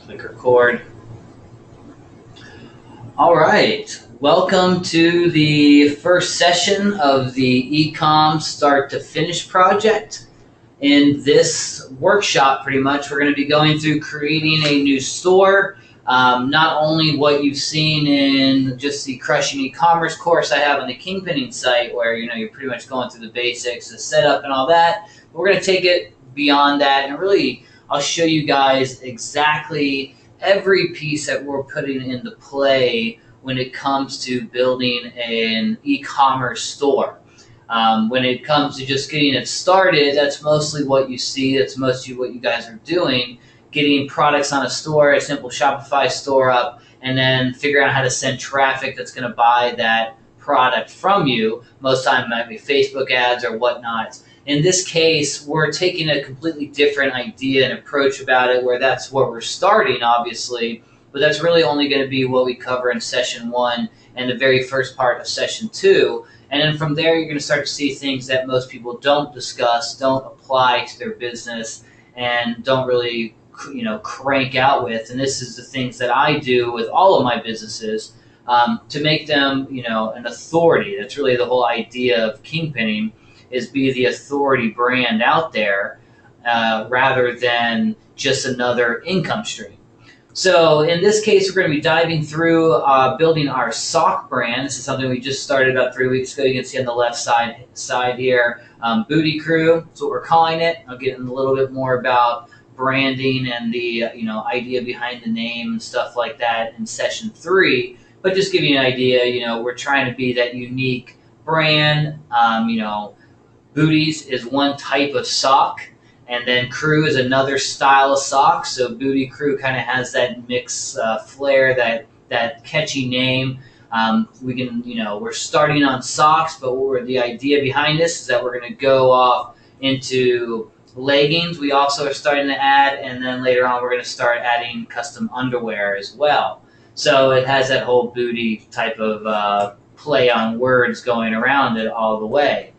Click record. All right. Welcome to the first session of the Ecom Start to Finish project. In this workshop, pretty much, we're going to be going through creating a new store. Not only what you've seen in just the Crushing E-commerce course I have on the Kingpinning site, where you're pretty much going through the basics, the setup, and all that. But we're going to take it beyond that, and really, I'll show you guys exactly every piece that we're putting into play when it comes to building an e-commerce store. When it comes to just getting it started, that's mostly what you see. That's mostly what you guys are doing, getting products on a store, a simple Shopify store up, and then figuring out how to send traffic that's going to buy that product from you. Most time it might be Facebook ads or whatnot. In this case, we're taking a completely different idea and approach about it, where that's where we're starting, obviously, but that's really only going to be what we cover in session 1 and the very first part of session 2. And then from there, you're going to start to see things that most people don't discuss, don't apply to their business, and don't really, crank out with. And this is the things that I do with all of my businesses to make them, an authority. That's really the whole idea of Kingpinning, is be the authority brand out there rather than just another income stream. So in this case, we're going to be diving through building our sock brand. This is something we just started about 3 weeks ago. You can see on the left side here, Booty Crew. That's what we're calling it. I'll get in a little bit more about branding and the idea behind the name and stuff like that in session 3. But just give you an idea, we're trying to be that unique brand. Booties is one type of sock, and then Crew is another style of sock. So Booty Crew kind of has that mix flair, that catchy name. We're starting on socks, but the idea behind this is that we're going to go off into leggings. We also are starting to add, and then later on we're going to start adding custom underwear as well. So it has that whole booty type of play on words going around it all the way.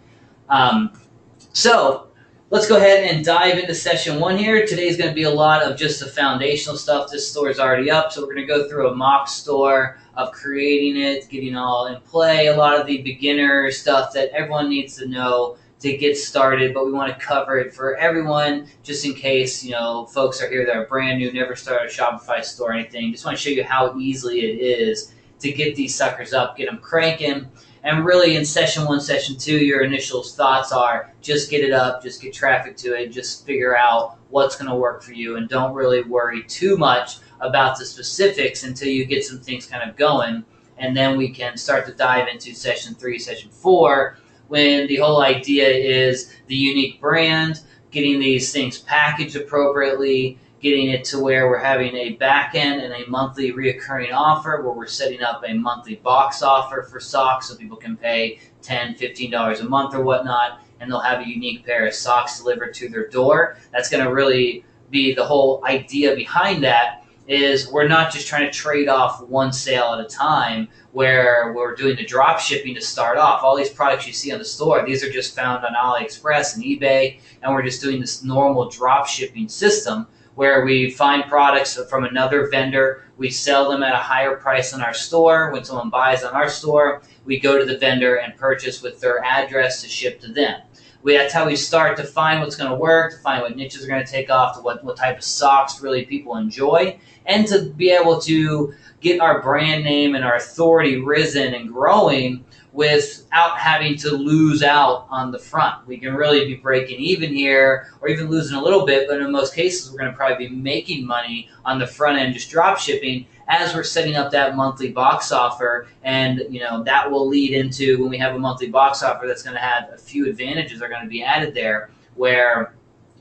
So let's go ahead and dive into session 1 here. Today's going to be a lot of just the foundational stuff. This store is already up, so we're going to go through a mock store of creating it, getting all in play, a lot of the beginner stuff that everyone needs to know to get started, but we want to cover it for everyone just in case, folks are here that are brand new, never started a Shopify store or anything. Just want to show you how easily it is to get these suckers up, get them cranking. And really in session 1, session 2, your initial thoughts are just get it up, just get traffic to it, just figure out what's going to work for you, and don't really worry too much about the specifics until you get some things kind of going. And then we can start to dive into session 3, session 4, when the whole idea is the unique brand, getting these things packaged appropriately, getting it to where we're having a back end and a monthly reoccurring offer, where we're setting up a monthly box offer for socks so people can pay $10, $15 a month or whatnot, and they'll have a unique pair of socks delivered to their door. That's going to really be the whole idea behind that, is we're not just trying to trade off one sale at a time, where we're doing the drop shipping to start off. All these products you see on the store, these are just found on AliExpress and eBay, and we're just doing this normal drop shipping system, where we find products from another vendor, we sell them at a higher price on our store. When someone buys on our store, we go to the vendor and purchase with their address to ship to them. That's how we start to find what's going to work, to find what niches are going to take off, to what type of socks really people enjoy, and to be able to get our brand name and our authority risen and growing without having to lose out on the front. We can really be breaking even here, or even losing a little bit, but in most cases we're going to probably be making money on the front end just drop shipping as we're setting up that monthly box offer. And that will lead into, when we have a monthly box offer, that's going to have a few advantages are going to be added there, where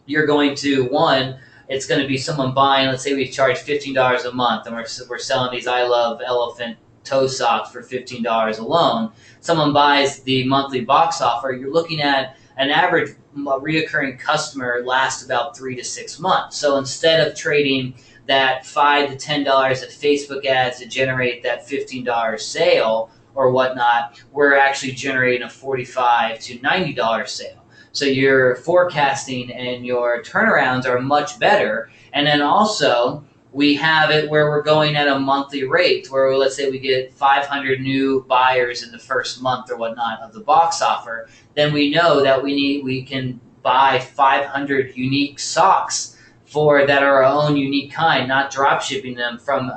you're going to, one, it's going to be someone buying, let's say we charge $15 a month, and we're selling these I Love Elephant toe socks for $15 alone. Someone buys the monthly box offer, you're looking at an average reoccurring customer lasts about 3 to 6 months. So instead of trading that $5 to $10 of Facebook ads to generate that $15 sale or whatnot, we're actually generating a $45 to $90 sale. So your forecasting and your turnarounds are much better. And then also, we have it where we're going at a monthly rate, where let's say we get 500 new buyers in the first month or whatnot of the box offer, then we know that we can buy 500 unique socks for that are our own unique kind, not drop shipping them from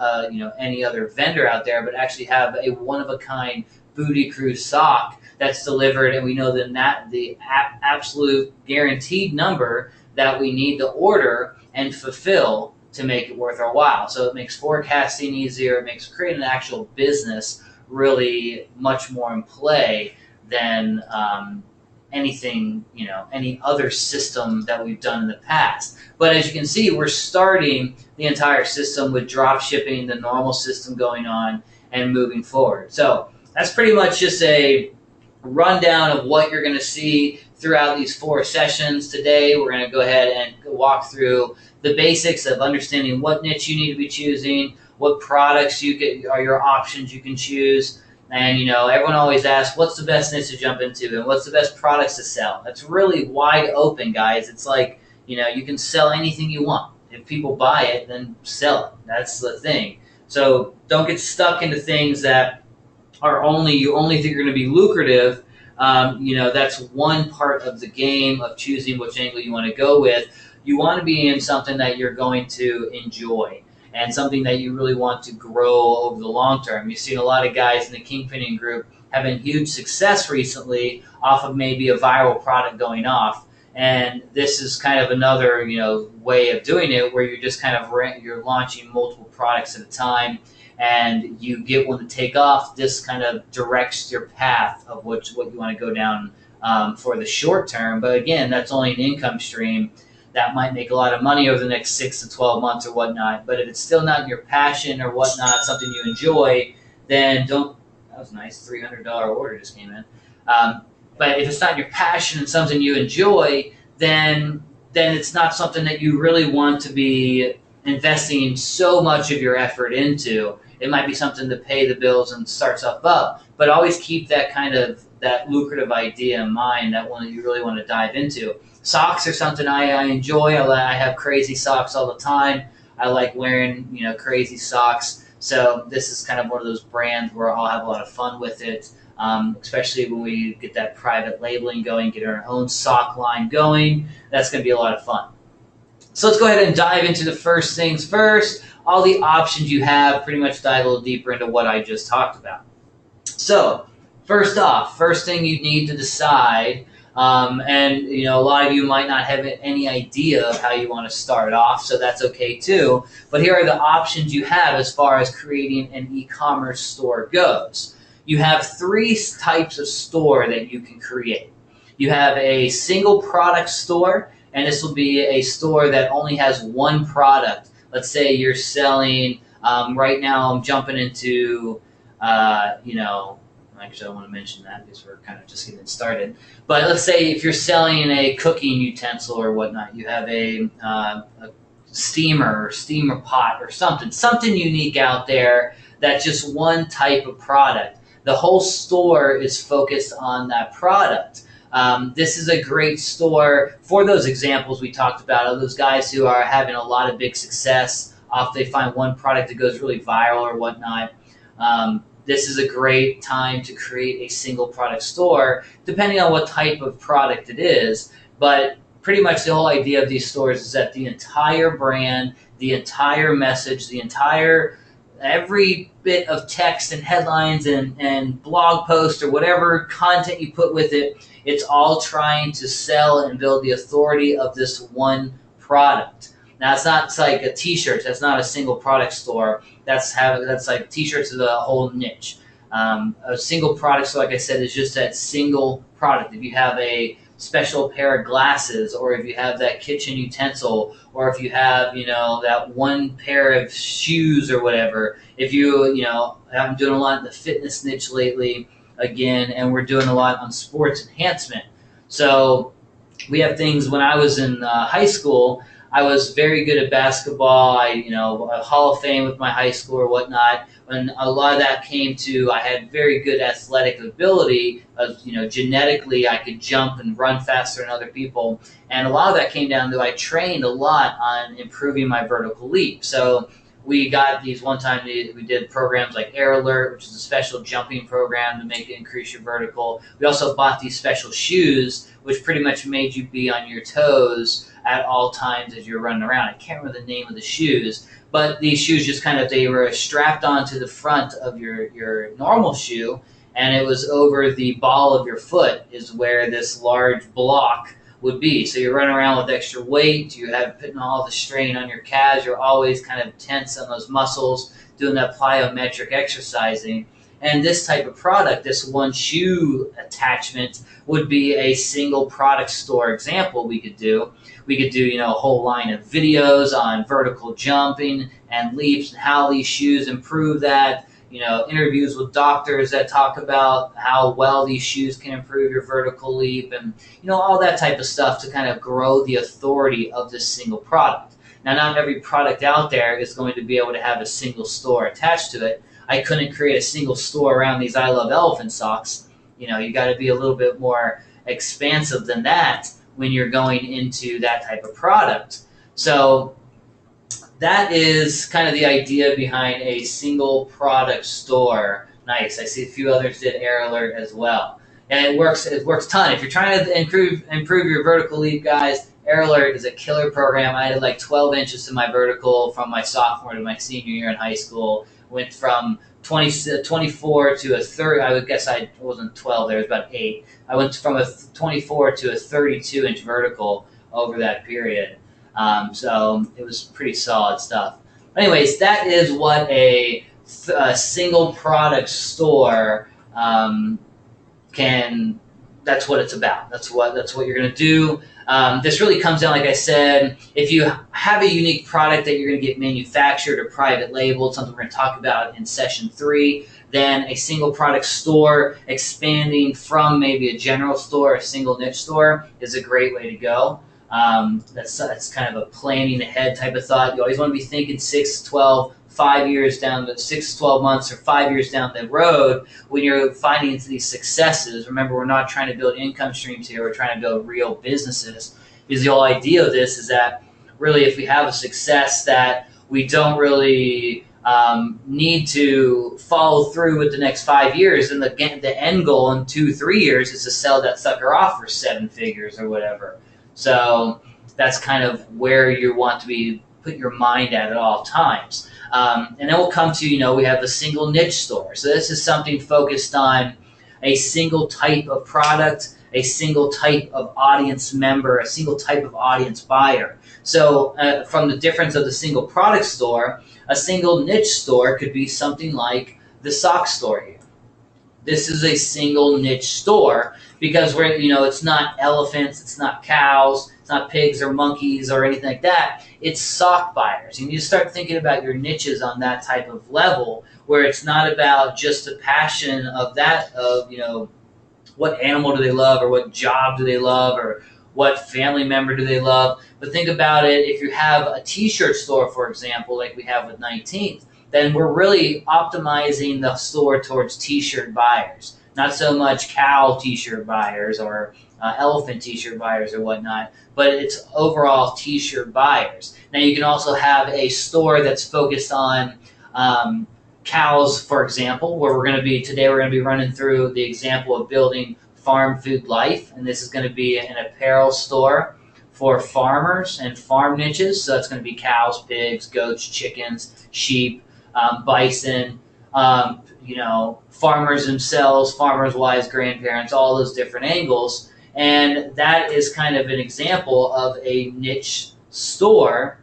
any other vendor out there, but actually have a one of a kind Booty Cruise sock that's delivered, and we know then that the absolute guaranteed number that we need to order and fulfill to make it worth our while. So it makes forecasting easier. It makes creating an actual business really much more in play than anything, any other system that we've done in the past. But as you can see, we're starting the entire system with drop shipping, the normal system going on, and moving forward. So that's pretty much just a rundown of what you're going to see throughout these 4 sessions. Today, we're going to go ahead and walk through the basics of understanding what niche you need to be choosing, what products are your options you can choose. And, everyone always asks, what's the best niche to jump into and what's the best products to sell? That's really wide open, guys. It's like, you can sell anything you want. If people buy it, then sell it. That's the thing. So don't get stuck into things that are you only think are going to be lucrative. That's one part of the game of choosing which angle you want to go with. You want to be in something that you're going to enjoy and something that you really want to grow over the long term. You've seen a lot of guys in the kingpinning group having huge success recently off of maybe a viral product going off. And this is kind of another, way of doing it where you're just kind of you're launching multiple products at a time, and you get one to take off. This kind of directs your path of what you want to go down for the short term. But again, that's only an income stream that might make a lot of money over the next 6 to 12 months or whatnot. But if it's still not your passion or whatnot, something you enjoy, then don't. That was nice. $300 order just came in. But if it's not your passion and something you enjoy, then it's not something that you really want to be investing so much of your effort into. It might be something to pay the bills and start stuff up, but always keep that lucrative idea in mind, that one that you really want to dive into. Socks are something I enjoy. I have crazy socks all the time. I like wearing, crazy socks. So this is kind of one of those brands where I'll have a lot of fun with it, especially when we get that private labeling going, get our own sock line going. That's going to be a lot of fun. So let's go ahead and dive into the first things first. All the options you have, pretty much dive a little deeper into what I just talked about. So first thing you need to decide, and a lot of you might not have any idea of how you want to start off, so that's okay too. But here are the options you have as far as creating an e-commerce store goes. You have 3 types of store that you can create. You have a single product store, and this will be a store that only has one product. Let's say you're selling, right now I'm jumping into, actually I want to mention that because we're kind of just getting started. But let's say if you're selling a cooking utensil or whatnot, you have a steamer pot or something unique out there that's just one type of product. The whole store is focused on that product. This is a great store for those examples we talked about, of those guys who are having a lot of big success off they find one product that goes really viral or whatnot. This is a great time to create a single product store, depending on what type of product it is. But pretty much the whole idea of these stores is that the entire brand, the entire message, every bit of text and headlines and blog post or whatever content you put with it, it's all trying to sell and build the authority of this one product. Now, it's like a t-shirt. That's not a single product store. That's like t-shirts is a whole niche. A single product store, like I said, is just that single product. If you have a special pair of glasses, or if you have that kitchen utensil, or if you have, that one pair of shoes or whatever. If I'm doing a lot in the fitness niche lately, again, and we're doing a lot on sports enhancement. So we have things. When I was in high school, I was very good at basketball. A Hall of Fame with my high school or whatnot. And a lot of that came to, I had very good athletic ability. Genetically, I could jump and run faster than other people. And a lot of that came down to I trained a lot on improving my vertical leap. So we got these one time, we did programs like Air Alert, which is a special jumping program to make it increase your vertical. We also bought these special shoes, which pretty much made you be on your toes at all times as you're running around. I can't remember the name of the shoes, but these shoes just kind of, they were strapped onto the front of your normal shoe, and it was over the ball of your foot is where this large block would be. So you're running around with extra weight, you have putting all the strain on your calves, you're always kind of tense on those muscles, doing that plyometric exercising. And this type of product, this one shoe attachment, would be a single product store example we could do. We could do, a whole line of videos on vertical jumping and leaps and how these shoes improve that. Interviews with doctors that talk about how well these shoes can improve your vertical leap, and all that type of stuff to kind of grow the authority of this single product. Now, not every product out there is going to be able to have a single store attached to it. I couldn't create a single store around these I Love Elephant socks. You got to be a little bit more expansive than that when you're going into that type of product. So that is kind of the idea behind a single product store. Nice. I see a few others did Air Alert as well. And it works a ton. If you're trying to improve your vertical leap, guys, Air Alert is a killer program. I did like 12 inches to my vertical from my sophomore to my senior year in high school. Went from 24 to a 30. I would guess I wasn't 12 there, it was about 8. I went from a 24 to a 32-inch vertical over that period. So it was pretty solid stuff. Anyways, that is what a single product store can. That's what it's about. That's what you're going to do. This really comes down, like I said, if you have a unique product that you're going to get manufactured or private labeled, something we're going to talk about in session 3, then a single product store expanding from maybe a general store, a single niche store is a great way to go. That's kind of a planning ahead type of thought. You always want to be thinking 6 to 12, 5 years down the 6 to 12 months or 5 years down the road when you're finding these successes. Remember, we're not trying to build income streams here. We're trying to build real businesses. Because the whole idea of this is that really if we have a success that we don't really need to follow through with the next 5 years, and the end goal in 2-3 years is to sell that sucker off for 7 figures or whatever. So that's kind of where you want to be, put your mind at all times. And then we'll come to, we have the single niche store. So this is something focused on a single type of product, a single type of audience member, a single type of audience buyer. So from the difference of the single product store, a single niche store could be something like the sock store here. This is a single niche store because it's not elephants, it's not cows, it's not pigs or monkeys or anything like that. It's sock buyers. You need to start thinking about your niches on that type of level where it's not about just the passion of that, of, what animal do they love or what job do they love or what family member do they love. But think about it, if you have a t-shirt store, for example, like we have with 19th, then we're really optimizing the store towards t-shirt buyers. Not so much cow t-shirt buyers or elephant t-shirt buyers or whatnot, but it's overall t-shirt buyers. Now you can also have a store that's focused on cows, for example, where today we're going to be running through the example of building Farm Food Life, and this is going to be an apparel store for farmers and farm niches. So that's going to be cows, pigs, goats, chickens, sheep, bison, farmers themselves, farmers' wives, grandparents, all those different angles. And that is kind of an example of a niche store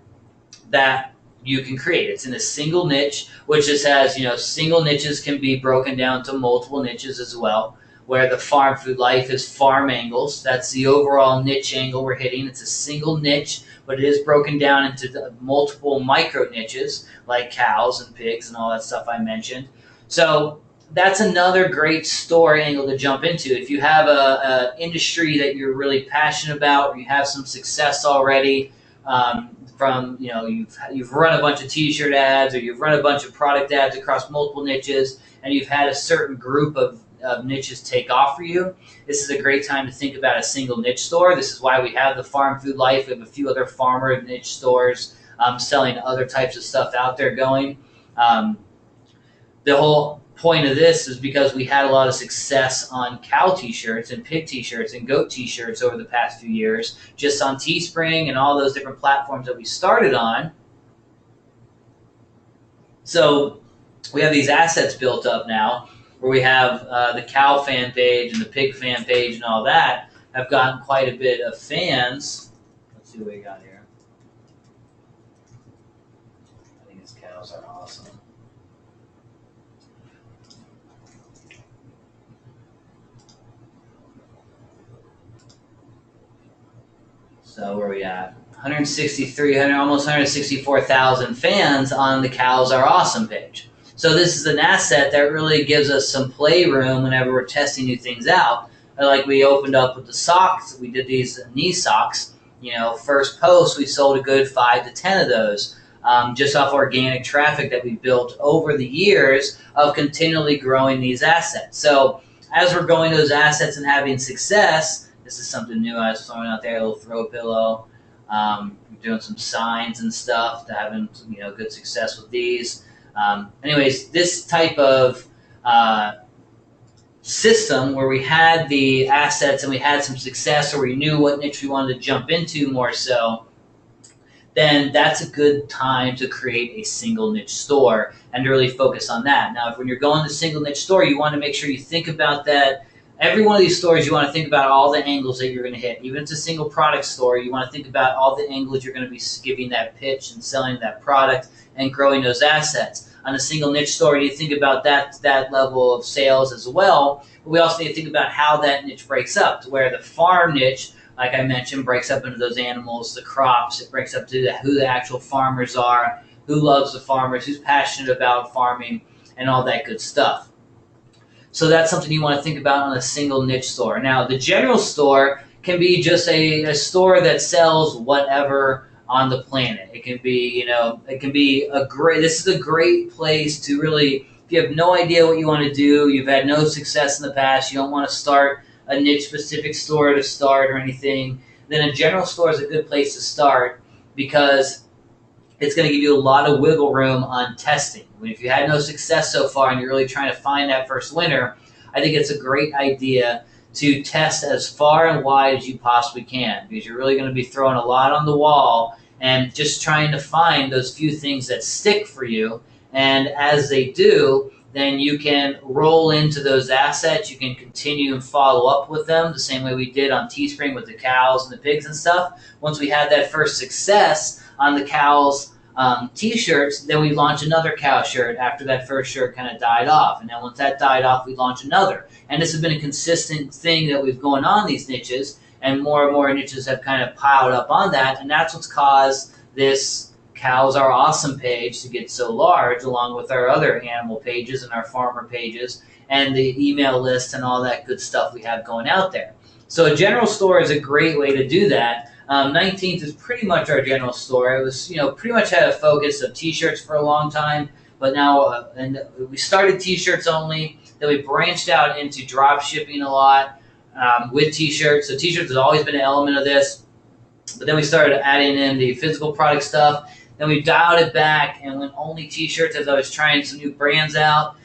that you can create. It's in a single niche, which just has, single niches can be broken down to multiple niches as well, where the Farm Food Life is farm angles. That's the overall niche angle we're hitting. It's a single niche, but it is broken down into multiple micro niches like cows and pigs and all that stuff I mentioned. So that's another great store angle to jump into. If you have a industry that you're really passionate about, or you have some success already, you've run a bunch of t-shirt ads or you've run a bunch of product ads across multiple niches, and you've had a certain group of niches take off for you, this is a great time to think about a single niche store. This is why we have the Farm Food Life. We have a few other farmer niche stores selling other types of stuff out there going. The whole point of this is because we had a lot of success on cow t-shirts and pig t-shirts and goat t-shirts over the past few years, just on Teespring and all those different platforms that we started on. So we have these assets built up now where we have the cow fan page and the pig fan page and all that have gotten quite a bit of fans. Let's see what we got here. I think these cows are awesome. So where are we at? 163, almost 164,000 fans on the Cows Are Awesome page. So this is an asset that really gives us some playroom whenever we're testing new things out. Like we opened up with the socks, we did these knee socks. First post, we sold a good 5 to 10 of those, just off organic traffic that we built over the years of continually growing these assets. So as we're growing those assets and having success, this is something new I was throwing out there, a little throw pillow. We're doing some signs and stuff to having good success with these. Anyways, this type of system where we had the assets and we had some success, or we knew what niche we wanted to jump into more so, then that's a good time to create a single niche store and to really focus on that. Now, when you're going to single niche store, you want to make sure you think about that. Every one of these stores, you want to think about all the angles that you're going to hit. Even if it's a single product store, you want to think about all the angles you're going to be giving that pitch and selling that product and growing those assets. On a single niche store, you think about that level of sales as well. But we also need to think about how that niche breaks up, to where the farm niche, like I mentioned, breaks up into those animals, the crops. It breaks up to who the actual farmers are, who loves the farmers, who's passionate about farming, and all that good stuff. So that's something you want to think about on a single niche store. Now, the general store can be just a store that sells whatever on the planet. It can be, this is a great place to really, if you have no idea what you want to do, you've had no success in the past, you don't want to start a niche specific store to start or anything, then a general store is a good place to start because it's going to give you a lot of wiggle room on testing. If you had no success so far and you're really trying to find that first winner, I think it's a great idea to test as far and wide as you possibly can, because you're really going to be throwing a lot on the wall and just trying to find those few things that stick for you. And as they do, then you can roll into those assets. You can continue and follow up with them the same way we did on Teespring with the cows and the pigs and stuff. Once we had that first success on the cows t-shirts, then we launch another cow shirt after that first shirt kind of died off. And then once that died off, we launch another. And this has been a consistent thing that we've going on these niches, and more niches have kind of piled up on that. And that's what's caused this Cows Are Awesome page to get so large, along with our other animal pages and our farmer pages and the email list and all that good stuff we have going out there. So a general store is a great way to do that. 19th is pretty much our general store. It was, pretty much had a focus of t-shirts for a long time, but now, and we started t-shirts only, then we branched out into drop shipping a lot with t-shirts. So t-shirts has always been an element of this, but then we started adding in the physical product stuff. Then we dialed it back and went only t-shirts as I was trying some new brands out.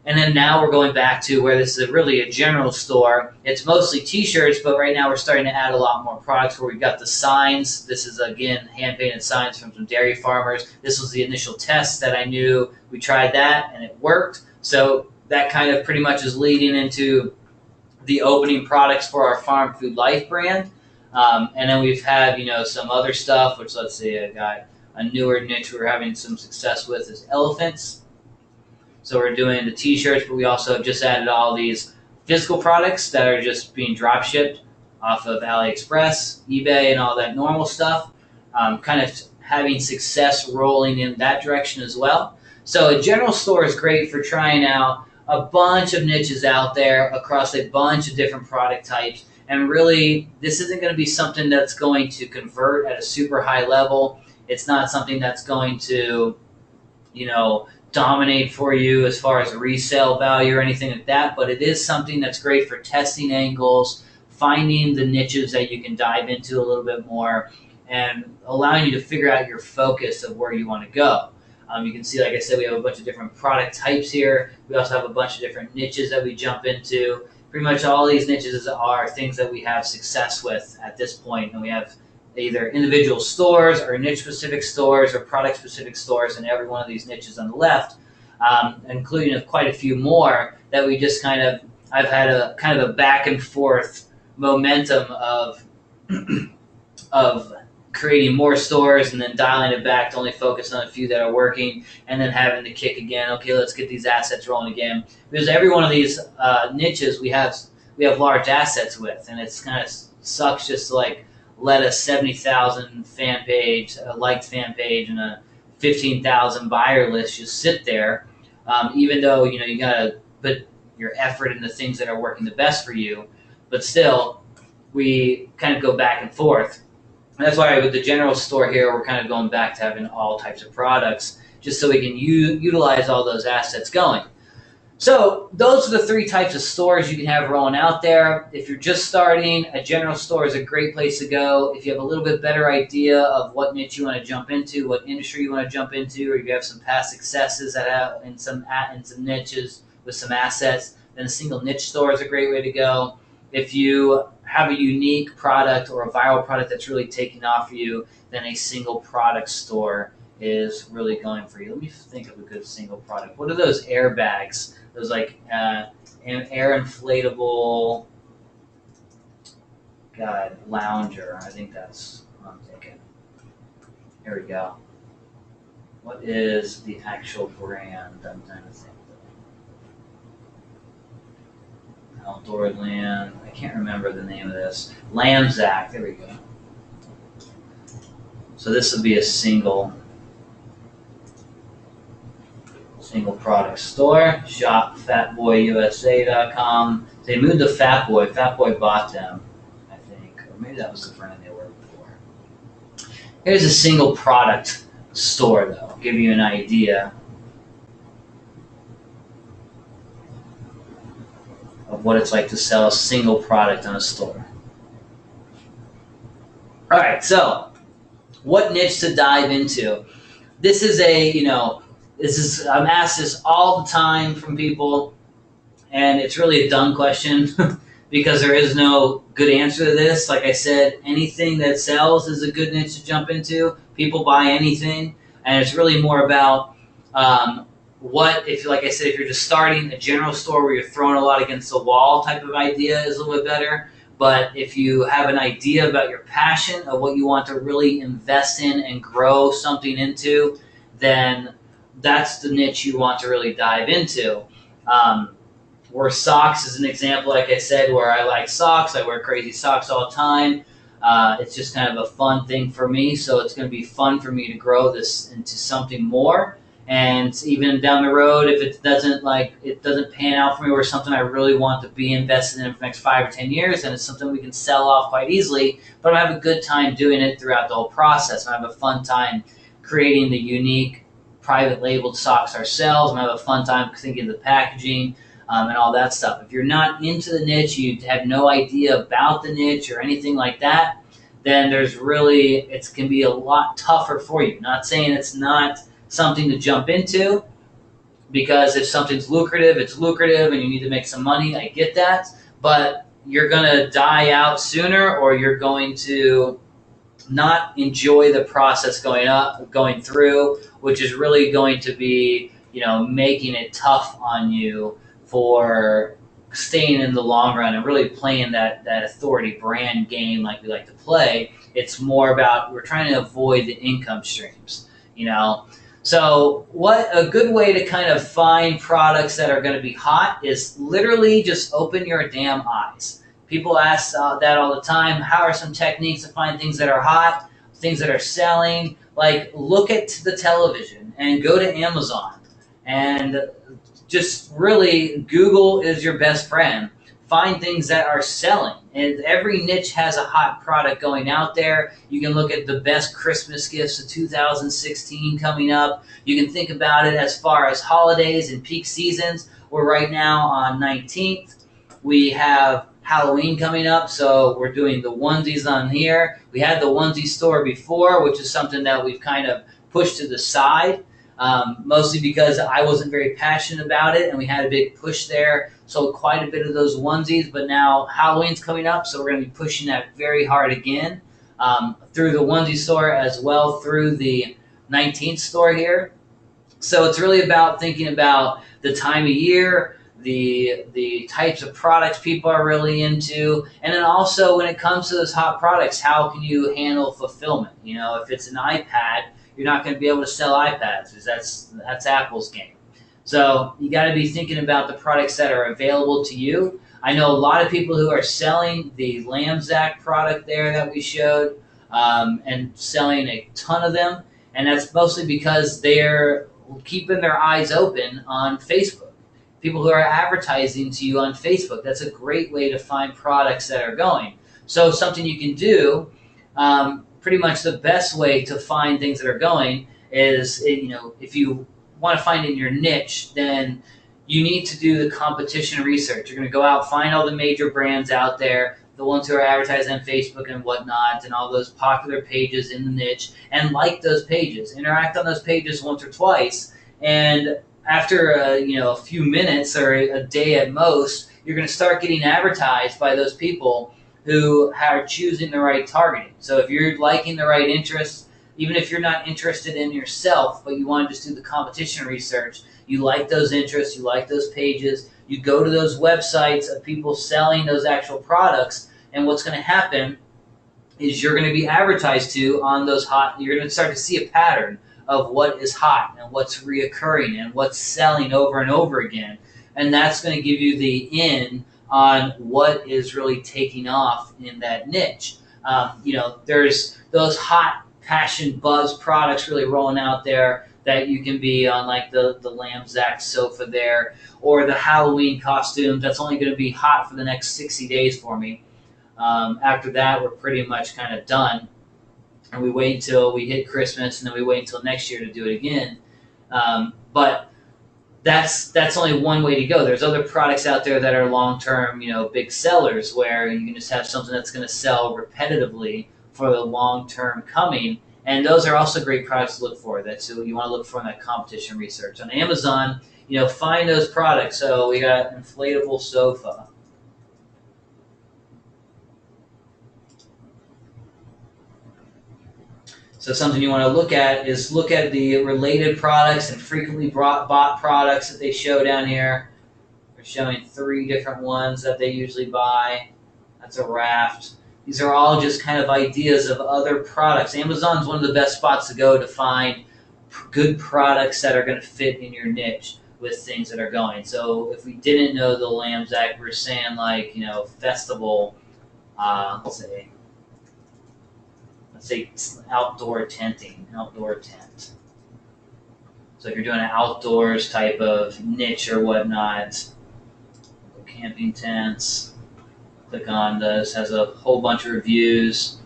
And then now we're going back to where this is really a general store. It's mostly t-shirts, but right now we're starting to add a lot more products where we've got the signs. This is, again, hand-painted signs from some dairy farmers. This was the initial test that I knew. We tried that, and it worked. So that kind of pretty much is leading into the opening products for our Farm Food Life brand. And then we've had, some other stuff, which, let's see, I got a newer niche we're having some success with is elephants. So we're doing the t-shirts, but we also have just added all these physical products that are just being drop shipped off of AliExpress, eBay, and all that normal stuff. Kind of having success rolling in that direction as well. So a general store is great for trying out a bunch of niches out there across a bunch of different product types. And really, this isn't going to be something that's going to convert at a super high level. It's not something that's going to, dominate for you as far as resale value or anything like that, but it is something that's great for testing angles, finding the niches that you can dive into a little bit more, and allowing you to figure out your focus of where you want to go. You can see, like I said, we have a bunch of different product types here. We also have a bunch of different niches that we jump into. Pretty much all these niches are things that we have success with at this point, and we have either individual stores or niche-specific stores or product-specific stores in every one of these niches on the left, including quite a few more that we just I've had a kind of a back and forth momentum of of creating more stores and then dialing it back to only focus on a few that are working, and then having to kick again. Okay, let's get these assets rolling again. Because every one of these niches we have large assets with, and it's kind of sucks just to like let a 70,000 fan page, a liked fan page, and a 15,000 buyer list just sit there, even though you gotta put your effort into things that are working the best for you, but still we kind of go back and forth. And that's why with the general store here, we're kind of going back to having all types of products just so we can utilize all those assets going. So those are the three types of stores you can have rolling out there. If you're just starting, a general store is a great place to go. If you have a little bit better idea of what niche you want to jump into, what industry you want to jump into, or you have some past successes in some niches with some assets, then a single niche store is a great way to go. If you have a unique product or a viral product that's really taking off for you, then a single product store is really going for you. Let me think of a good single product. What are those airbags? Those like air inflatable, lounger. I think that's what I'm thinking. Here we go. What is the actual brand I'm trying to think of? Outdoor Land. I can't remember the name of this. Lamzac. There we go. So this would be a single product store. Shop fatboyusa.com. They moved to Fatboy. Fatboy bought them, I think. Or maybe that was the brand they were before. Here's a single product store, though. I'll give you an idea of what it's like to sell a single product on a store. All right, so what niche to dive into? This is I'm asked this all the time from people, and it's really a dumb question because there is no good answer to this. Like I said, anything that sells is a good niche to jump into. People buy anything, and it's really more about like I said, if you're just starting a general store where you're throwing a lot against the wall type of idea is a little bit better. But if you have an idea about your passion of what you want to really invest in and grow something into, then that's the niche you want to really dive into. Where socks is an example, like I said, where I like socks. I wear crazy socks all the time. It's just kind of a fun thing for me. So it's going to be fun for me to grow this into something more. And even down the road, if it doesn't pan out for me, or something I really want to be invested in for the next 5 or 10 years, then it's something we can sell off quite easily. But I have a good time doing it throughout the whole process. I have a fun time creating the unique private labeled socks ourselves. I have a fun time thinking of the packaging and all that stuff. If you're not into the niche, you have no idea about the niche or anything like that, then it can be a lot tougher for you. Not saying it's not something to jump into, because if something's lucrative, it's lucrative and you need to make some money. I get that, but you're going to die out sooner, or you're going to not enjoy the process going through, which is really going to be, making it tough on you for staying in the long run and really playing that authority brand game like we like to play. It's more about, we're trying to avoid the income streams, So what a good way to kind of find products that are going to be hot is literally just open your damn eyes. People ask that all the time. How are some techniques to find things that are hot, things that are selling? Like, look at the television and go to Amazon and just really, Google is your best friend. Find things that are selling. And every niche has a hot product going out there. You can look at the best Christmas gifts of 2016 coming up. You can think about it as far as holidays and peak seasons. We're right now on 19th. We have Halloween coming up, so we're doing the onesies on here. We had the onesie store before, which is something that we've kind of pushed to the side, mostly because I wasn't very passionate about it, and we had a big push there. Sold quite a bit of those onesies, but now Halloween's coming up, so we're going to be pushing that very hard again, through the onesie store as well through the 19th store here. So it's really about thinking about the time of year, the types of products people are really into, and then also when it comes to those hot products, how can you handle fulfillment? You know, if it's an iPad, you're not going to be able to sell iPads because that's Apple's game. So you got to be thinking about the products that are available to you. I know a lot of people who are selling the Lamzac product there that we showed, and selling a ton of them, and that's mostly because they're keeping their eyes open on Facebook. People who are advertising to you on Facebook, that's a great way to find products that are going. So something you can do, pretty much the best way to find things that are going is, if you want to find in your niche, then you need to do the competition research. You're going to go out, find all the major brands out there, the ones who are advertising on Facebook and whatnot, and all those popular pages in the niche, and like those pages. Interact on those pages once or twice, and after a few minutes or a day at most, you're going to start getting advertised by those people who are choosing the right targeting. So if you're liking the right interests, even if you're not interested in yourself, but you want to just do the competition research, you like those interests, you like those pages, you go to those websites of people selling those actual products, and what's going to happen is you're going to be advertised to on those you're going to start to see a pattern of what is hot and what's reoccurring and what's selling over and over again. And that's going to give you the in on what is really taking off in that niche. There's those hot passion buzz products really rolling out there that you can be on, like the Lamzac sofa there, or the Halloween costume that's only going to be hot for the next 60 days for me. After that, we're pretty much kind of done. And we wait until we hit Christmas, and then we wait until next year to do it again. But that's only one way to go. There's other products out there that are long-term, big sellers, where you can just have something that's going to sell repetitively for the long-term coming. And those are also great products to look for. That's what you want to look for in that competition research. On Amazon, find those products. So we got inflatable sofa. So something you want to look at is look at the related products and frequently bought products that they show down here. They're showing 3 different ones that they usually buy. That's a raft. These are all just kind of ideas of other products. Amazon's one of the best spots to go to find good products that are going to fit in your niche with things that are going. So if we didn't know the Lamzac, we're saying festival, let's say outdoor tenting, outdoor tent. So if you're doing an outdoors type of niche or whatnot, camping tents, click on this, has a whole bunch of reviews,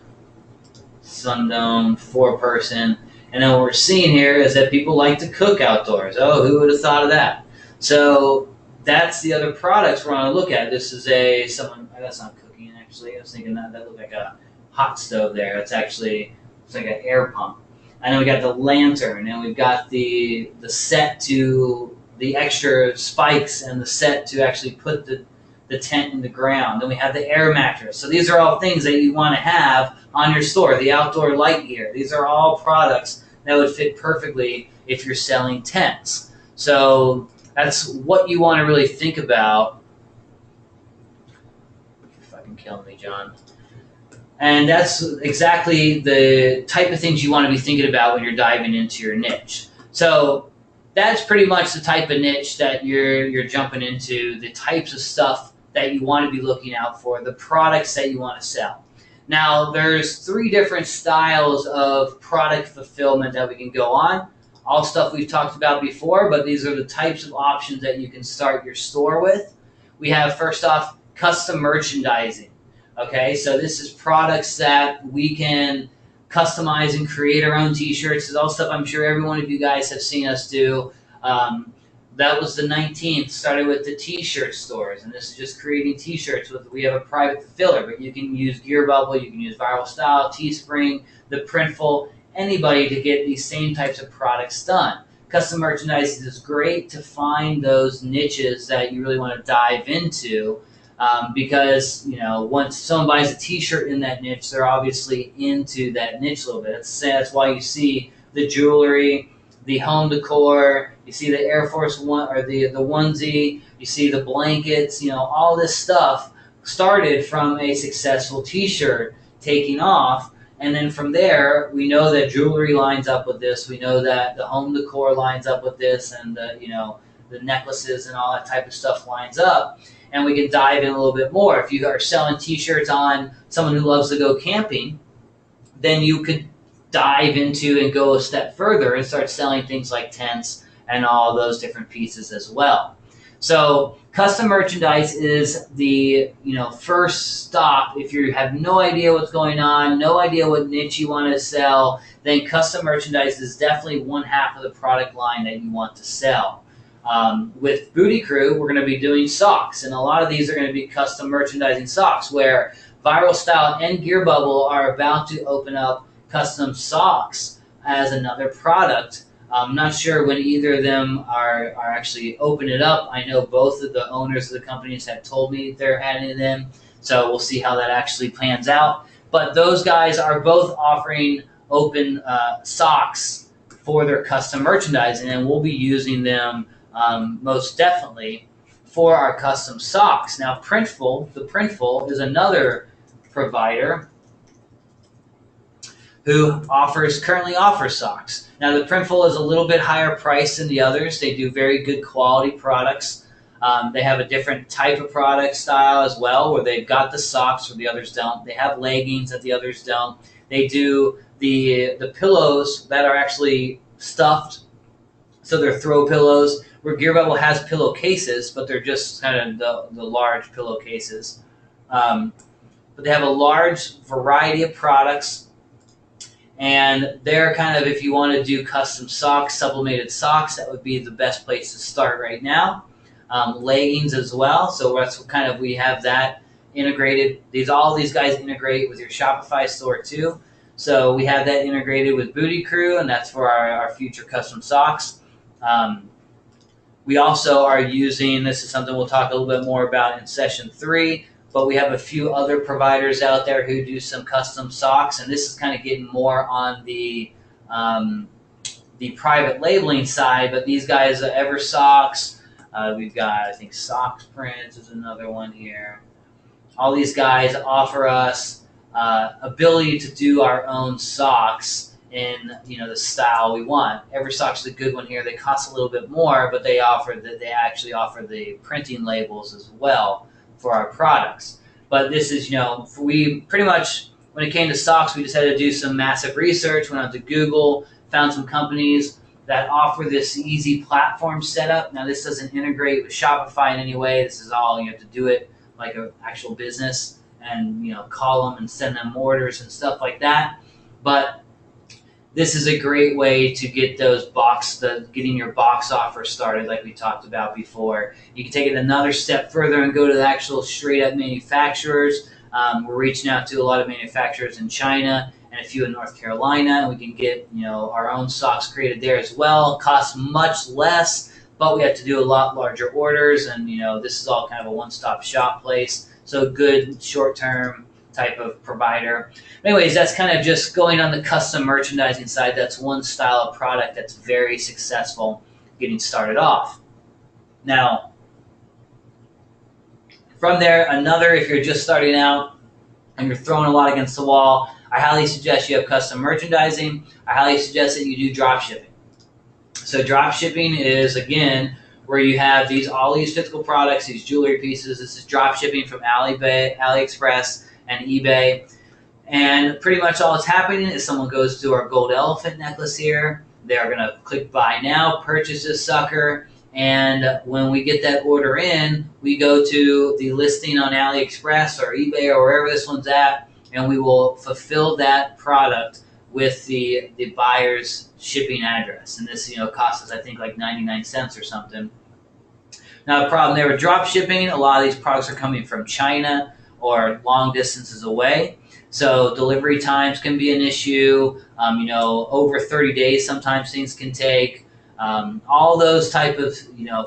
Sundome, 4-person, and then what we're seeing here is that people like to cook outdoors. Oh, who would have thought of that? So that's the other products we're going to look at. This is that's not cooking actually. I was thinking that looked like a hot stove there. It's like an air pump. And then we got the lantern, and we've got the set to the extra spikes and the set to actually put the tent in the ground. Then we have the air mattress. So these are all things that you want to have on your store. The outdoor light gear. These are all products that would fit perfectly if you're selling tents. So that's what you want to really think about. You're fucking killing me, John. And that's exactly the type of things you want to be thinking about when you're diving into your niche. So that's pretty much the type of niche that you're jumping into, the types of stuff that you want to be looking out for, the products that you want to sell. Now, there's 3 different styles of product fulfillment that we can go on. All stuff we've talked about before, but these are the types of options that you can start your store with. We have, first off, custom merchandising. Okay, so this is products that we can customize and create our own t-shirts. This is all stuff I'm sure every one of you guys have seen us do. That was the 19th. Started with the t-shirt stores, and this is just creating t-shirts. We have a private fulfiller, but you can use Gear Bubble, you can use Viral Style, Teespring, the Printful, anybody to get these same types of products done. Custom merchandising is great to find those niches that you really want to dive into, because once someone buys a t-shirt in that niche, they're obviously into that niche a little bit. That's why you see the jewelry, the home decor, you see the Air Force One or the onesie, you see the blankets, all this stuff started from a successful t-shirt taking off. And then from there, we know that jewelry lines up with this. We know that the home decor lines up with this, and the necklaces and all that type of stuff lines up. And we can dive in a little bit more. If you are selling t-shirts on someone who loves to go camping, then you could dive into and go a step further and start selling things like tents and all those different pieces as well. So custom merchandise is the first stop. If you have no idea what's going on, no idea what niche you want to sell, then custom merchandise is definitely one half of the product line that you want to sell. With Booty Crew, we're going to be doing socks, and a lot of these are going to be custom merchandising socks, where Viral Style and Gear Bubble are about to open up custom socks as another product. I'm not sure when either of them are actually open it up. I know both of the owners of the companies have told me they're adding them, so we'll see how that actually plans out. But those guys are both offering open socks for their custom merchandising, and we'll be using them most definitely for our custom socks. Now, the Printful is another provider who currently offers socks. Now, the Printful is a little bit higher priced than the others. They do very good quality products. They have a different type of product style as well, where they've got the socks where the others don't. They have leggings that the others don't. They do the pillows that are actually stuffed, so they're throw pillows, where Gear Bubble has pillowcases, but they're just kind of the large pillowcases. But they have a large variety of products. And they're kind of, if you want to do custom socks, sublimated socks, that would be the best place to start right now. Leggings as well. So that's kind of, we have that integrated. All these guys integrate with your Shopify store too. So we have that integrated with Booty Crew, and that's for our future custom socks. We also are using, this is something we'll talk a little bit more about in session 3, but we have a few other providers out there who do some custom socks, and this is kind of getting more on the private labeling side. But these guys, Ever Socks, we've got, I think, Socks Prints is another one here. All these guys offer us ability to do our own socks in the style we want. Ever Socks is a good one here. They cost a little bit more, but they actually offer the printing labels as well for our products. But this is, we pretty much, when it came to socks, we just had to do some massive research, went out to Google, found some companies that offer this easy platform setup. Now, this doesn't integrate with Shopify in any way. This is all, you have to do it like an actual business and, call them and send them orders and stuff like that. But this is a great way to get getting your box offer started, like we talked about before. You can take it another step further and go to the actual straight up manufacturers. We're reaching out to a lot of manufacturers in China and a few in North Carolina, and we can get our own socks created there as well. It costs much less, but we have to do a lot larger orders, and this is all kind of a one-stop shop place. So good short-term type of provider. Anyways, that's kind of just going on the custom merchandising side. That's one style of product that's very successful getting started off. Now, from there, if you're just starting out and you're throwing a lot against the wall, I highly suggest you have custom merchandising. I highly suggest that you do drop shipping. So drop shipping is, again, where you have all these physical products, these jewelry pieces. This is drop shipping from AliExpress and eBay. And pretty much all that's happening is someone goes to our gold elephant necklace here. They're going to click buy now, purchase this sucker. And when we get that order in, we go to the listing on AliExpress or eBay or wherever this one's at, and we will fulfill that product with the buyer's shipping address. And this, costs us, I think, like 99 cents or something. Now, the problem there with drop shipping, a lot of these products are coming from China or long distances away. So delivery times can be an issue. Over 30 days, sometimes things can take. All those type of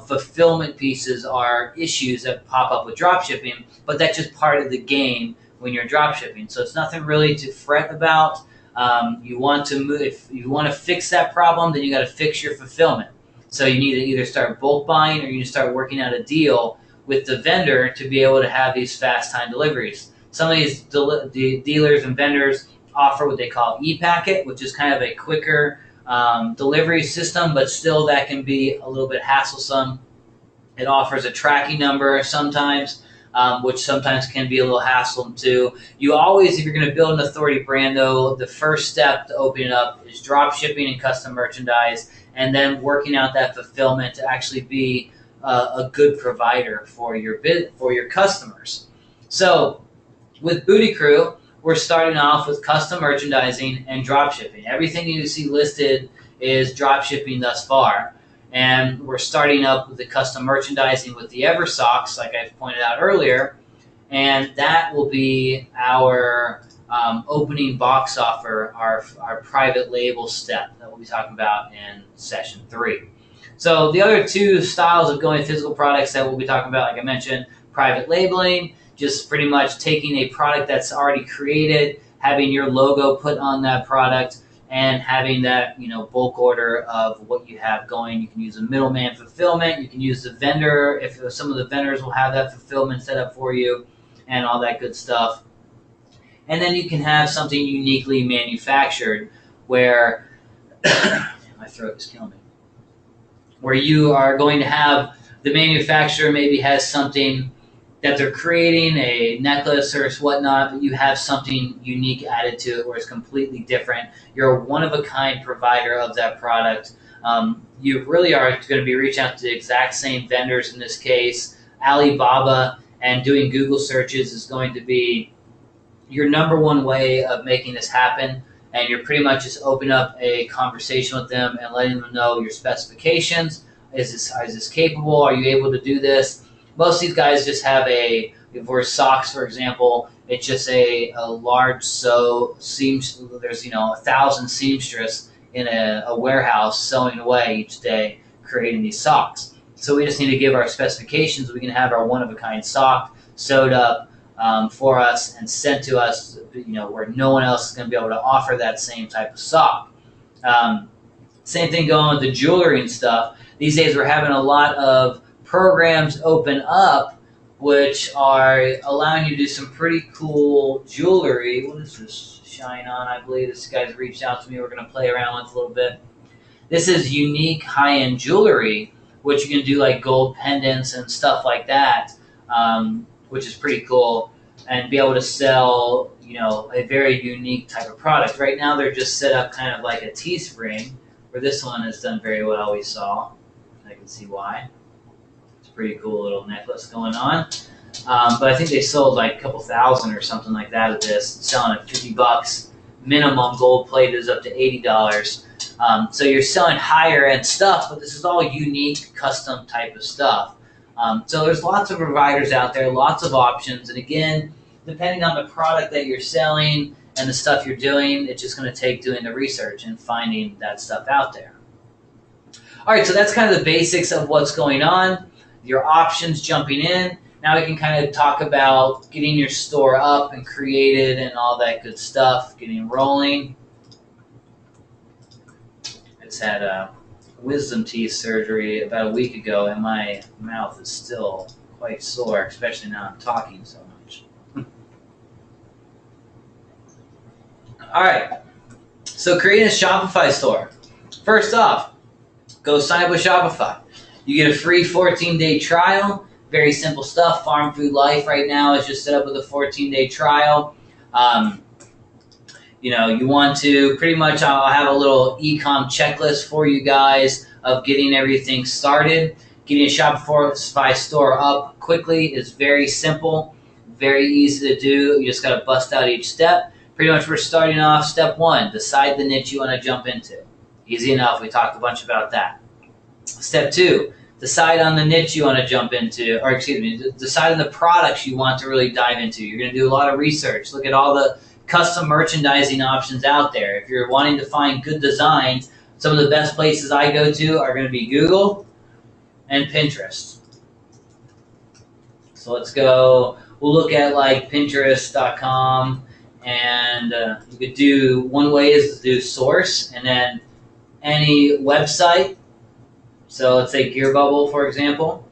fulfillment pieces are issues that pop up with drop shipping, but that's just part of the game when you're drop shipping. So it's nothing really to fret about. You want to move, if you want to fix that problem, then you got to fix your fulfillment. So you need to either start bulk buying or you need to start working out a deal with the vendor to be able to have these fast time deliveries. Some of these dealers and vendors offer what they call e-packet, which is kind of a quicker delivery system, but still that can be a little bit hassle-some. It offers a tracking number sometimes, which sometimes can be a little hassle too. You always, if you're going to build an authority brand though, the first step to open it up is drop shipping and custom merchandise, and then working out that fulfillment to actually be a good provider for your customers. So with Booty Crew, we're starting off with custom merchandising and drop shipping. Everything you see listed is drop shipping thus far. And we're starting up with the custom merchandising with the Ever Socks, like I pointed out earlier. And that will be our opening box offer, our private label step that we'll be talking about in session 3. So the other two styles of going physical products that we'll be talking about, like I mentioned, private labeling, just pretty much taking a product that's already created, having your logo put on that product, and having that bulk order of what you have going. You can use a middleman fulfillment. You can use the vendor, if some of the vendors will have that fulfillment set up for you and all that good stuff. And then you can have something uniquely manufactured where, my throat is killing me, where you are going to have the manufacturer maybe has something that they're creating, a necklace or whatnot, but you have something unique added to it where it's completely different. You're a one-of-a-kind provider of that product. You really are going to be reaching out to the exact same vendors in this case. Alibaba and doing Google searches is going to be your number one way of making this happen. And you're pretty much just open up a conversation with them and letting them know your specifications. Is this capable? Are you able to do this? Most of these guys just have if we're socks, for example, it's just a large seam. There's 1,000 seamstress in a warehouse sewing away each day, creating these socks. So we just need to give our specifications. We can have our one-of-a-kind sock sewed up for us and sent to us, where no one else is going to be able to offer that same type of sock. Same thing going with the jewelry and stuff. These days we're having a lot of programs open up which are allowing you to do some pretty cool jewelry. What is this? Shine On, I believe. This guy's reached out to me. We're going to play around with a little bit. This is unique high-end jewelry, which you can do like gold pendants and stuff like that, which is pretty cool, and be able to sell, a very unique type of product. Right now they're just set up kind of like a Teespring, where this one has done very well, we saw. I can see why. Pretty cool little necklace going on, but I think they sold like a couple thousand or something like that of this, selling at $50. Minimum gold plate is up to $80. So you're selling higher end stuff, but this is all unique, custom type of stuff. So there's lots of providers out there, lots of options, and again, depending on the product that you're selling and the stuff you're doing, it's just going to take doing the research and finding that stuff out there. All right, so that's kind of the basics of what's going on. Your options jumping in. Now we can kind of talk about getting your store up and created and all that good stuff, getting rolling. I just had a wisdom teeth surgery about a week ago, and my mouth is still quite sore, especially now I'm talking so much. All right, so creating a Shopify store. First off, go sign up with Shopify. You get a free 14-day trial. Very simple stuff. Farm Food Life right now is just set up with a 14-day trial. You want to pretty much, I'll have a little e-com checklist for you guys of getting everything started. Getting a Shopify store up quickly is very simple, very easy to do. You just got to bust out each step. Pretty much we're starting off step 1, decide the niche you want to jump into. Easy enough. We talked a bunch about that. Step 2, decide on the niche you want to jump into, or excuse me, decide on the products you want to really dive into. You're going to do a lot of research. Look at all the custom merchandising options out there. If you're wanting to find good designs, some of the best places I go to are going to be Google and Pinterest. So let's go, we'll look at like Pinterest.com, and you could do, one way is to do source, and then any website. So let's say Gear Bubble, for example.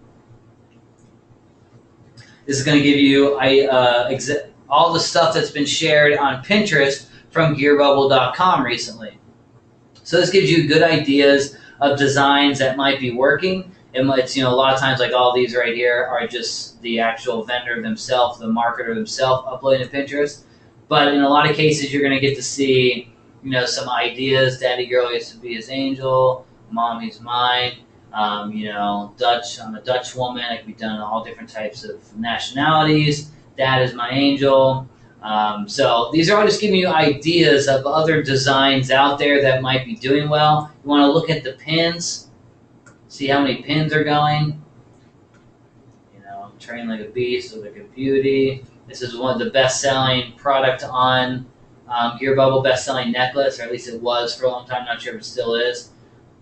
This is going to give you all the stuff that's been shared on Pinterest from gearbubble.com recently. So this gives you good ideas of designs that might be working. It's, a lot of times, like all these right here are just the actual vendor themselves, the marketer themselves uploading to Pinterest. But in a lot of cases, you're going to get to see, some ideas. Daddy girl used to be his angel. Mommy's mine. Dutch. I'm a Dutch woman. I can be done in all different types of nationalities. Dad is my angel. So these are all just giving you ideas of other designs out there that might be doing well. You want to look at the pins, see how many pins are going. Train like a beast, look like a beauty. This is one of the best-selling product on Gear Bubble, best-selling necklace, or at least it was for a long time. Not sure if it still is.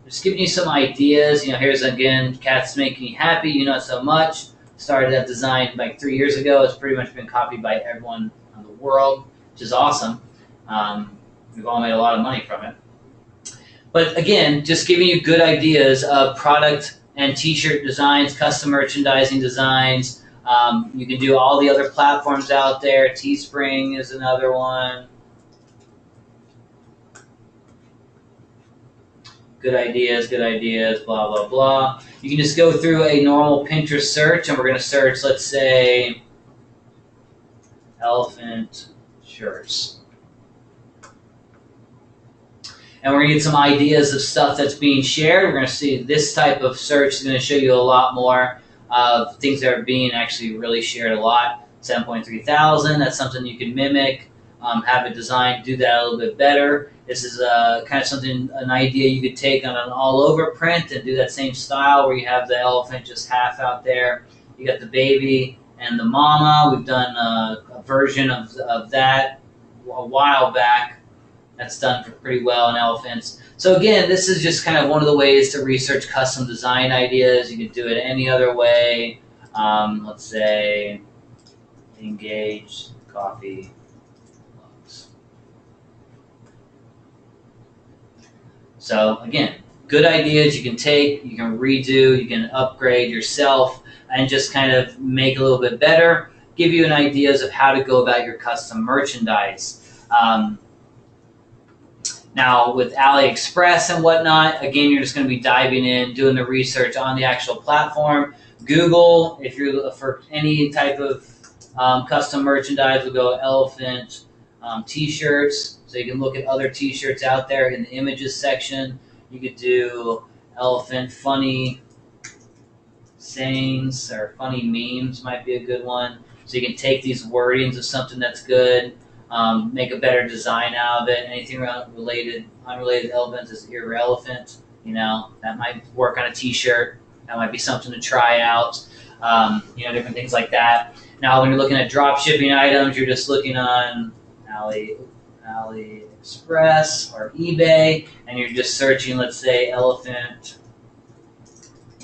Just giving you some ideas. Here's again, cats making you happy. It so much. Started that design like 3 years ago. It's pretty much been copied by everyone in the world, which is awesome. We've all made a lot of money from it. But again, just giving you good ideas of product and t-shirt designs, custom merchandising designs. You can do all the other platforms out there. Teespring is another one. Good ideas, blah, blah, blah. You can just go through a normal Pinterest search, and we're going to search, let's say, elephant shirts. And we're going to get some ideas of stuff that's being shared. We're going to see this type of search is going to show you a lot more of things that are being actually really shared a lot. 7.3 thousand, that's something you can mimic. Have a design, do that a little bit better. This is kind of something, an idea you could take on an all-over print and do that same style where you have the elephant just half out there. You got the baby and the mama. We've done a version of that a while back. That's done pretty well in elephants. So again, this is just kind of one of the ways to research custom design ideas. You could do it any other way. Let's say engage coffee mugs. So again, good ideas you can take, you can redo, you can upgrade yourself, and just kind of make a little bit better. Give you an ideas of how to go about your custom merchandise. Now, with AliExpress and whatnot, again, you're just going to be diving in, doing the research on the actual platform. Google, if you're for any type of custom merchandise, we'll go elephant t-shirts. So you can look at other t-shirts out there in the images section. You could do elephant funny sayings or funny memes might be a good one. So you can take these wordings of something that's good, make a better design out of it. Anything unrelated elephants is irrelevant. That might work on a t-shirt. That might be something to try out. Different things like that. Now, when you're looking at drop shipping items, you're just looking on AliExpress or eBay, and you're just searching, let's say, elephant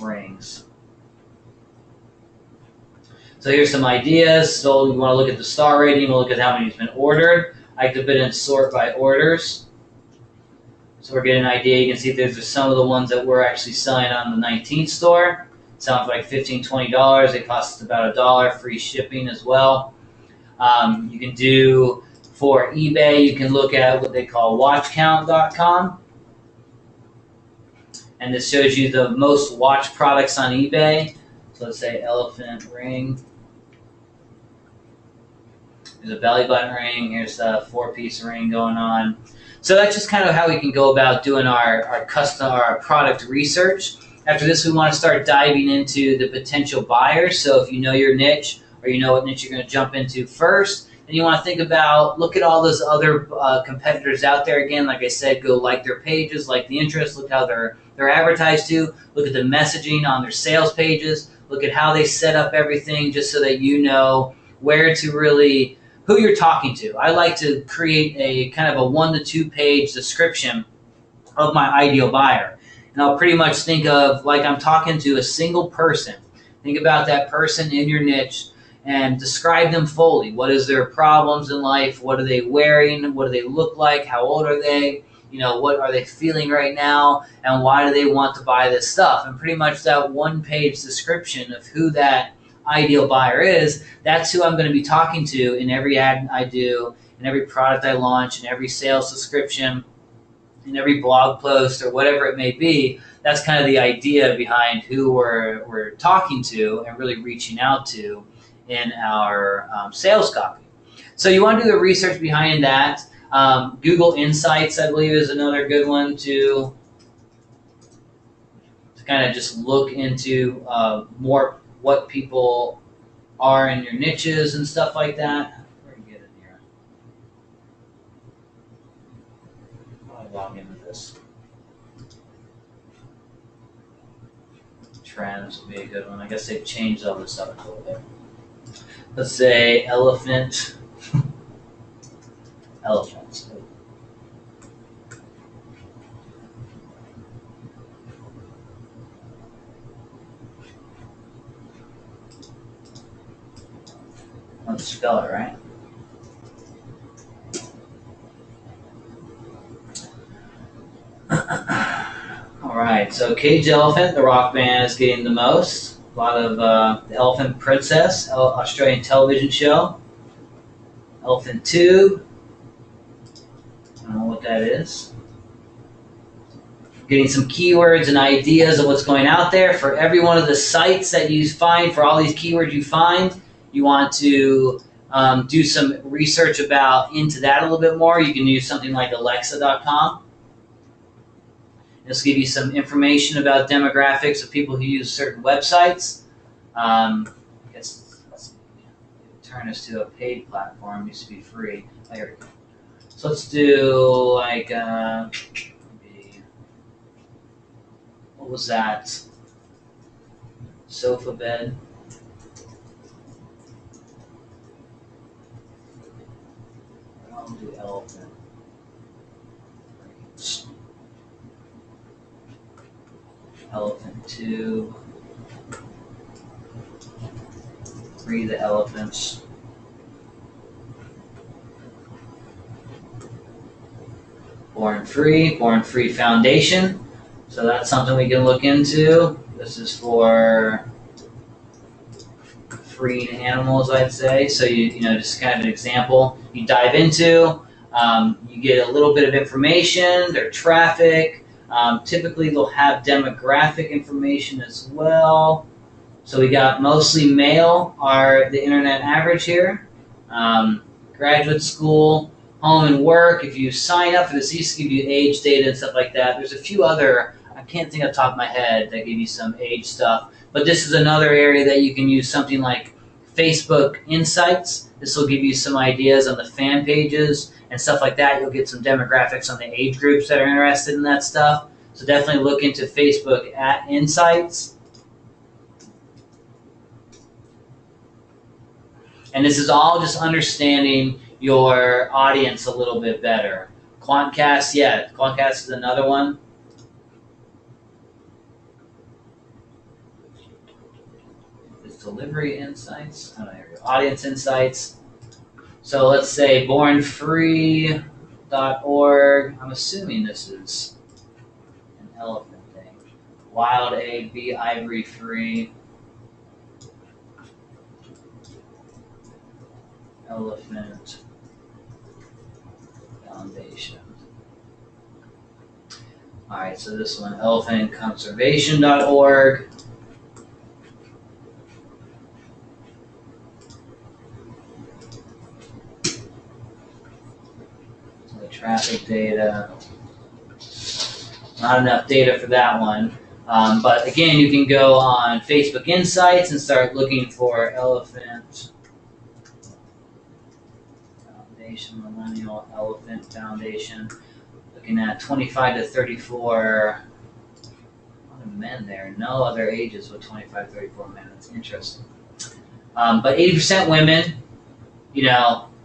rings. So here's some ideas. So you want to look at the star rating, we'll look at how many has been ordered. I like to put in sort by orders. So we're getting an idea. You can see there's just some of the ones that we're actually selling on the 19th store. Sounds like $15, $20. They cost about $1, free shipping as well. You can do, for eBay, you can look at what they call watchcount.com. And this shows you the most watched products on eBay. So let's say elephant ring. There's a belly button ring. Here's a 4-piece ring going on. So that's just kind of how we can go about doing our product research. After this, we want to start diving into the potential buyers. So if you know your niche or you know what niche you're going to jump into first, And you want to think about, look at all those other competitors out there. Again, like I said, go like their pages, like the interests, look how they're advertised to, look at the messaging on their sales pages, look at how they set up everything, just so that you know where to really, who you're talking to. I like to create a kind of a 1 to 2 page description of my ideal buyer. And I'll pretty much think of like I'm talking to a single person. Think about that person in your niche and describe them fully. What is their problems in life? What are they wearing? What do they look like? How old are they? You know, what are they feeling right now? And why do they want to buy this stuff? And pretty much that 1-page description of who that ideal buyer is, that's who I'm going to be talking to in every ad I do, in every product I launch, in every sales description, in every blog post, or whatever it may be. That's kind of the idea behind who we're talking to and really reaching out to in our sales copy. So you want to do the research behind that. Google Insights, I believe, is another good one to kind of just look into more what people are in your niches and stuff like that. Where do you get in here? How do I log into this? Trends would be a good one. I guess they've changed all this up a little bit. Let's say elephant. Elephants. Let's spell it right. All right, so Cage Elephant, the rock band, is getting the most. A lot of the Elephant Princess, Australian television show. Elephant Tube. I don't know what that is. Getting some keywords and ideas of what's going out there. For every one of the sites that you find, for all these keywords you find, you want to do some research into that a little bit more. You can use something like Alexa.com. This will give you some information about demographics of people who use certain websites. I guess let's turn this to a paid platform. It used to be free. Oh, here we go. So let's do like, what was that? Sofa bed. I'll do elephant. Elephant tube. Free the elephants. Born Free Foundation. So that's something we can look into. This is for freeing animals, I'd say. So you know, just kind of an example. You dive into, you get a little bit of information, their traffic. Typically, they'll have demographic information as well. So we got mostly male are the internet average here. Graduate school, home and work. If you sign up for this, used to give you age data and stuff like that. There's a few other, I can't think off the top of my head, that give you some age stuff. But this is another area that you can use something like Facebook Insights. This will give you some ideas on the fan pages and stuff like that. You'll get some demographics on the age groups that are interested in that stuff. So definitely look into Facebook Insights. And this is all just understanding your audience a little bit better. Quantcast, yeah, Quantcast is another one. It's Delivery Insights. Oh, there we go. Audience Insights. So let's say bornfree.org. I'm assuming this is an elephant thing. Wild Egg, Be Ivory Free. Elephant Foundation. All right, so this one, elephantconservation.org. The traffic data. Not enough data for that one. But again, you can go on Facebook Insights and start looking for elephant Asian Millennial Elephant Foundation. Looking at 25 to 34 men there. No other ages with 25 to 34 men. That's interesting. But 80% women,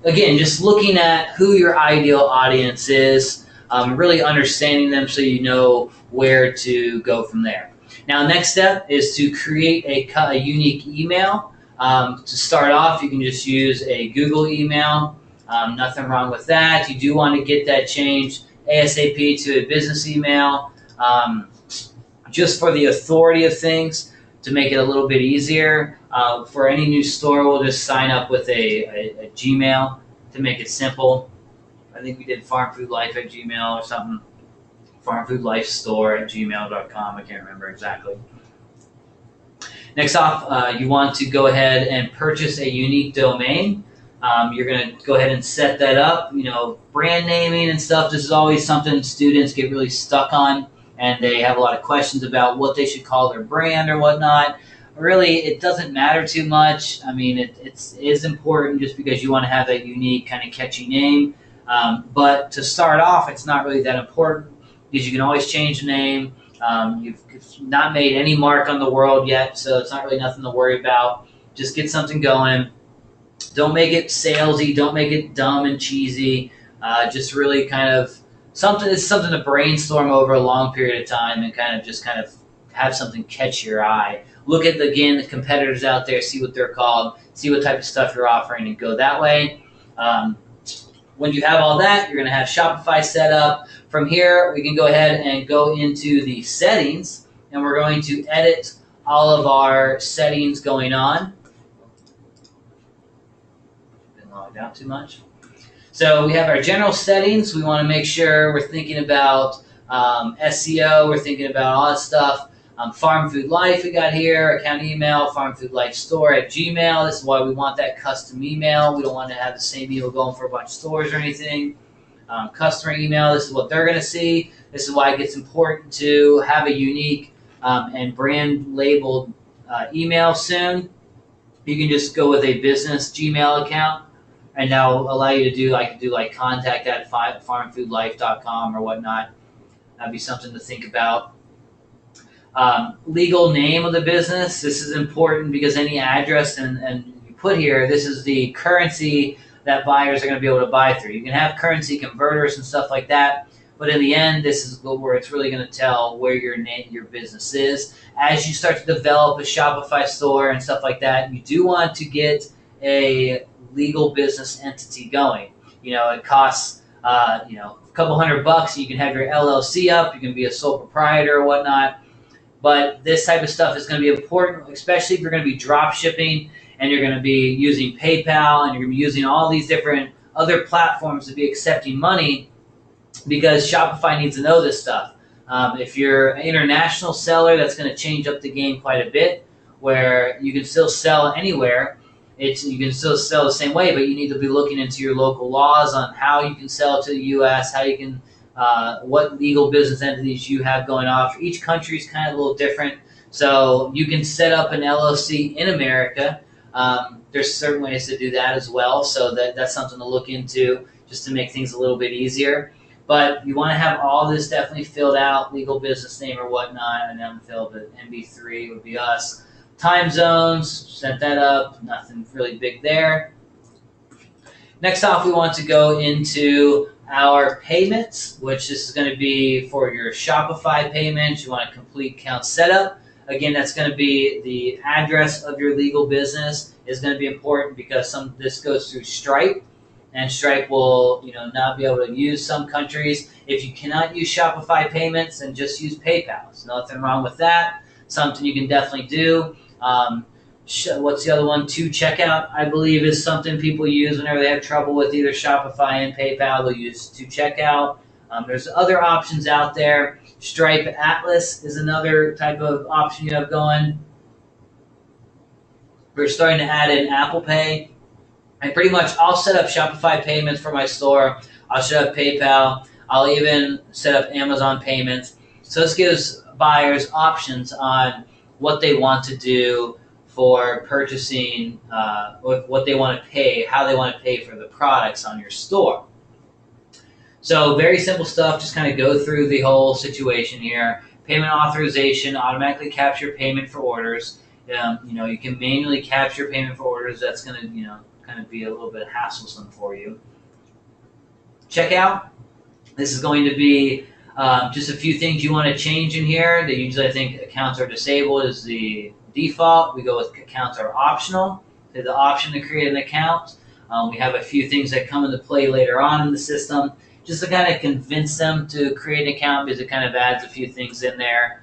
again, just looking at who your ideal audience is, really understanding them so you know where to go from there. Now, next step is to create a unique email. To start off, you can just use a Google email. Nothing wrong with that. You do want to get that changed ASAP to a business email, just for the authority of things, to make it a little bit easier. For any new store, we'll just sign up with a Gmail to make it simple. I think we did farmfoodlife@gmail or something. farmfoodlifestore@gmail.com. I can't remember exactly. Next off, you want to go ahead and purchase a unique domain. You're going to go ahead and set that up. Brand naming and stuff, this is always something students get really stuck on, and they have a lot of questions about what they should call their brand or whatnot. Really, it doesn't matter too much. I mean, it is important just because you want to have that unique kind of catchy name. But to start off, it's not really that important because you can always change the name. You've not made any mark on the world yet, so it's not really nothing to worry about. Just get something going. Don't make it salesy. Don't make it dumb and cheesy. Just really kind of something to brainstorm over a long period of time and kind of have something catch your eye. Look at, again, the competitors out there, see what they're called, see what type of stuff you're offering, and go that way. When you have all that, you're going to have Shopify set up. From here, we can go ahead and go into the settings, and we're going to edit all of our settings going on. Been logged out too much. So we have our general settings. We want to make sure we're thinking about SEO. We're thinking about all that stuff. Farm Food Life we got here, account email, farmfoodlifestore@gmail. This is why we want that custom email. We don't want to have the same email going for a bunch of stores or anything. Customer email, this is what they're going to see. This is why it gets important to have a unique and brand labeled email soon. You can just go with a business Gmail account, and that'll allow you to do like contact@farmfoodlife.com or whatnot. That'd be something to think about. Legal name of the business. This is important because any address and you put here, this is the currency that buyers are going to be able to buy through. You can have currency converters and stuff like that, but in the end, this is where it's really going to tell where your business is. As you start to develop a Shopify store and stuff like that, you do want to get a legal business entity going. It costs a couple $100. You can have your LLC up. You can be a sole proprietor or whatnot. But this type of stuff is going to be important, especially if you're going to be drop shipping and you're going to be using PayPal and you're going to be using all these different other platforms to be accepting money, because Shopify needs to know this stuff. If you're an international seller, that's going to change up the game quite a bit, where you can still sell anywhere. You can still sell the same way, but you need to be looking into your local laws on how you can sell to the U.S., how you can what legal business entities you have going on. For each country is kind of a little different. So you can set up an LLC in America. There's certain ways to do that as well. So that's something to look into just to make things a little bit easier. But you want to have all this definitely filled out, legal business name or whatnot, and then filled, but MB3 would be us. Time zones, set that up, nothing really big there. Next off, we want to go into our payments, which this is going to be for your Shopify payments. You want a complete account setup. Again, that's going to be the address of your legal business is going to be important because this goes through Stripe, and Stripe will not be able to use some countries. If you cannot use Shopify payments, then just use PayPal. There's nothing wrong with that. Something you can definitely do. What's the other one? 2Checkout, I believe, is something people use whenever they have trouble with either Shopify and PayPal. They'll use 2Checkout. There's other options out there. Stripe Atlas is another type of option you have going. We're starting to add in Apple Pay. And pretty much I'll set up Shopify payments for my store. I'll set up PayPal. I'll even set up Amazon payments. So this gives buyers options on what they want to do for purchasing what they want to pay, how they want to pay for the products on your store. So very simple stuff, just kind of go through the whole situation here. Payment authorization, automatically capture payment for orders. You can manually capture payment for orders. That's going to, kind of be a little bit hassle-some for you. Checkout. This is going to be just a few things you want to change in here. That usually I think accounts are disabled is the default. We go with accounts are optional. There's the option to create an account. We have a few things that come into play later on in the system, just to kind of convince them to create an account because it kind of adds a few things in there.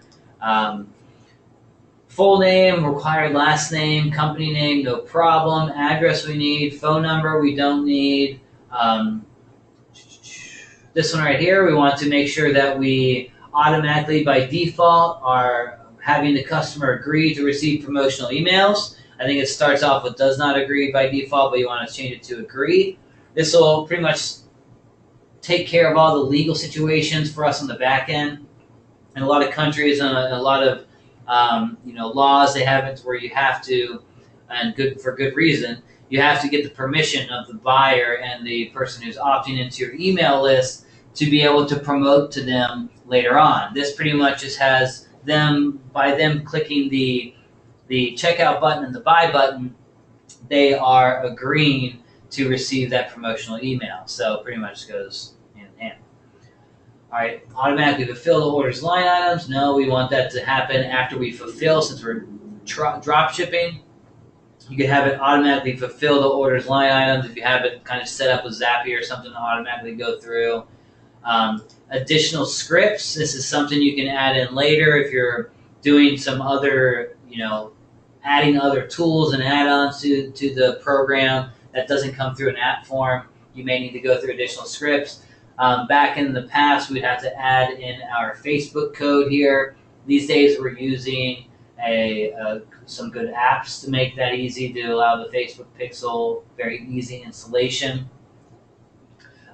Full name, required last name, company name, no problem. Address we need, phone number we don't need. This one right here, we want to make sure that we automatically by default are having the customer agree to receive promotional emails. I think it starts off with does not agree by default, but you want to change it to agree. This will pretty much take care of all the legal situations for us on the back end. In a lot of countries and a lot of laws, they have it where you have to, and for good reason, you have to get the permission of the buyer and the person who's opting into your email list to be able to promote to them later on. This pretty much just has them, by them clicking the checkout button and the buy button, they are agreeing to receive that promotional email. So pretty much goes hand in hand. All right, automatically fulfill the order's line items. No, we want that to happen after we fulfill, since we're drop shipping. You can have it automatically fulfill the order's line items if you have it kind of set up with Zapier or something to automatically go through. Additional scripts. This is something you can add in later if you're doing some other, adding other tools and add-ons to the program that doesn't come through an app form. You may need to go through additional scripts. Back in the past, we'd have to add in our Facebook code here. These days, we're using some good apps to make that easy, to allow the Facebook Pixel very easy installation.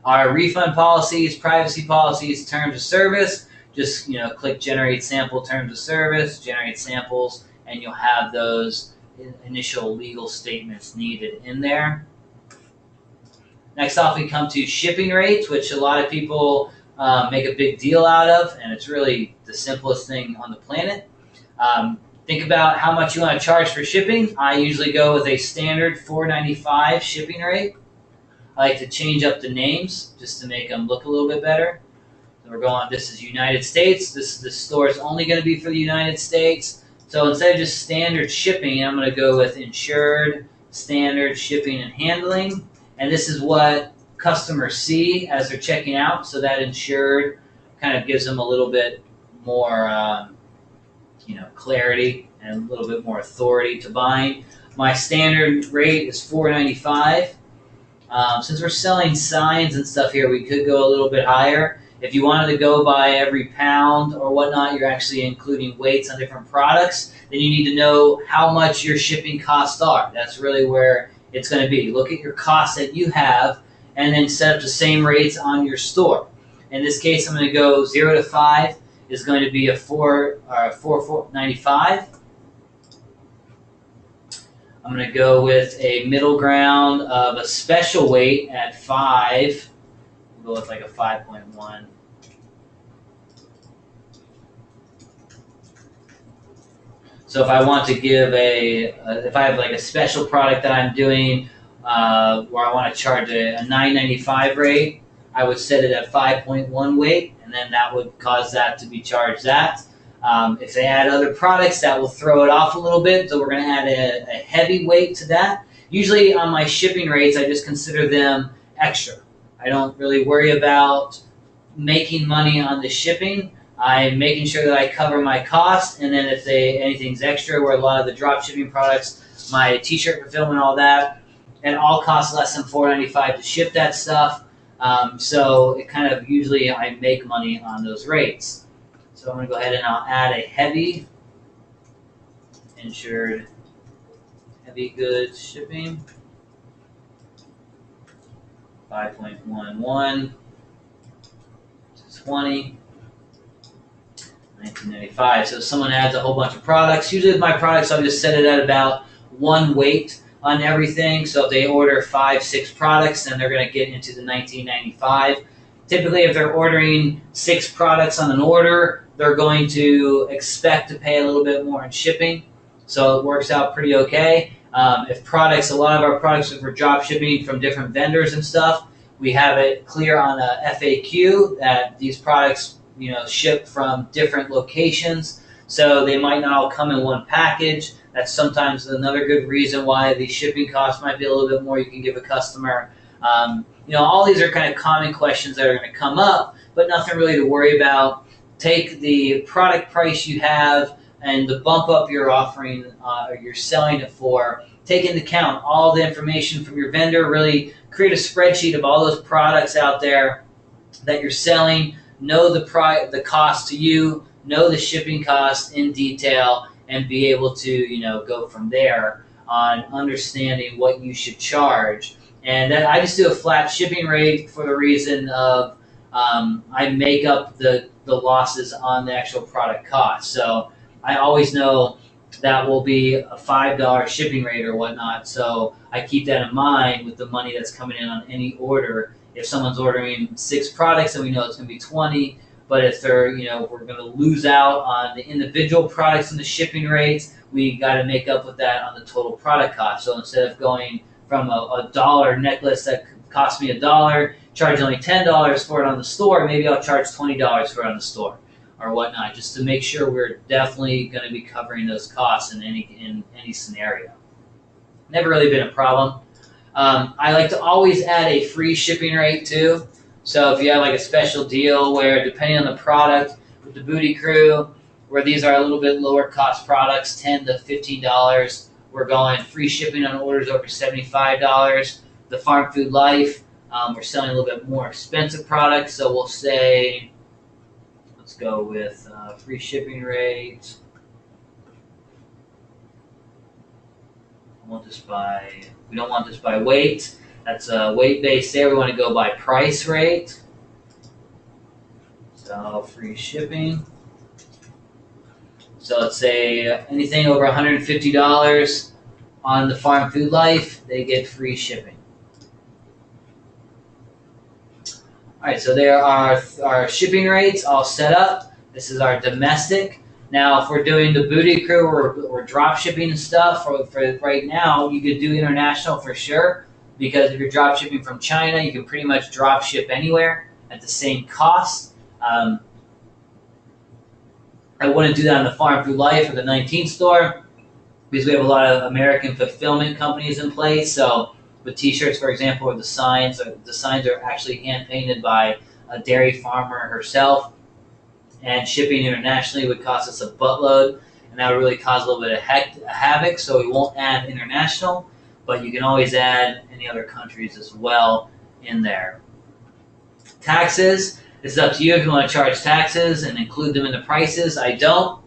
Our refund policies, privacy policies, terms of service, just click generate sample terms of service, generate samples, and you'll have those initial legal statements needed in there. Next off, we come to shipping rates, which a lot of people make a big deal out of, and it's really the simplest thing on the planet. Think about how much you want to charge for shipping. I usually go with a standard $4.95 shipping rate. I like to change up the names just to make them look a little bit better. So we're going, this is United States. This store is only going to be for the United States. So instead of just standard shipping, I'm going to go with insured, standard shipping and handling. And this is what customers see as they're checking out. So that insured kind of gives them a little bit more clarity and a little bit more authority to buying. My standard rate is $4.95. Since we're selling signs and stuff here, we could go a little bit higher. If you wanted to go by every pound or whatnot, you're actually including weights on different products, then you need to know how much your shipping costs are. That's really where it's going to be. Look at your costs that you have and then set up the same rates on your store. In this case, I'm going to go 0 to 5 is going to be a $4.95. I'm going to go with a middle ground of a special weight at 5. We'll go with like a 5.1. So if I want to give if I have like a special product that I'm doing where I want to charge a $9.95 rate, I would set it at 5.1 weight, and then that would cause that to be charged that. If they add other products, that will throw it off a little bit, so we're going to add a heavy weight to that. Usually on my shipping rates, I just consider them extra. I don't really worry about making money on the shipping. I'm making sure that I cover my costs, and then if anything's extra, where a lot of the drop shipping products, my t-shirt fulfillment, all that, and all costs less than $4.95 to ship that stuff. So it kind of usually I make money on those rates. So I'm going to go ahead and I'll add a heavy insured heavy goods shipping 5.11 to 20. 1995. So if someone adds a whole bunch of products, usually with my products, I'll just set it at about one weight on everything. So if they order 5-6 products, then they're going to get into the $19.95. Typically, if they're ordering 6 products on an order, they're going to expect to pay a little bit more in shipping. So it works out pretty okay. If products, a lot of our products, if we're drop shipping from different vendors and stuff, we have it clear on a FAQ that these products, ship from different locations. So they might not all come in one package. That's sometimes another good reason why the shipping costs might be a little bit more you can give a customer. All these are kind of common questions that are going to come up, but nothing really to worry about. Take the product price you have and the bump up you're offering or you're selling it for. Take into account all the information from your vendor. Really create a spreadsheet of all those products out there that you're selling. Know the cost to you. Know the shipping cost in detail, and be able to go from there on understanding what you should charge. And then I just do a flat shipping rate for the reason of I make up the losses on the actual product cost. So I always know that will be a $5 shipping rate or whatnot. So I keep that in mind with the money that's coming in on any order. If someone's ordering 6 products, then we know it's going to be 20. But if they're, we're going to lose out on the individual products and the shipping rates, we got to make up with that on the total product cost. So instead of going from a $1 necklace that cost me $1, charge only $10 for it on the store, maybe I'll charge $20 for it on the store or whatnot, just to make sure we're definitely going to be covering those costs in any scenario. Never really been a problem. I like to always add a free shipping rate too. So if you have like a special deal where, depending on the product, with the Booty Crew, where these are a little bit lower cost products, $10 to $15, we're going free shipping on orders over $75. The Farm Food Life, we're selling a little bit more expensive products, so we'll say, let's go with free shipping rate. We don't want this by weight. That's a weight base there. We want to go by price rate. So free shipping. So let's say anything over $150 on the Farm Food Life, they get free shipping. All right, so there are our shipping rates all set up. This is our domestic. Now, if we're doing the Booty Crew or drop shipping and stuff, for right now, you could do international for sure, because if you're drop shipping from China, you can pretty much drop ship anywhere at the same cost. I wouldn't do that on the Farm Food Life or the 19 store, because we have a lot of American fulfillment companies in place. So with T-shirts, for example, or the signs are actually hand painted by a dairy farmer herself, and shipping internationally would cost us a buttload, and that would really cause a little bit of havoc. So we won't add international, but you can always add any other countries as well in there. Taxes, it's up to you if you want to charge taxes and include them in the prices. I don't.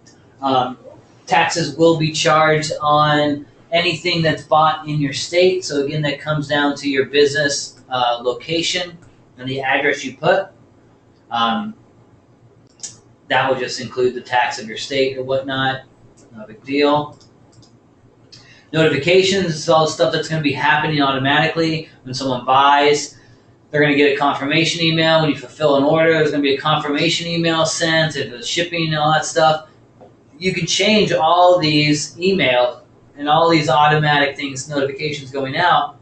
Taxes will be charged on anything that's bought in your state. So again, that comes down to your business location and the address you put. That will just include the tax of your state or whatnot. No big deal. Notifications is all the stuff that's going to be happening automatically when someone buys. They're going to get a confirmation email. When you fulfill an order, there's going to be a confirmation email sent, and the shipping and all that stuff. You can change all these emails and all these automatic things, notifications going out,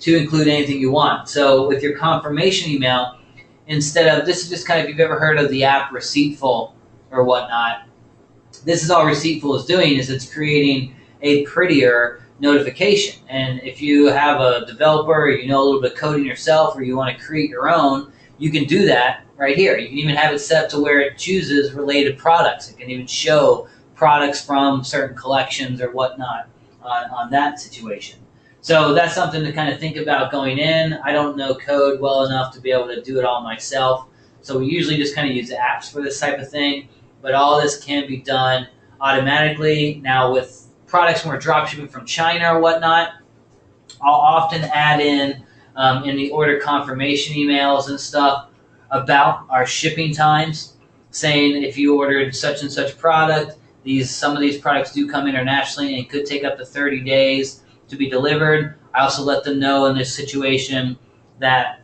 to include anything you want. So with your confirmation email, instead of, this is just kind of, if you've ever heard of the app Receiptful or whatnot, this is all Receiptful is doing, is it's creating a prettier notification. And if you have a developer, or you know a little bit of coding yourself, or you want to create your own, you can do that right here. You can even have it set up to where it chooses related products. It can even show products from certain collections or whatnot on that situation. So that's something to kind of think about going in. I don't know code well enough to be able to do it all myself. So we usually just kind of use apps for this type of thing. But all this can be done automatically. Now with products when we're drop shipping from China or whatnot, I'll often add in the order confirmation emails and stuff about our shipping times, saying if you ordered such and such product, Some of these products do come internationally and could take up to 30 days to be delivered. I also let them know in this situation that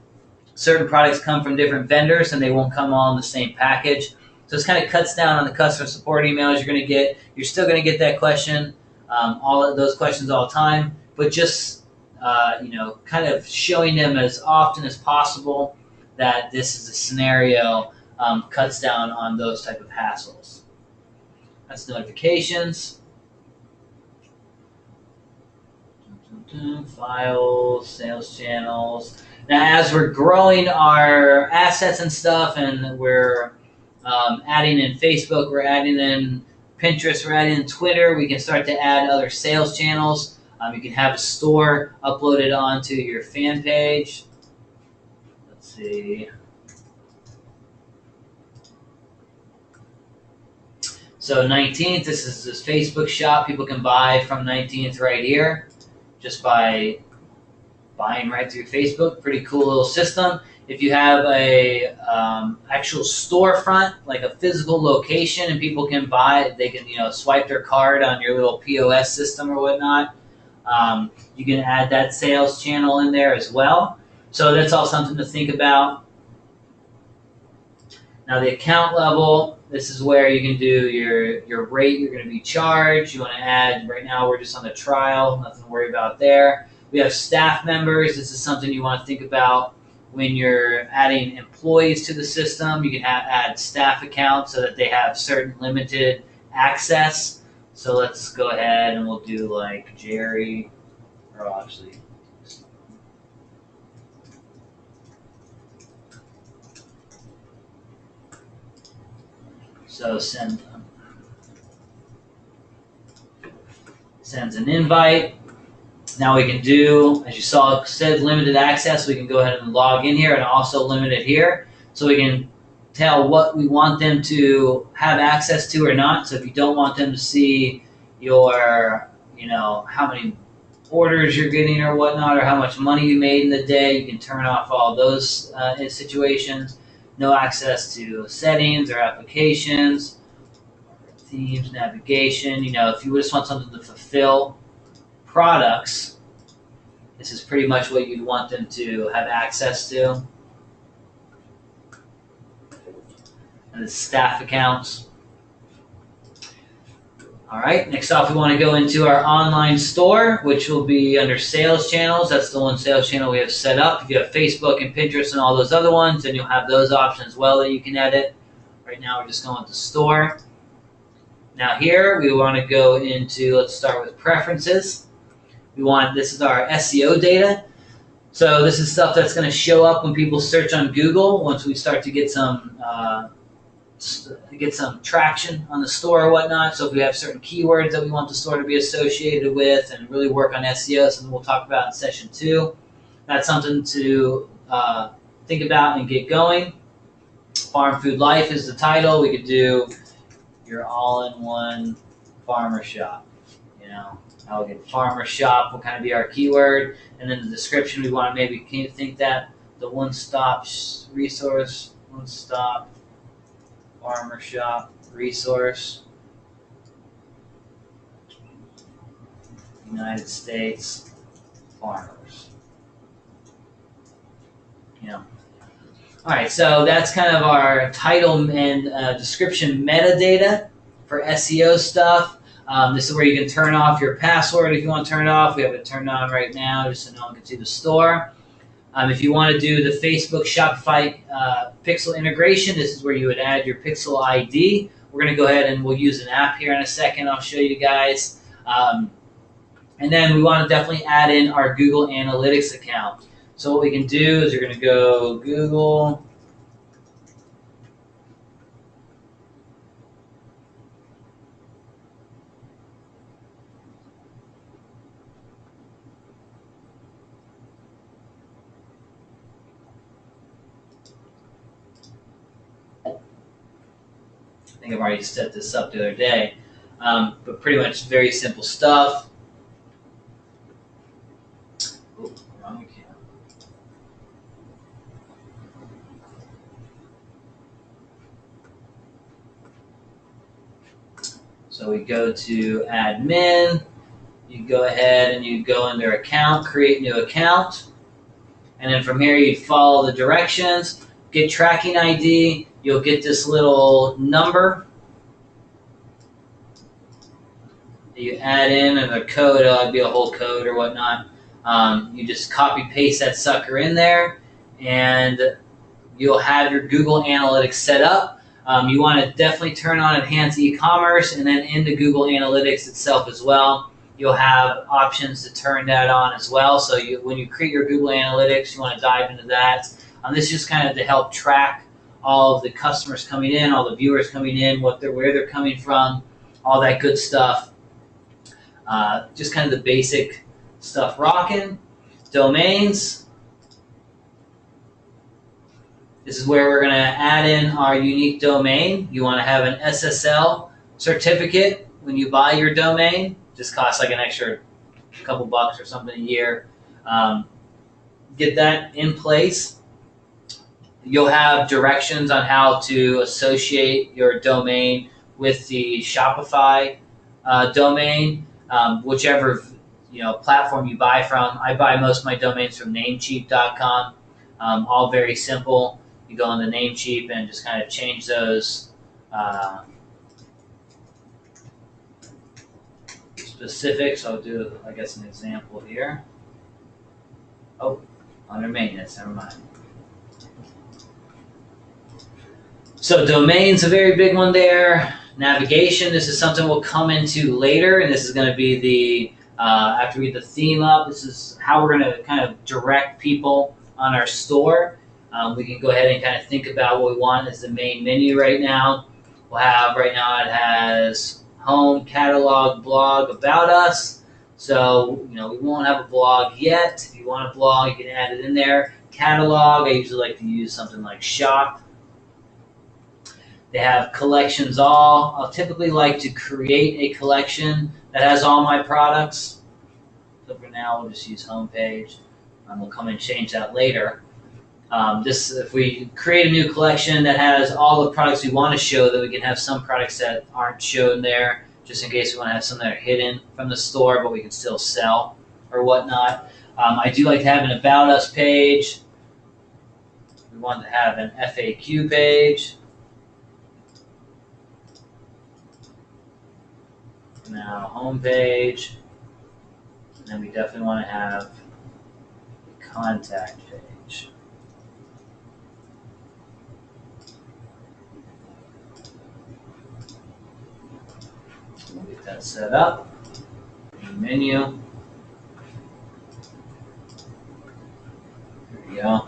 certain products come from different vendors and they won't come all in the same package. So this kind of cuts down on the customer support emails you're going to get. You're still going to get that question, all of those questions all the time, but just kind of showing them as often as possible that this is a scenario cuts down on those type of hassles. That's notifications. Files, sales channels. Now, as we're growing our assets and stuff, and we're adding in Facebook, we're adding in Pinterest, we're adding in Twitter, we can start to add other sales channels. You can have a store uploaded onto your fan page. Let's see. So 19th, this is this Facebook shop. People can buy from 19th right here just by buying right through Facebook. Pretty cool little system. If you have a actual storefront, like a physical location, and people can buy, they can swipe their card on your little POS system or whatnot. You can add that sales channel in there as well. So that's all something to think about. Now the account level, this is where you can do your rate you're going to be charged. You want to add, right now we're just on the trial, nothing to worry about there. We have staff members. This is something you want to think about when you're adding employees to the system. You can add staff accounts so that they have certain limited access. So let's go ahead and we'll do like Jerry, or actually, so sends an invite. Now we can do, as you saw, it said limited access. We can go ahead and log in here and also limit it here. So we can tell what we want them to have access to or not. So if you don't want them to see your, how many orders you're getting or whatnot, or how much money you made in the day, you can turn off all those situations. No access to settings or applications, themes, navigation. If you just want something to fulfill products, this is pretty much what you'd want them to have access to. And the staff accounts. All right, next off we want to go into our online store, which will be under sales channels. That's the one sales channel we have set up. If you have Facebook and Pinterest and all those other ones, then you'll have those options as well that you can edit. Right now we're just going with the store. Now here we want to go into, let's start with preferences. This is our SEO data. So this is stuff that's going to show up when people search on Google once we start to get some traction on the store or whatnot. So if we have certain keywords that we want the store to be associated with and really work on SEO, something we'll talk about in session 2. That's something to think about and get going. Farm Food Life is the title. We could do your all-in-one farmer shop. I'll get farmer shop will kind of be our keyword, and then the description we want to maybe think that the one-stop resource, one-stop farmer shop resource, United States farmers. All right, so that's kind of our title and description metadata for SEO stuff. This is where you can turn off your password if you want to turn it off. We have it turned on right now just so no one can see the store. If you want to do the Facebook Shopify pixel integration, this is where you would add your pixel ID. We're going to go ahead and we'll use an app here in a second. I'll show you guys. And then we want to definitely add in our Google Analytics account. So what we can do is you're going to go Google. I think I've already set this up the other day, but pretty much very simple stuff. Ooh, wrong account. So we go to admin, you go ahead and you go under account, create new account. And then from here, you'd follow the directions, get tracking ID. You'll get this little number that you add in, and the code, it'll be a whole code or whatnot. You just copy paste that sucker in there, and you'll have your Google Analytics set up. You want to definitely turn on Enhanced E-commerce, and then into Google Analytics itself as well. You'll have options to turn that on as well. So when you create your Google Analytics, you want to dive into that. This is just kind of to help track all of the customers coming in, all the viewers coming in, where they're coming from, all that good stuff. Just kind of the basic stuff rocking. Domains. This is where we're going to add in our unique domain. You want to have an SSL certificate when you buy your domain. Just costs like an extra couple bucks or something a year. Get that in place. You'll have directions on how to associate your domain with the Shopify domain, whichever platform you buy from. I buy most of my domains from Namecheap.com. All very simple. You go on the Namecheap and just kind of change those specifics. I'll do, I guess, an example here. Oh, under maintenance, never mind. So domain's a very big one there. Navigation, this is something we'll come into later, and this is going to be the, after we get the theme up, this is how we're going to kind of direct people on our store. We can go ahead and kind of think about what we want as the main menu right now. We'll have, right now it has home, catalog, blog, about us. So, we won't have a blog yet. If you want a blog, you can add it in there. Catalog, I usually like to use something like shop. They have collections all. I'll typically like to create a collection that has all my products. So for now, we'll just use homepage. We'll come and change that later. If we create a new collection that has all the products we want to show, that we can have some products that aren't shown there, just in case we want to have some that are hidden from the store, but we can still sell or whatnot. I do like to have an About Us page. We want to have an FAQ page. Now, home page. And then we definitely want to have a contact page. We'll get that set up. Menu. There we go.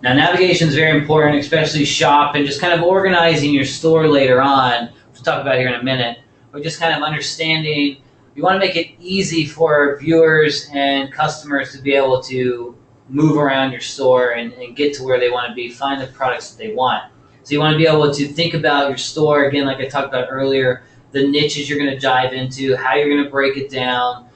Now, navigation is very important, especially shop, and just kind of organizing your store later on. We'll talk about it here in a minute. But just kind of understanding, you want to make it easy for viewers and customers to be able to move around your store and get to where they want to be, find the products that they want. So you want to be able to think about your store, again, like I talked about earlier, the niches you're going to dive into, how you're going to break it down,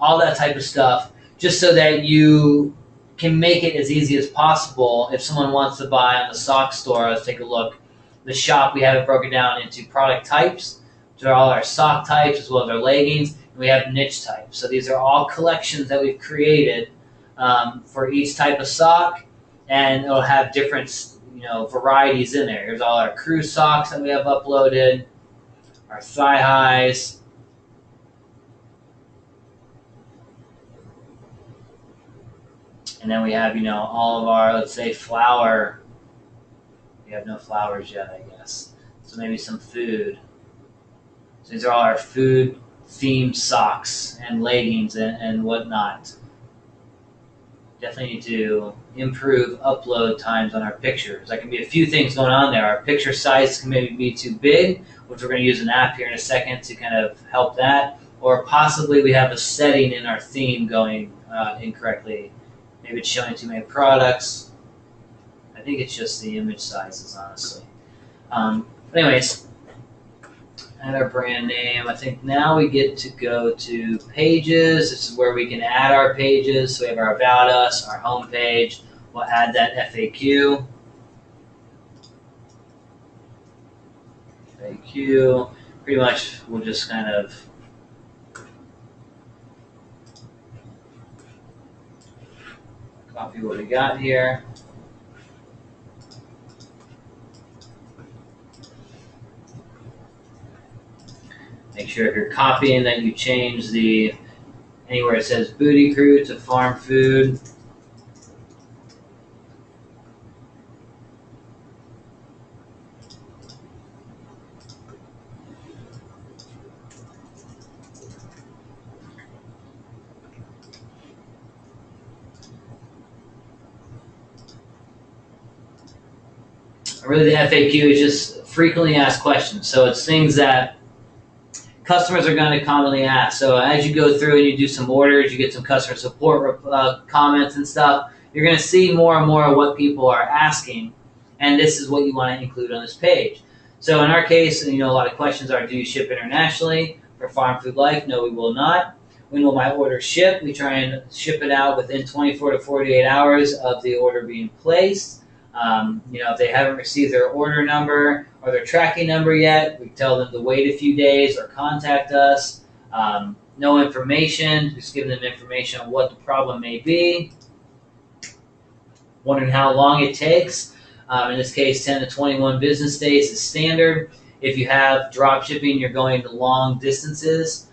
all that type of stuff, just so that you can make it as easy as possible. If someone wants to buy on the sock store, let's take a look. The shop, we have it broken down into product types, which are all our sock types as well as our leggings, and we have niche types. So these are all collections that we've created for each type of sock, and it'll have different varieties in there. Here's all our crew socks that we have uploaded, our thigh highs, and then we have, all of our, let's say, flower. We have no flowers yet, I guess. So maybe some food. So these are all our food-themed socks and leggings and whatnot. Definitely need to improve upload times on our pictures. There can be a few things going on there. Our picture size can maybe be too big, which we're going to use an app here in a second to kind of help that. Or possibly we have a setting in our theme going incorrectly. Maybe it's showing too many products. I think it's just the image sizes, honestly. Anyways, add our brand name. I think now we get to go to pages. This is where we can add our pages. So we have our About Us, our home page. We'll add that FAQ. FAQ. Pretty much we'll just kind of copy what we got here. Make sure if you're copying that you change the anywhere it says Booty Crew to farm food. Really, the FAQ is just frequently asked questions. So it's things that customers are going to commonly ask. So as you go through and you do some orders, you get some customer support comments and stuff, you're going to see more and more of what people are asking. And this is what you want to include on this page. So in our case, a lot of questions are, do you ship internationally? For Farm Food Life, no, we will not. When will my order ship? We try and ship it out within 24 to 48 hours of the order being placed. If they haven't received their order number or their tracking number yet, we tell them to wait a few days or contact us. No information, just giving them information on what the problem may be. Wondering how long it takes. In this case, 10 to 21 business days is standard. If you have drop shipping, you're going to long distances,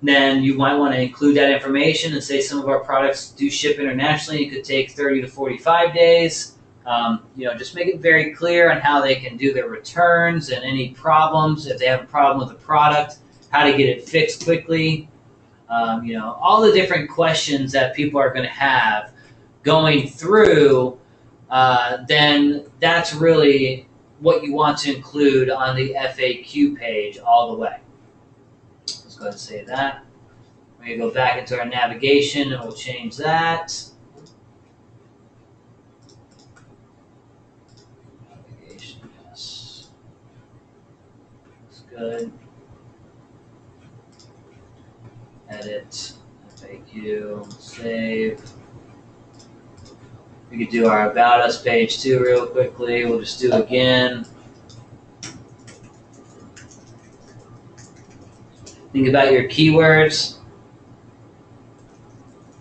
then you might want to include that information and say some of our products do ship internationally. It could take 30 to 45 days. Just make it very clear on how they can do their returns and any problems. If they have a problem with the product, how to get it fixed quickly. All the different questions that people are going to have going through, then that's really what you want to include on the FAQ page all the way. Let's go ahead and save that. We're going to go back into our navigation and we'll change that. Good. Edit, FAQ, save. We could do our About Us page too real quickly. We'll just do again. Think about your keywords.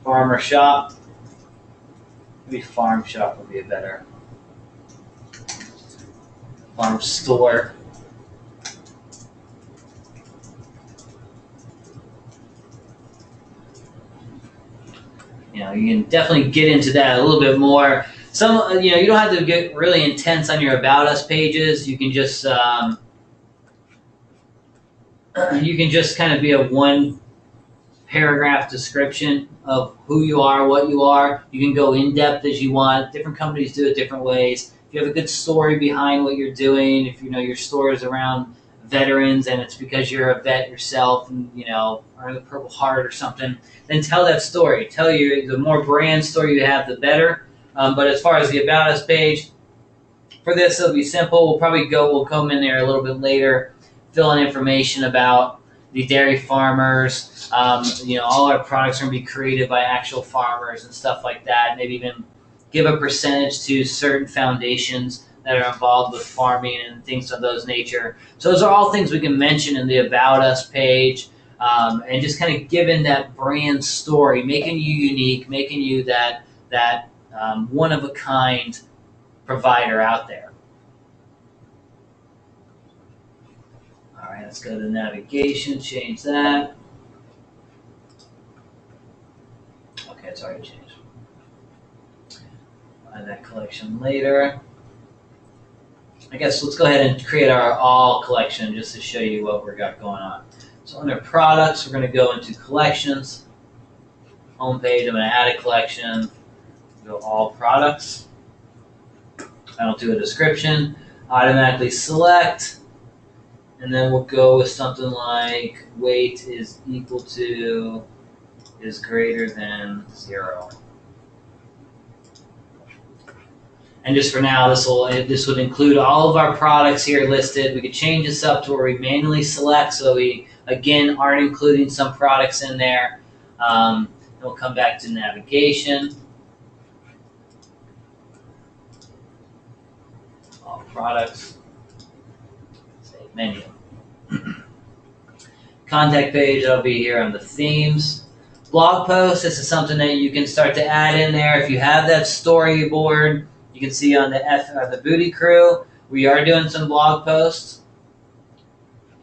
Farmer shop. Maybe farm shop would be a better. Farm store. You can definitely get into that a little bit more. You don't have to get really intense on your About Us pages. You can just kind of be a one paragraph description of who you are, what you are. You can go in depth as you want. Different companies do it different ways. If you have a good story behind what you're doing, if your store is around veterans and it's because you're a vet yourself and are the Purple Heart or something, then tell that story. The more brand story you have, the better. But as far as the About Us page, for this it'll be simple. We'll come in there a little bit later, fill in information about the dairy farmers. All our products are going to be created by actual farmers and stuff like that. Maybe even give a percentage to certain foundations that are involved with farming and things of those nature. So those are all things we can mention in the About Us page, and just kind of giving that brand story, making you unique, making you that one-of-a-kind provider out there. All right, let's go to navigation, change that. Okay, it's already changed. Add that collection later. I guess let's go ahead and create our all collection just to show you what we've got going on. So under products, we're going to go into collections. Home page, I'm going to add a collection. Go all products. I don't do a description. Automatically select. And then we'll go with something like weight is equal to, is greater than 0. And just for now, this would include all of our products here listed. We could change this up to where we manually select, so we, again, aren't including some products in there. Then we'll come back to navigation. All products. Save menu. Contact page, that'll be here on the themes. Blog post, this is something that you can start to add in there. If you have that storyboard, you can see on the Booty Crew, we are doing some blog posts.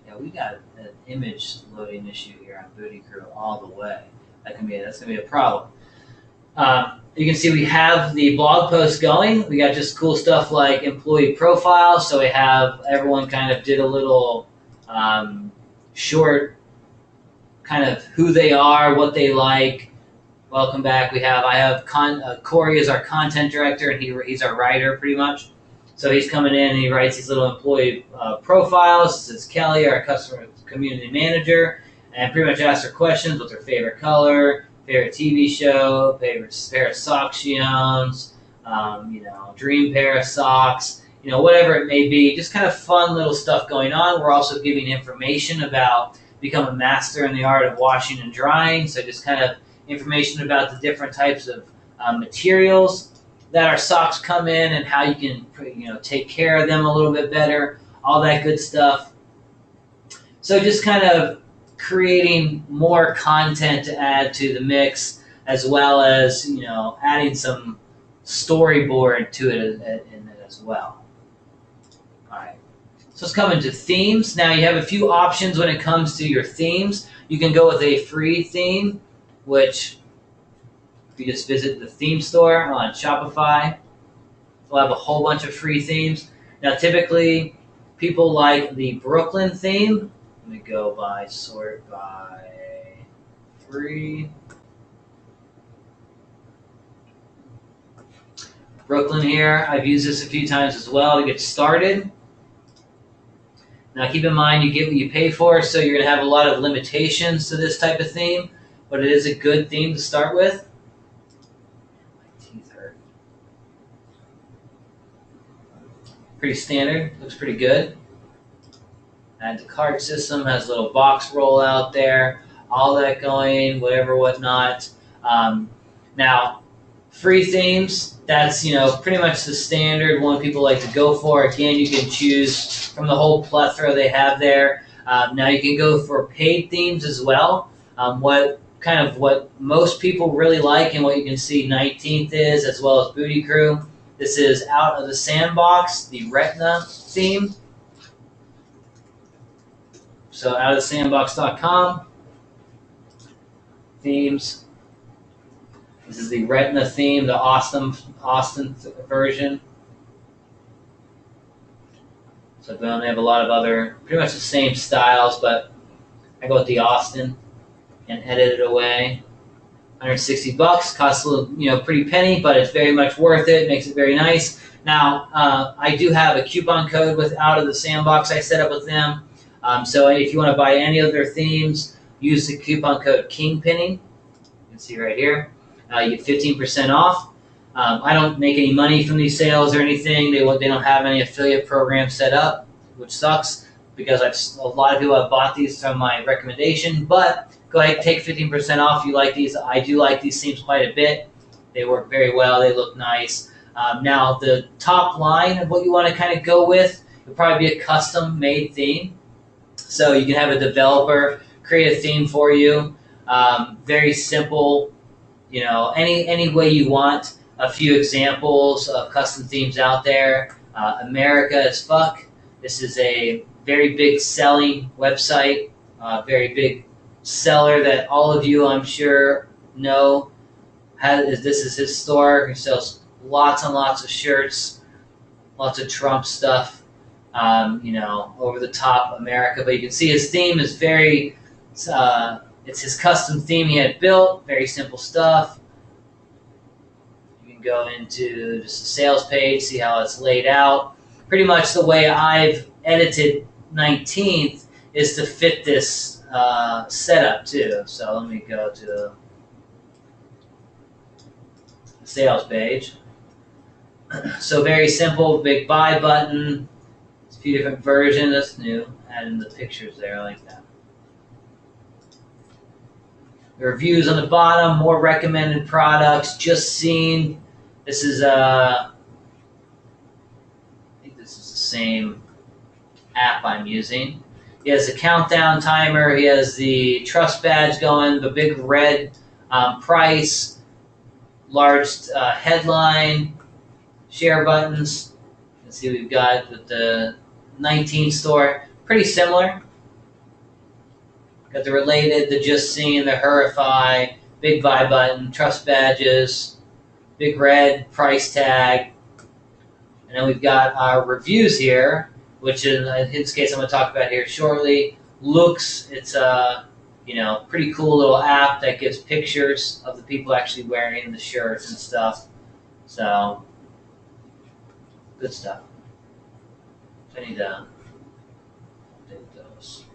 Yeah, we got an image loading issue here on Booty Crew all the way. That's gonna be a problem. You can see we have the blog post going. We got just cool stuff like employee profiles. So we have everyone kind of did a little short kind of who they are, what they like. Welcome back. I have Corey is our content director, and he's our writer pretty much. So he's coming in and he writes these little employee profiles. This is Kelly, our customer community manager, and pretty much asks her questions. What's her favorite color? Favorite TV show, favorite pair of socks she owns, dream pair of socks, whatever it may be. Just kind of fun little stuff going on. We're also giving information about become a master in the art of washing and drying. So just kind of information about the different types of materials that our socks come in and how you can take care of them a little bit better. All that good stuff. So just kind of creating more content to add to the mix, as well as adding some storyboard to it in it as well. All right, so let's come into themes. Now you have a few options when it comes to your themes. You can go with a free theme, which if you just visit the theme store on Shopify, we'll have a whole bunch of free themes. Now typically people like the Brooklyn theme. Let me go sort by free. Brooklyn here. I've used this a few times as well to get started. Now keep in mind you get what you pay for, so you're going to have a lot of limitations to this type of theme, but it is a good theme to start with. My teeth hurt. Pretty standard. Looks pretty good. Add to cart system, has a little box roll out there, all that going, whatnot. Now, free themes, that's pretty much the standard one people like to go for. Again, you can choose from the whole plethora they have there. Now you can go for paid themes as well. What most people really like, and what you can see 19th is, as well as Booty Crew. This is Out of the Sandbox, the Retina theme. So outofthesandbox.com, themes. This is the Retina theme, the Austin version. So they have a lot of other, pretty much the same styles, but I go with the Austin and edit it away. $160, costs a little, pretty penny, but it's very much worth it. Makes it very nice. Now, I do have a coupon code with Out of the Sandbox I set up with them. So if you want to buy any of their themes, use the coupon code KINGPINNING. You can see right here. You get 15% off. I don't make any money from these sales or anything. They don't have any affiliate program set up, which sucks because a lot of people have bought these from my recommendation. But go ahead, take 15% off if you like these. I do like these themes quite a bit. They work very well. They look nice. Now, the top line of what you want to kind of go with would probably be a custom-made theme. So you can have a developer create a theme for you. Very simple, any way you want. A few examples of custom themes out there. America as Fuck. This is a very big selling website, very big seller that all of you, I'm sure, know. This is his store. He sells lots and lots of shirts, lots of Trump stuff. Over the top America, but you can see his theme is very, it's his custom theme he had built, very simple stuff. You can go into just the sales page, see how it's laid out. Pretty much the way I've edited 19th is to fit this setup too. So let me go to the sales page. So very simple, big buy button. A few different versions. That's new. Add in the pictures there. I like that. The reviews on the bottom. More recommended products. Just seen. This is I think this is the same app I'm using. He has the countdown timer. He has the trust badge going, the big red price, large headline, share buttons. You can see we've got with the 19 store, pretty similar. Got the related, the just seen, the Hurify, big buy button, trust badges, big red price tag. And then we've got our reviews here, which in this case I'm going to talk about here shortly. It's a pretty cool little app that gives pictures of the people actually wearing the shirts and stuff. So good stuff. So I need to update those.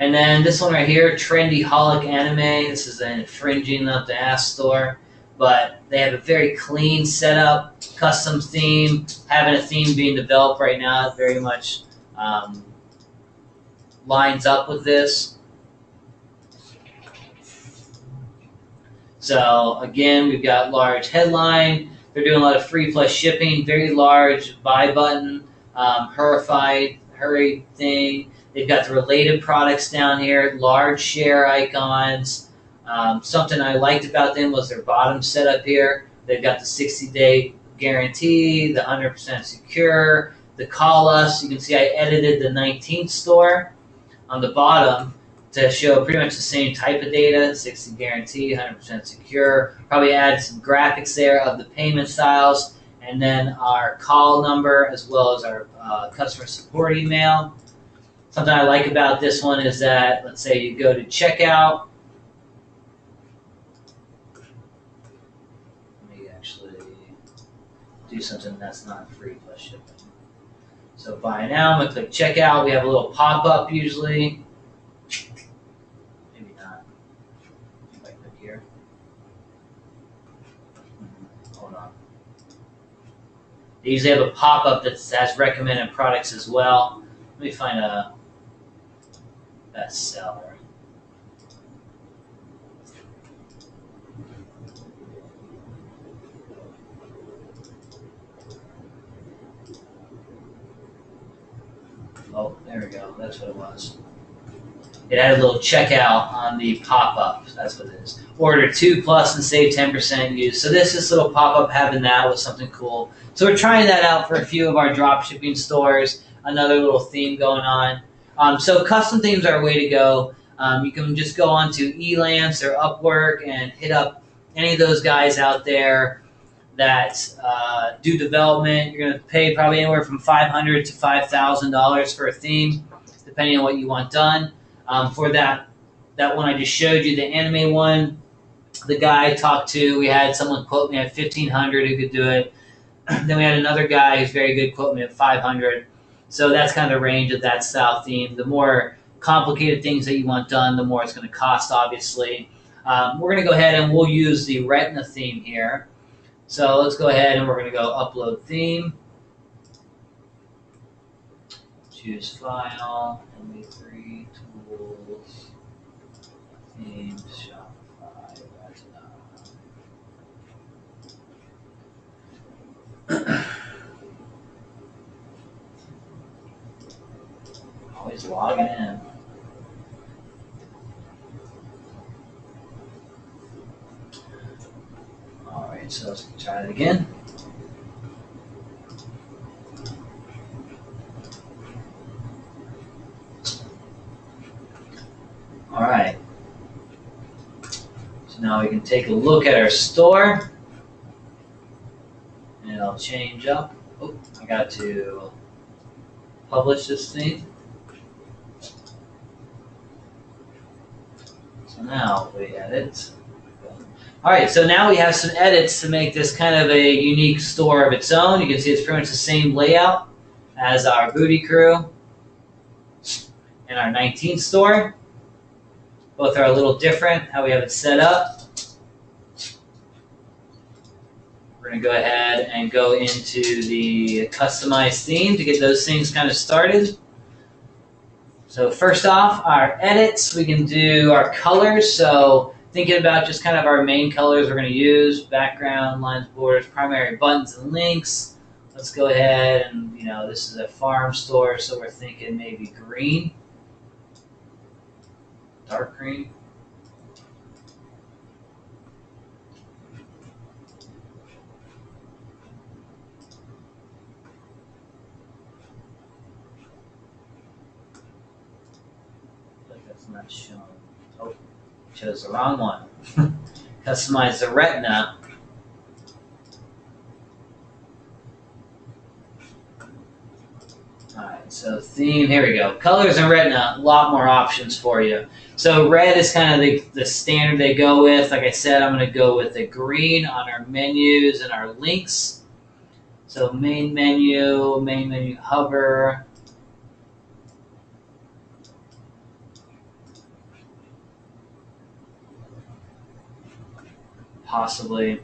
And then this one right here, Trendy Holic Anime. This is an infringing of the App Store, but they have a very clean setup, custom theme. Having a theme being developed right now, it very much lines up with this. So again, we've got large headline. They're doing a lot of free plus shipping, very large buy button, hurry thing. They've got the related products down here, large share icons. Something I liked about them was their bottom setup here. They've got the 60-day guarantee, the 100% secure, the call us. You can see I edited the 19th store on the bottom to show pretty much the same type of data, 60 guarantee, 100% secure. Probably add some graphics there of the payment styles, and then our call number as well as our customer support email. Something I like about this one is that, let's say you go to checkout. Let me actually do something that's not free plus shipping. So buy now, I'm going to click checkout. We have a little pop-up usually. Maybe not. If I click here. Hold on. They usually have a pop-up that has recommended products as well. Let me find a bestseller. Oh, there we go. That's what it was. It had a little checkout on the pop-up. That's what it is. Order 2+ and save 10% use. So this little pop-up having that was something cool. So we're trying that out for a few of our drop shipping stores. Another little theme going on. So custom themes are a way to go. You can just go on to Elance or Upwork and hit up any of those guys out there that do development. You're going to pay probably anywhere from $500 to $5,000 for a theme, depending on what you want done. For that one I just showed you, the anime one, the guy I talked to, we had someone quote me at $1,500 who could do it. Then we had another guy who's very good quote me at $500. So that's kind of the range of that style theme. The more complicated things that you want done, the more it's going to cost, obviously. We're going to go ahead and we'll use the Retina theme here. So let's go ahead and we're going to go upload theme. Choose file, MP3, tools, themes, Shopify, Retina. Always logging in. All right, so let's try it again. All right. So now we can take a look at our store. And it'll change up. Oh, I got to publish this thing. So now we edit. All right, so now we have some edits to make this kind of a unique store of its own. You can see it's pretty much the same layout as our Booty Crew and our 19th store. Both are a little different how we have it set up. We're going to go ahead and go into the customized theme to get those things kind of started. So first off, our edits, we can do our colors. So thinking about just kind of our main colors we're going to use, background, lines, borders, primary buttons and links. Let's go ahead and, this is a farm store, so we're thinking maybe green, dark green. But that's not showing. Oh, chose the wrong one. Customize the retina. Alright, so theme, here we go. Colors and retina, a lot more options for you. So red is kind of the standard they go with. Like I said, I'm going to go with the green on our menus and our links. So main menu hover. Possibly.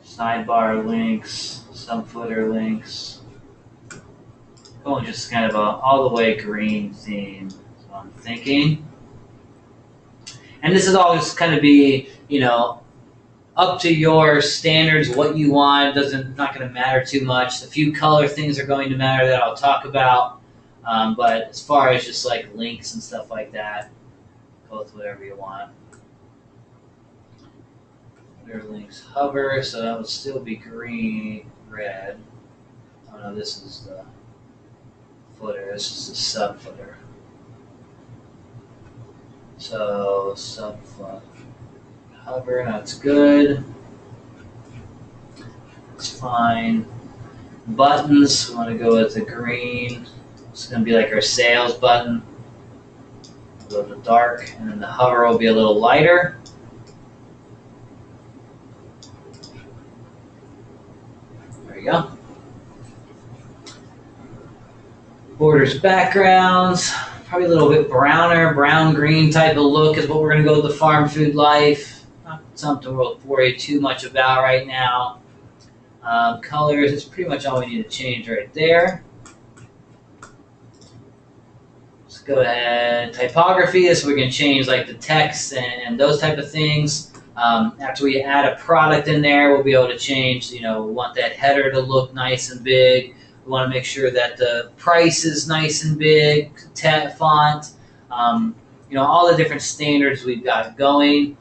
Sidebar links, some footer links. Going just kind of a all the way green theme. So I'm thinking. And this is all just kind of be, up to your standards, what you want. Not going to matter too much. A few color things are going to matter that I'll talk about. But as far as just like links and stuff like that, go with whatever you want. Footer links hover, so that would still be green, red. Oh no, this is the footer. This is the sub footer. So sub footer. Hover, that's good. It's fine. Buttons, we want to go with the green. It's going to be like our sales button. We'll go to dark, and then the hover will be a little lighter. There you go. Borders, backgrounds, probably a little bit browner, brown-green type of look is what we're going to go with the farm food life. Not something we'll worry too much about right now. Colors is pretty much all we need to change right there. Let's go ahead. Typography is we can change like the text and those type of things. After we add a product in there, we'll be able to change, we want that header to look nice and big. We want to make sure that the price is nice and big, font, all the different standards we've got going.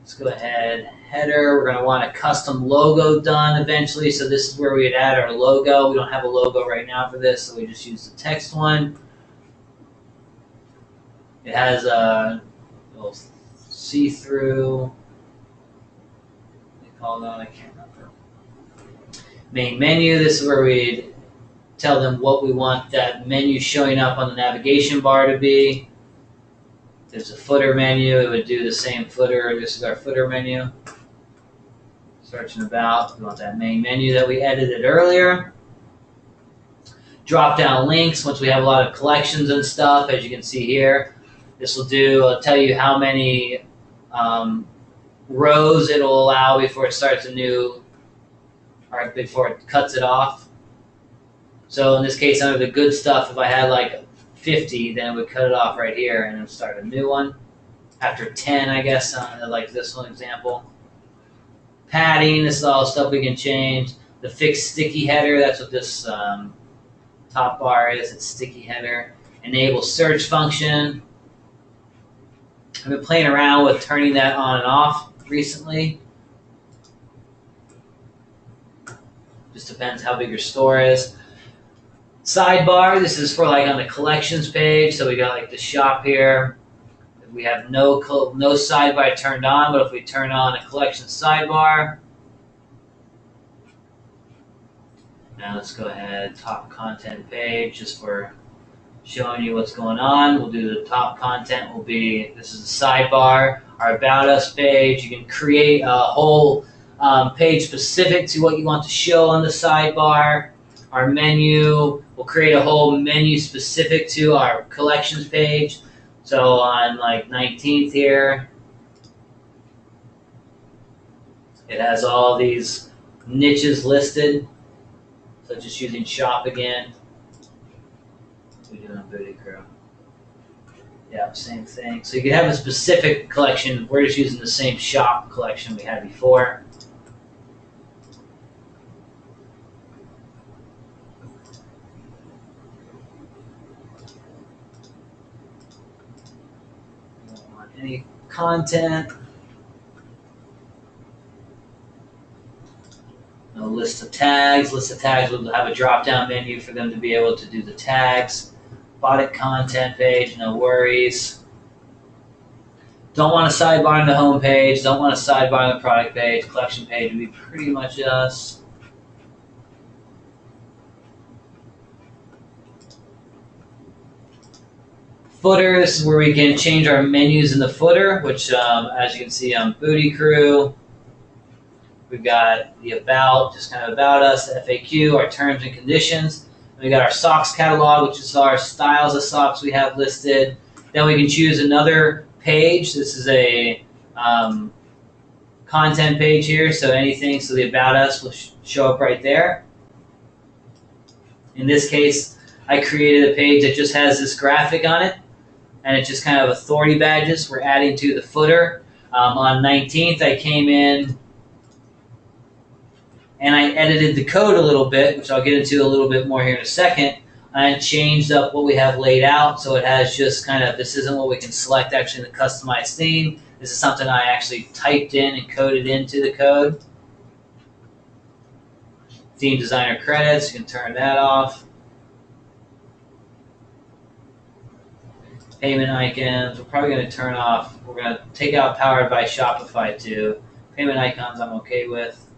Let's go ahead. Header, we're going to want a custom logo done eventually. So this is where we'd add our logo. We don't have a logo right now for this, so we just use the text one. It has a little see-through. They call that, I can't remember. Main menu, this is where we'd tell them what we want that menu showing up on the navigation bar to be. There's a footer menu, it would do the same footer. This is our footer menu. Searching about, we want that main menu that we edited earlier. Drop down links, once we have a lot of collections and stuff, as you can see here. This will tell you how many rows it'll allow before it starts before it cuts it off. So in this case, under the good stuff, if I had like 50, then it would cut it off right here and then start a new one. After 10, I guess, like this one example. Padding, this is all stuff we can change. The fixed sticky header, that's what this top bar is, it's sticky header. Enable search function. I've been playing around with turning that on and off recently. Just depends how big your store is. Sidebar, this is for like on the collections page. So we got like the shop here. We have no sidebar turned on, but if we turn on a collection sidebar, now let's go ahead, top content page, just for showing you what's going on. We'll do the top content will be, this is the sidebar, our About Us page. You can create a whole page specific to what you want to show on the sidebar. Our menu, we'll create a whole menu specific to our collections page. So on like 19th here, it has all these niches listed. So So just using shop again. We're doing Booty Crew. Yeah, same thing. So you can have a specific collection. We're just using the same shop collection we had before. We don't want any content. No list of tags. List of tags will have a drop-down menu for them to be able to do the tags. Product content page, no worries. Don't want a sidebar on the home page. Don't want a sidebar on the product page. Collection page would be pretty much us. Footer, this is where we can change our menus in the footer, which as you can see on Booty Crew, we've got the about, just kind of about us, the FAQ, our terms and conditions. And we got our socks catalog, which is our styles of socks we have listed. Then we can choose another page. This is a content page here, so anything, so the about us will show up right there. In this case, I created a page that just has this graphic on it, and it's just kind of authority badges we're adding to the footer. On 19th, I came in and I edited the code a little bit, which I'll get into a little bit more here in a second, and changed up what we have laid out. So it has just kind of, this isn't what we can select actually in the customized theme. This is something I actually typed in and coded into the code. Theme designer credits, you can turn that off. Payment icons, we're probably going to turn off. We're going to take out powered by Shopify too. Payment icons I'm okay with.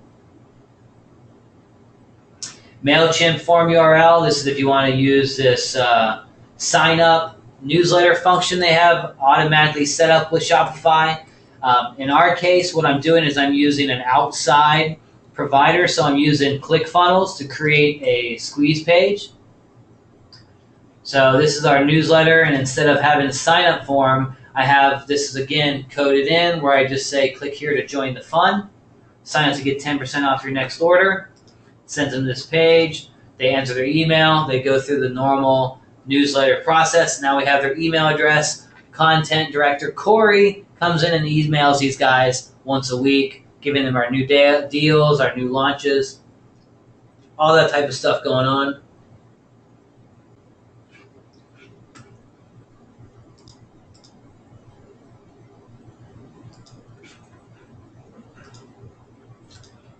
MailChimp form URL, this is if you want to use this sign up newsletter function they have automatically set up with Shopify. In our case, what I'm doing is I'm using an outside provider, so I'm using ClickFunnels to create a squeeze page. So this is our newsletter, and instead of having a sign-up form, I have, this is again coded in, where I just say click here to join the fun, sign up to get 10% off your next order, sends them this page, they enter their email, they go through the normal newsletter process. Now we have their email address. Content director Corey comes in and emails these guys once a week, giving them our new deals, our new launches, all that type of stuff going on.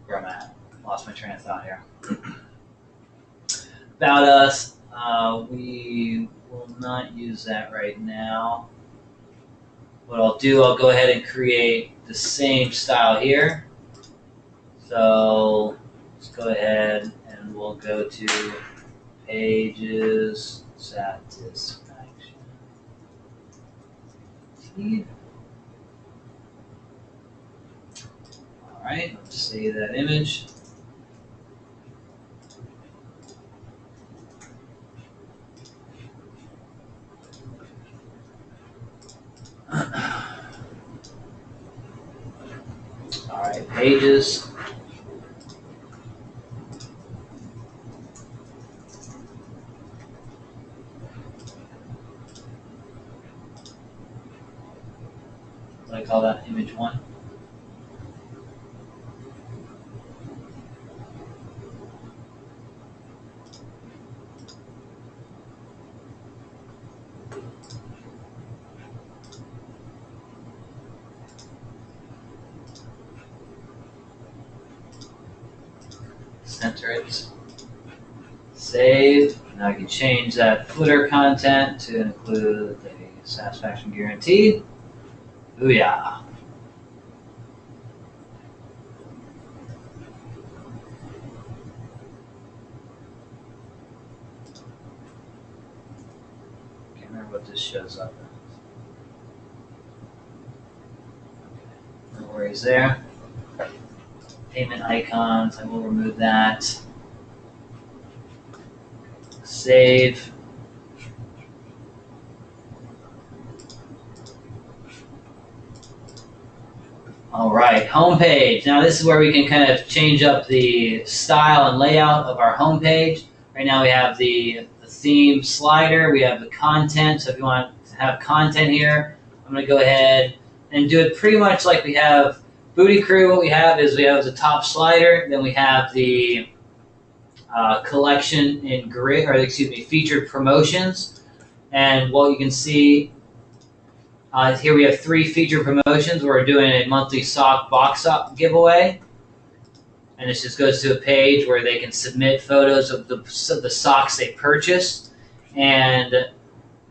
Where I'm at. Lost my train of thought here. About us, we will not use that right now. What I'll do, I'll go ahead and create the same style here. So let's go ahead and we'll go to pages satisfaction. All right, let's save that image. All right, pages. What do I call that? Image 1. Center it. Save. Now I can change that footer content to include the satisfaction guarantee. Booyah. Can't remember what this shows up as. Okay. No worries there. Payment icons, I will remove that. Save. All right, homepage. Now this is where we can kind of change up the style and layout of our homepage. Right now we have the theme slider, we have the content. So if you want to have content here, I'm going to go ahead and do it pretty much like we have Booty Crew. What we have is we have the top slider, then we have the collection in grid, or excuse me, featured promotions. And what you can see here, we have 3 featured promotions. We're doing a monthly sock box giveaway, and this just goes to a page where they can submit photos of the socks they purchased, and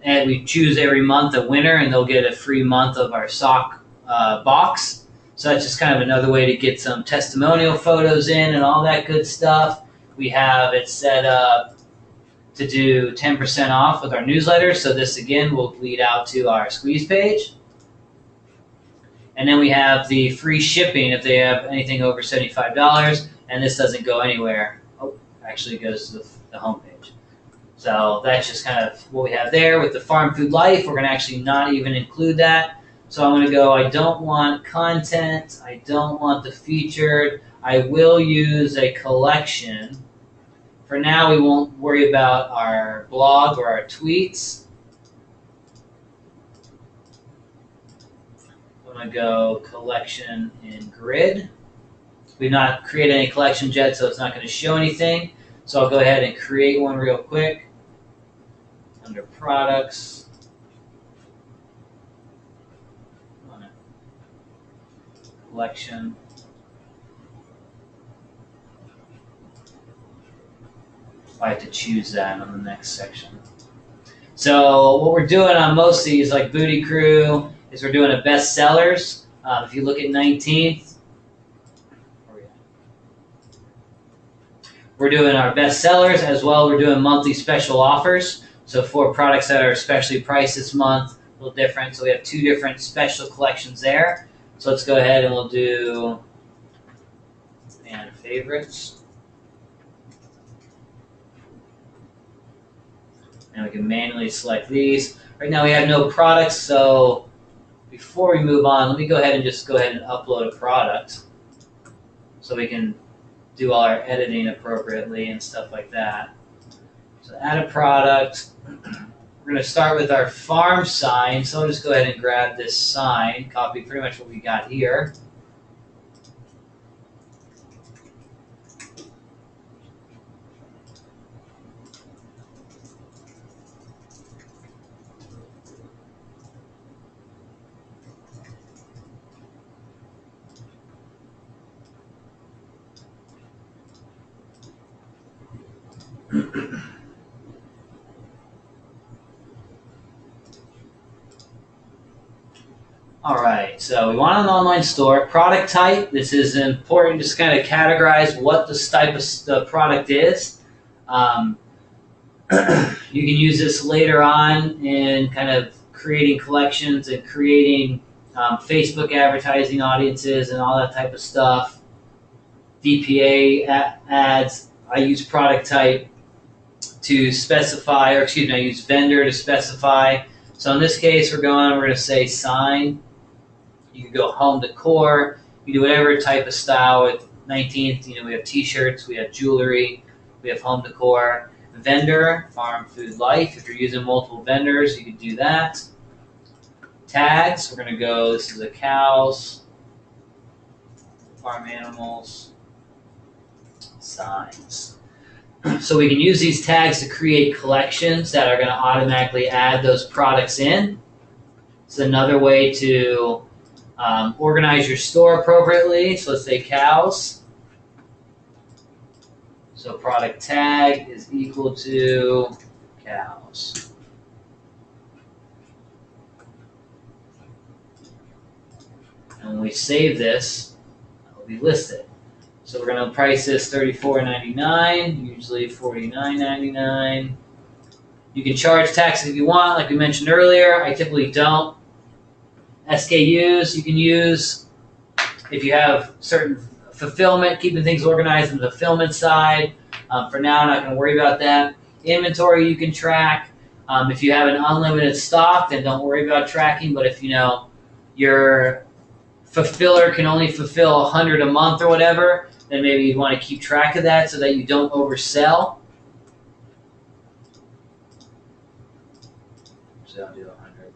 we choose every month a winner, and they'll get a free month of our sock box. So that's just kind of another way to get some testimonial photos in and all that good stuff. We have it set up to do 10% off with our newsletter. So this again will lead out to our squeeze page. And then we have the free shipping if they have anything over $75, and this doesn't go anywhere. Oh, actually it goes to the homepage. So that's just kind of what we have there. With the Farm Food Life, we're going to actually not even include that. So I'm going to go, I don't want content, I don't want the featured, I will use a collection. For now, we won't worry about our blog or our tweets. I'm going to go collection in grid. We've not created any collections yet, so it's not going to show anything. So I'll go ahead and create one real quick under products. Collection. I have to choose that on the next section. So what we're doing on most of these, like Booty Crew, is we're doing a best sellers. If you look at 19th, we're doing our best sellers as well. We're doing monthly special offers. So for products that are especially priced this month, a little different. So we have 2 different special collections there. So let's go ahead and we'll do fan favorites. And we can manually select these. Right now we have no products, so before we move on, let me go ahead and upload a product so we can do all our editing appropriately and stuff like that. So add a product. We're going to start with our farm sign, so I'll just go ahead and grab this sign, copy pretty much what we got here. All right, so we want an online store. Product type, this is important, just kind of categorize what this type of the product is. You can use this later on in kind of creating collections and creating Facebook advertising audiences and all that type of stuff. DPA ads, I use product type to specify, or excuse me, I use vendor to specify. So in this case, we're going to say sign. You can go home decor. You do whatever type of style. With 19th, we have t-shirts, we have jewelry, we have home decor. Vendor, Farm Food Life. If you're using multiple vendors, you can do that. Tags, we're going to go, this is a cows, farm animals, signs. So we can use these tags to create collections that are going to automatically add those products in. It's another way to organize your store appropriately. So let's say cows. So product tag is equal to cows. And when we save this, it will be listed. So we're going to price this $34.99, usually $49.99. You can charge taxes if you want, like we mentioned earlier. I typically don't. SKUs you can use if you have certain fulfillment, keeping things organized on the fulfillment side. For now, I'm not going to worry about that. Inventory you can track. If you have an unlimited stock, then don't worry about tracking. But if your fulfiller can only fulfill 100 a month or whatever, then maybe you want to keep track of that so that you don't oversell. So I'll do 100.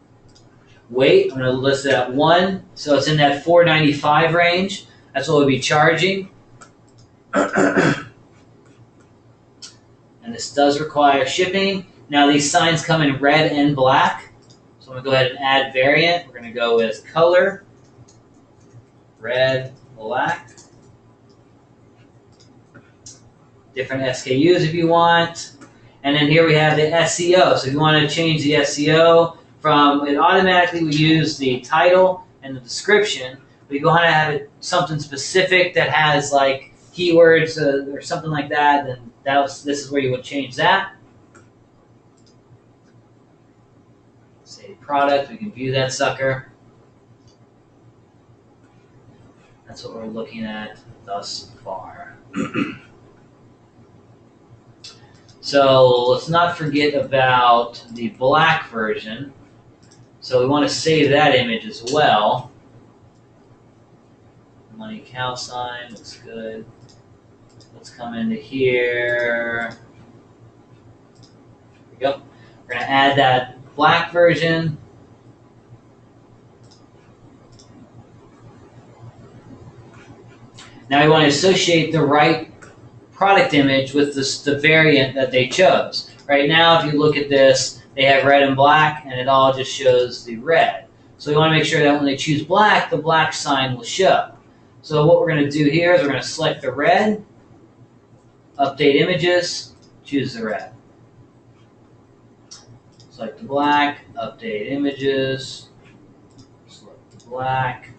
Weight, I'm going to list it at 1, so it's in that $4.95 range. That's what we'll be charging. And this does require shipping. Now these signs come in red and black. So I'm going to go ahead and add variant. We're going to go with color, red, black. Different SKUs if you want. And then here we have the SEO. So if you want to change the SEO from, it automatically will use the title and the description. But if you want to have it something specific that has like keywords or something like that, then this is where you would change that. Say product, we can view that sucker. That's what we're looking at thus far. So let's not forget about the black version. So we want to save that image as well. Money cow sign looks good. Let's come into here. There we go. We're going to add that black version. Now we want to associate the right product image with the variant that they chose. Right now, if you look at this, they have red and black, and it all just shows the red. So we want to make sure that when they choose black, the black sign will show. So what we're going to do here is we're going to select the red, update images, choose the red. Select the black, update images, select the black.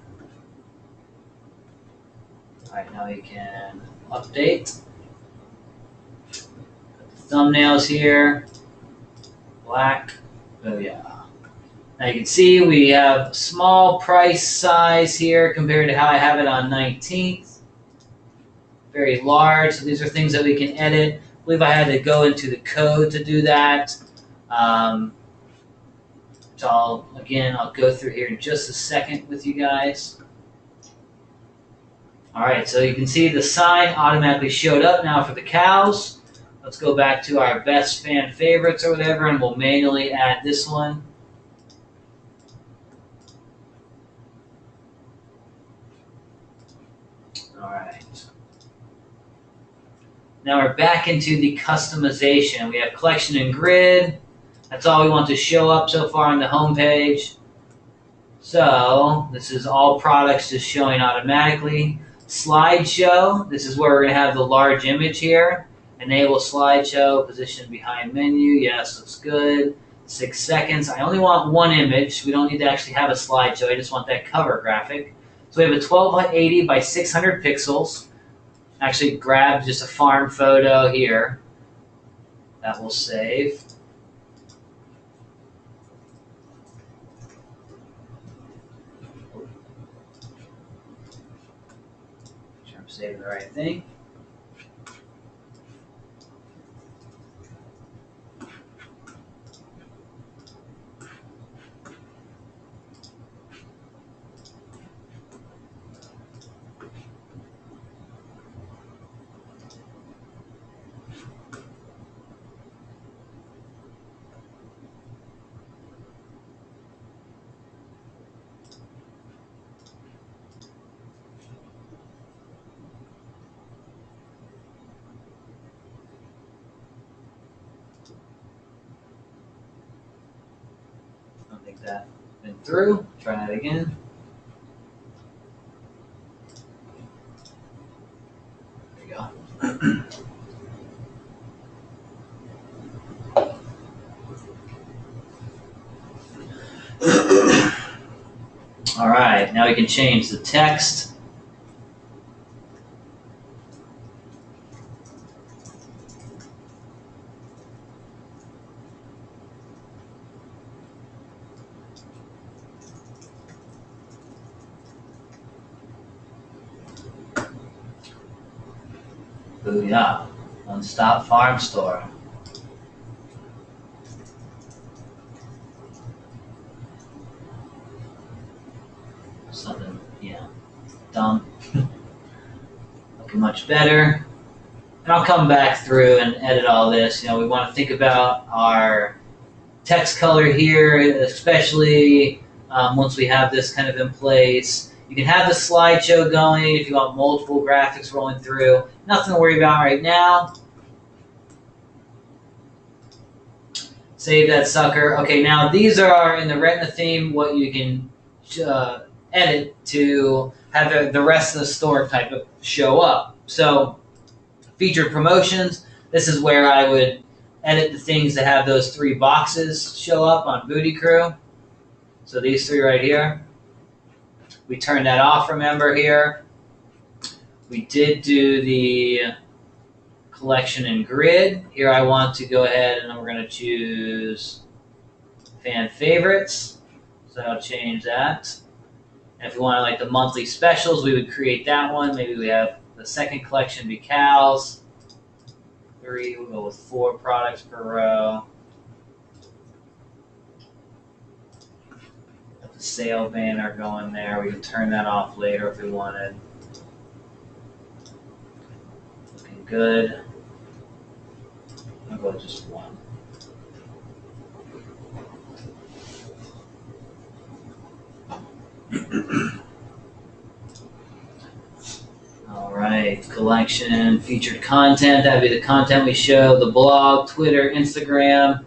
All right, now you can update. Thumbnails here, black, oh yeah. Now you can see we have small price size here compared to how I have it on 19th. Very large, so these are things that we can edit. I believe I had to go into the code to do that. So I'll go through here in just a second with you guys. All right, so you can see the sign automatically showed up now for the cows. Let's go back to our best fan favorites or whatever, and we'll manually add this one. All right. Now we're back into the customization. We have collection and grid. That's all we want to show up so far on the home page. So this is all products just showing automatically. Slideshow. This is where we're going to have the large image here. Enable slideshow, position behind menu. Yes, looks good. 6 seconds. I only want one image. We don't need to actually have a slideshow. I just want that cover graphic. So we have a 1280 by 600 pixels. Actually grab just a farm photo here. That will save. Make sure I'm saving the right thing. I don't think that went through. Try that again. There you go. All right, now we can change the text. Booyah. One-stop farm store. Something Yeah, dumb. Looking much better. And I'll come back through and edit all this. We want to think about our text color here, especially once we have this kind of in place. You can have the slideshow going if you want multiple graphics rolling through. Nothing to worry about right now. Save that sucker. Okay, now these are in the Retina theme what you can edit to have the rest of the store type of show up. So featured promotions, this is where I would edit the things that have those 3 boxes show up on Booty Crew. So these 3 right here. We turned that off, remember here. We did do the collection and grid. Here I want to go ahead and we're going to choose fan favorites. So I'll change that. And if we want like the monthly specials, we would create that one. Maybe we have the second collection be cows. 3, we'll go with 4 products per row. Got the sale banner going there. We can turn that off later if we wanted. Looking good. I'll go with just 1. All right, collection, featured content, that'd be the content we show, the blog, Twitter, Instagram,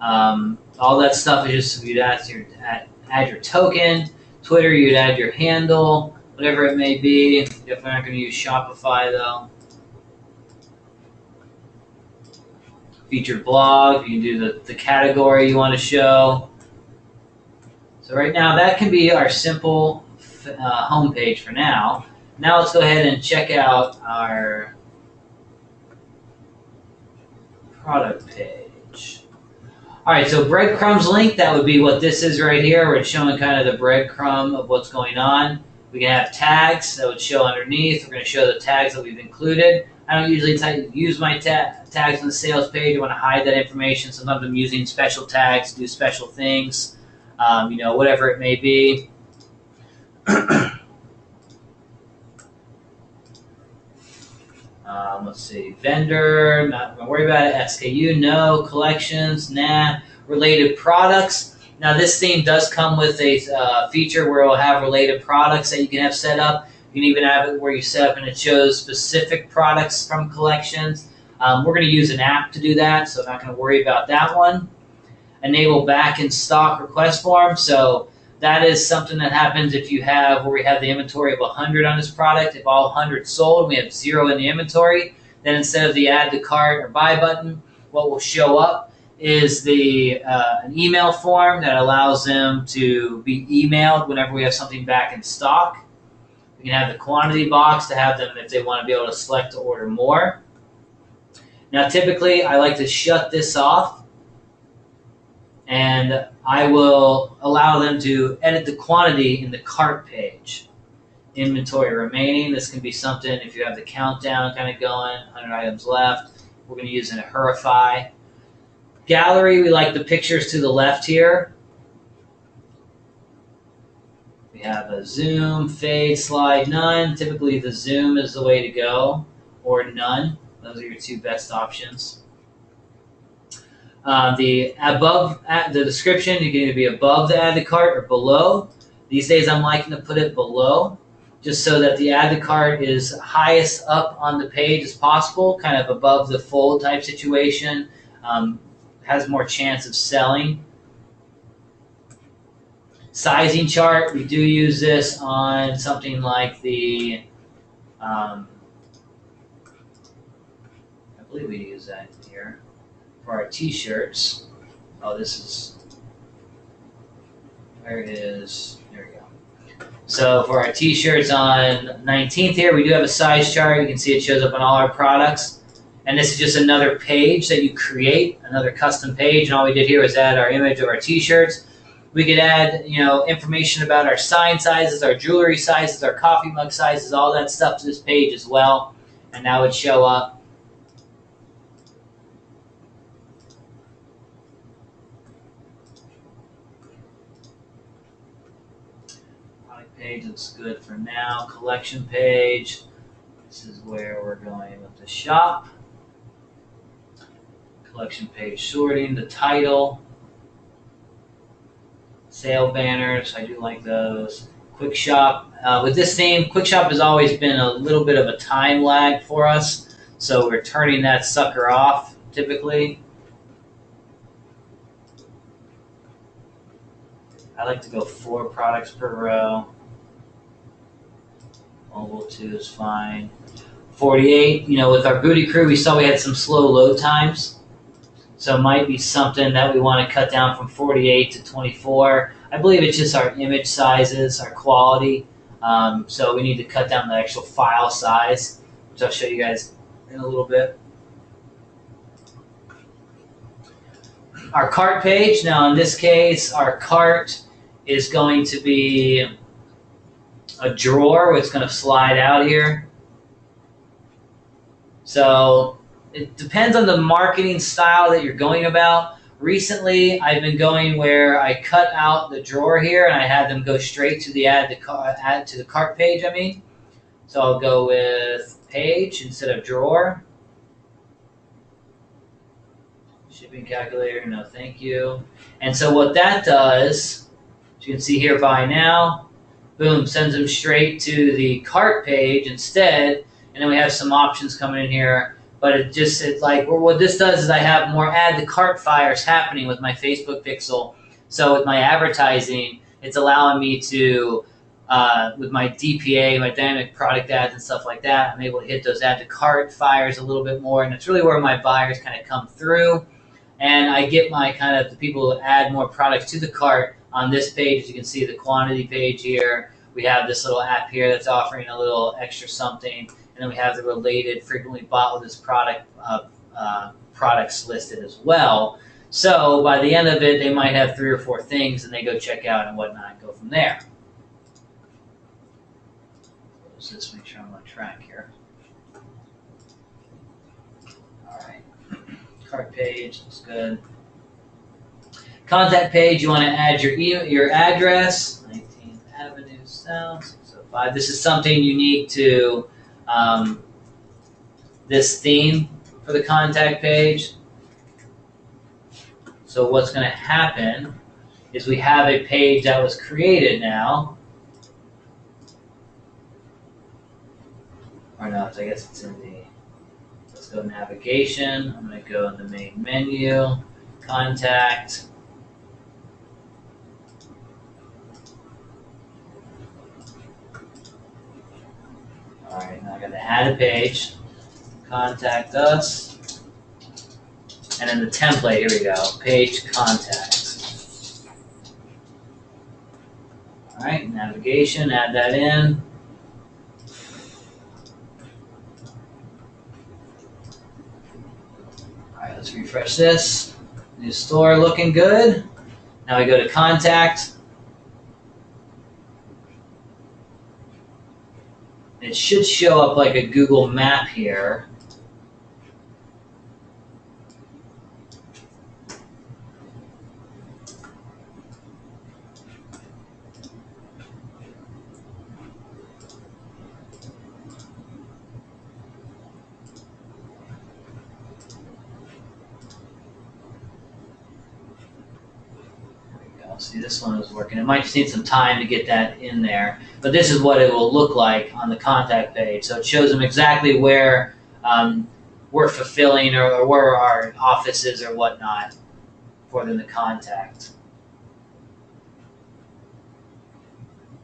all that stuff is just you'd add your token. Twitter, you'd add your handle, whatever it may be. Definitely not going to use Shopify though. Featured blog, you can do the category you want to show. So right now that can be our simple homepage for now. Now let's go ahead and check out our product page. All right, so breadcrumbs link, that would be what this is right here, where it's showing kind of the breadcrumb of what's going on. We can have tags that would show underneath. We're going to show the tags that we've included. I don't usually use my tags on the sales page. I want to hide that information. Sometimes I'm using special tags to do special things, whatever it may be. Let's see, vendor, not going to worry about it. SKU, no. Collections, nah. Related products. Now this theme does come with a feature where it'll have related products that you can have set up. You can even have it where you set up and it shows specific products from collections. We're going to use an app to do that, so I'm not going to worry about that one. Enable back in stock request form. So that is something that happens if you have where we have the inventory of 100 on this product. If all 100 sold and we have 0 in the inventory, then instead of the add to cart or buy button, what will show up is an email form that allows them to be emailed whenever we have something back in stock. We can have the quantity box to have them if they want to be able to select to order more. Now typically I like to shut this off, and I will allow them to edit the quantity in the cart page. Inventory remaining, this can be something if you have the countdown kind of going, 100 items left. We're going to use an Shopify. Gallery, we like the pictures to the left here. We have a zoom, fade, slide, none. Typically the zoom is the way to go, or none. Those are your 2 best options. The description, you can either be above the add to cart or below. These days I'm liking to put it below, just so that the add to cart is highest up on the page as possible, kind of above the fold type situation. Has more chance of selling. Sizing chart, we do use this on something like the, I believe we use that here. For our t-shirts, where it is, there we go. So for our t-shirts on 19th here, we do have a size chart. You can see it shows up on all our products. And this is just another page that you create, another custom page. And all we did here was add our image of our t-shirts. We could add, information about our sign sizes, our jewelry sizes, our coffee mug sizes, all that stuff to this page as well. And that would show up. page looks good for now. Collection page. This is where we're going with the shop. Collection page sorting, the title, sale banners. I do like those. Quick shop. With this theme, quick shop has always been a little bit of a time lag for us, so we're turning that sucker off typically. I like to go 4 products per row. Mobile 2 is fine. 48, with our booty crew, we saw we had some slow load times. So it might be something that we want to cut down from 48 to 24. I believe it's just our image sizes, our quality. So we need to cut down the actual file size, which I'll show you guys in a little bit. Our cart page. Now in this case, our cart is going to be a drawer. It's going to slide out here. So it depends on the marketing style that you're going about. Recently, I've been going where I cut out the drawer here and I had them go straight to the add to the cart page. So I'll go with page instead of drawer. Shipping calculator, no thank you. And so what that does, as you can see here, buy now, boom, sends them straight to the cart page instead. And then we have some options coming in here. But what this does is I have more add to cart fires happening with my Facebook pixel. So with my advertising, it's allowing me to, with my DPA, my dynamic product ads and stuff like that, I'm able to hit those add to cart fires a little bit more. And it's really where my buyers kind of come through. And I get my the people who add more products to the cart on this page. As you can see, the quantity page here. We have this little app here that's offering a little extra something. And then we have the related, frequently bought with this product products listed as well. So by the end of it, they might have 3 or 4 things, and they go check out and whatnot and go from there. Let's just make sure I'm on track here. All right, cart page looks good. Contact page, you want to add your address, 19th Avenue South, 605. This is something unique to this theme for the contact page. So what's going to happen is we have a page that was created now. Or not, I guess it's in the, let's go navigation. I'm going to go in the main menu, contact. All right, now I'm going to add a page, contact us, and then the template, here we go, page contact. All right, navigation, add that in. All right, let's refresh this. New store looking good. Now we go to contact. It should show up like a Google map here. See, this one is working. It might just need some time to get that in there, but this is what it will look like on the contact page. So it shows them exactly where we're fulfilling or where our office is or whatnot for them to contact.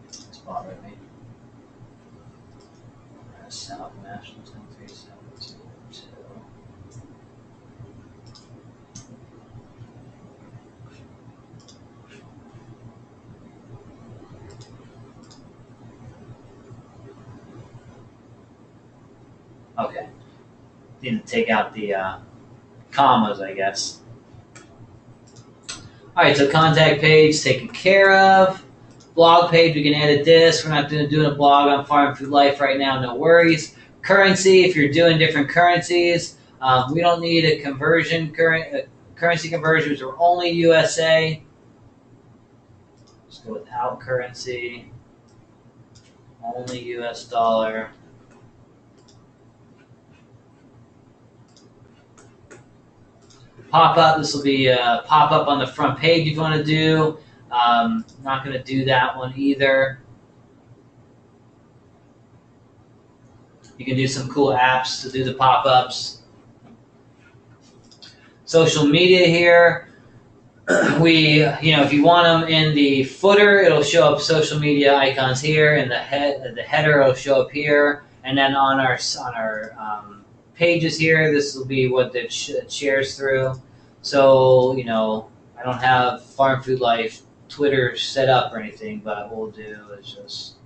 It's bothering me. South National 13722. Okay. Need to take out the commas, I guess. All right, so contact page taken care of. Blog page, we can edit this. We're not doing a blog on Farm Food Life right now, no worries. Currency, if you're doing different currencies, we don't need a currency conversions are only USA. Let's go without currency. Only US dollar. Pop up. This will be a pop up on the front page if you want to do. Not going to do that one either. You can do some cool apps to do the pop ups. Social media here. If you want them in the footer, it'll show up social media icons here, and the header will show up here, and then on our pages here, this will be what it shares through. So I don't have Farm Food Life Twitter set up or anything, but what we'll do is just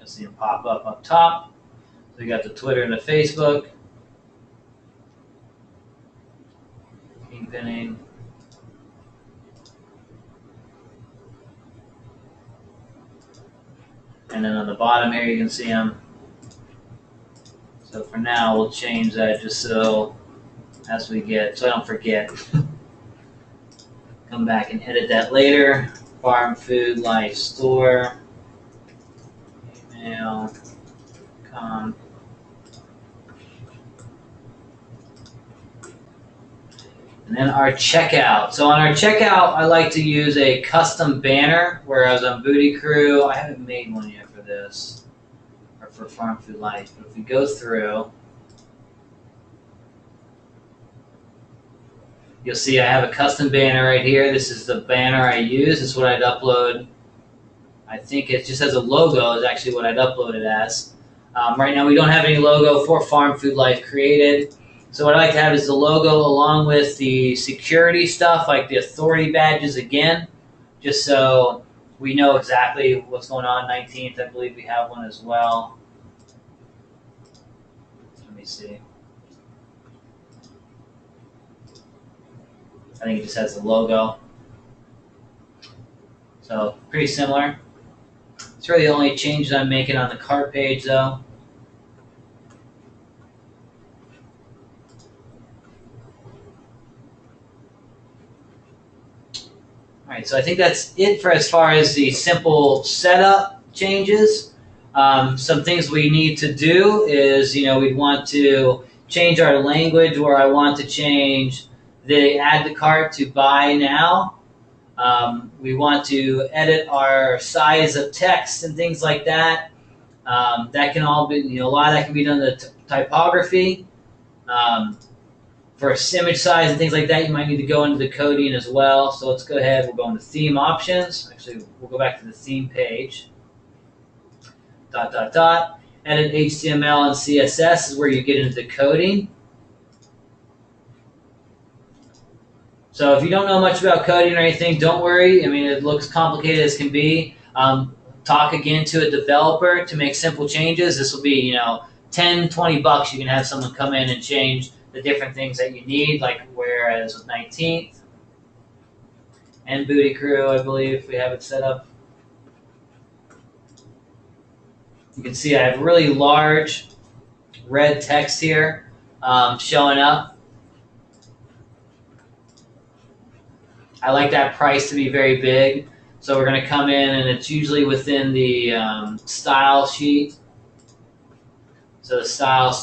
see them pop up top. So you got the Twitter and the Facebook. Pinning. And then on the bottom here, you can see them. So for now, we'll change that just so I don't forget. Come back and edit that later. Farm Food Life Store. Email. And then our checkout. So on our checkout, I like to use a custom banner, whereas on Booty Crew, I haven't made one yet for this, or for Farm Food Life. But if we go through, you'll see I have a custom banner right here. This is the banner I use. This is what I'd upload. I think it just has a logo is actually what I'd upload it as. Right now we don't have any logo for Farm Food Life created. So what I like to have is the logo along with the security stuff, like the authority badges again, just so we know exactly what's going on. 19th, I believe we have one as well. Let me see. I think it just has the logo. So pretty similar. It's really the only change that I'm making on the cart page though. All right, so I think that's it for as far as the simple setup changes. Some things we need to do is, we'd want to change our language where I want to change the add to cart to buy now. We want to edit our size of text and things like that. That can all be, a lot of that can be done in the typography. For image size and things like that, you might need to go into the coding as well. So let's go ahead. We'll go into theme options. Actually, we'll go back to the theme page. ... Edit HTML and CSS is where you get into the coding. So if you don't know much about coding or anything, don't worry. I mean, it looks complicated as can be. Talk again to a developer to make simple changes. This will be, $10, $20. You can have someone come in and change the different things that you need, like whereas with 19th and Booty Crew, I believe, if we have it set up. You can see I have really large red text here showing up. I like that price to be very big, so we're going to come in, and it's usually within the style sheet. So the style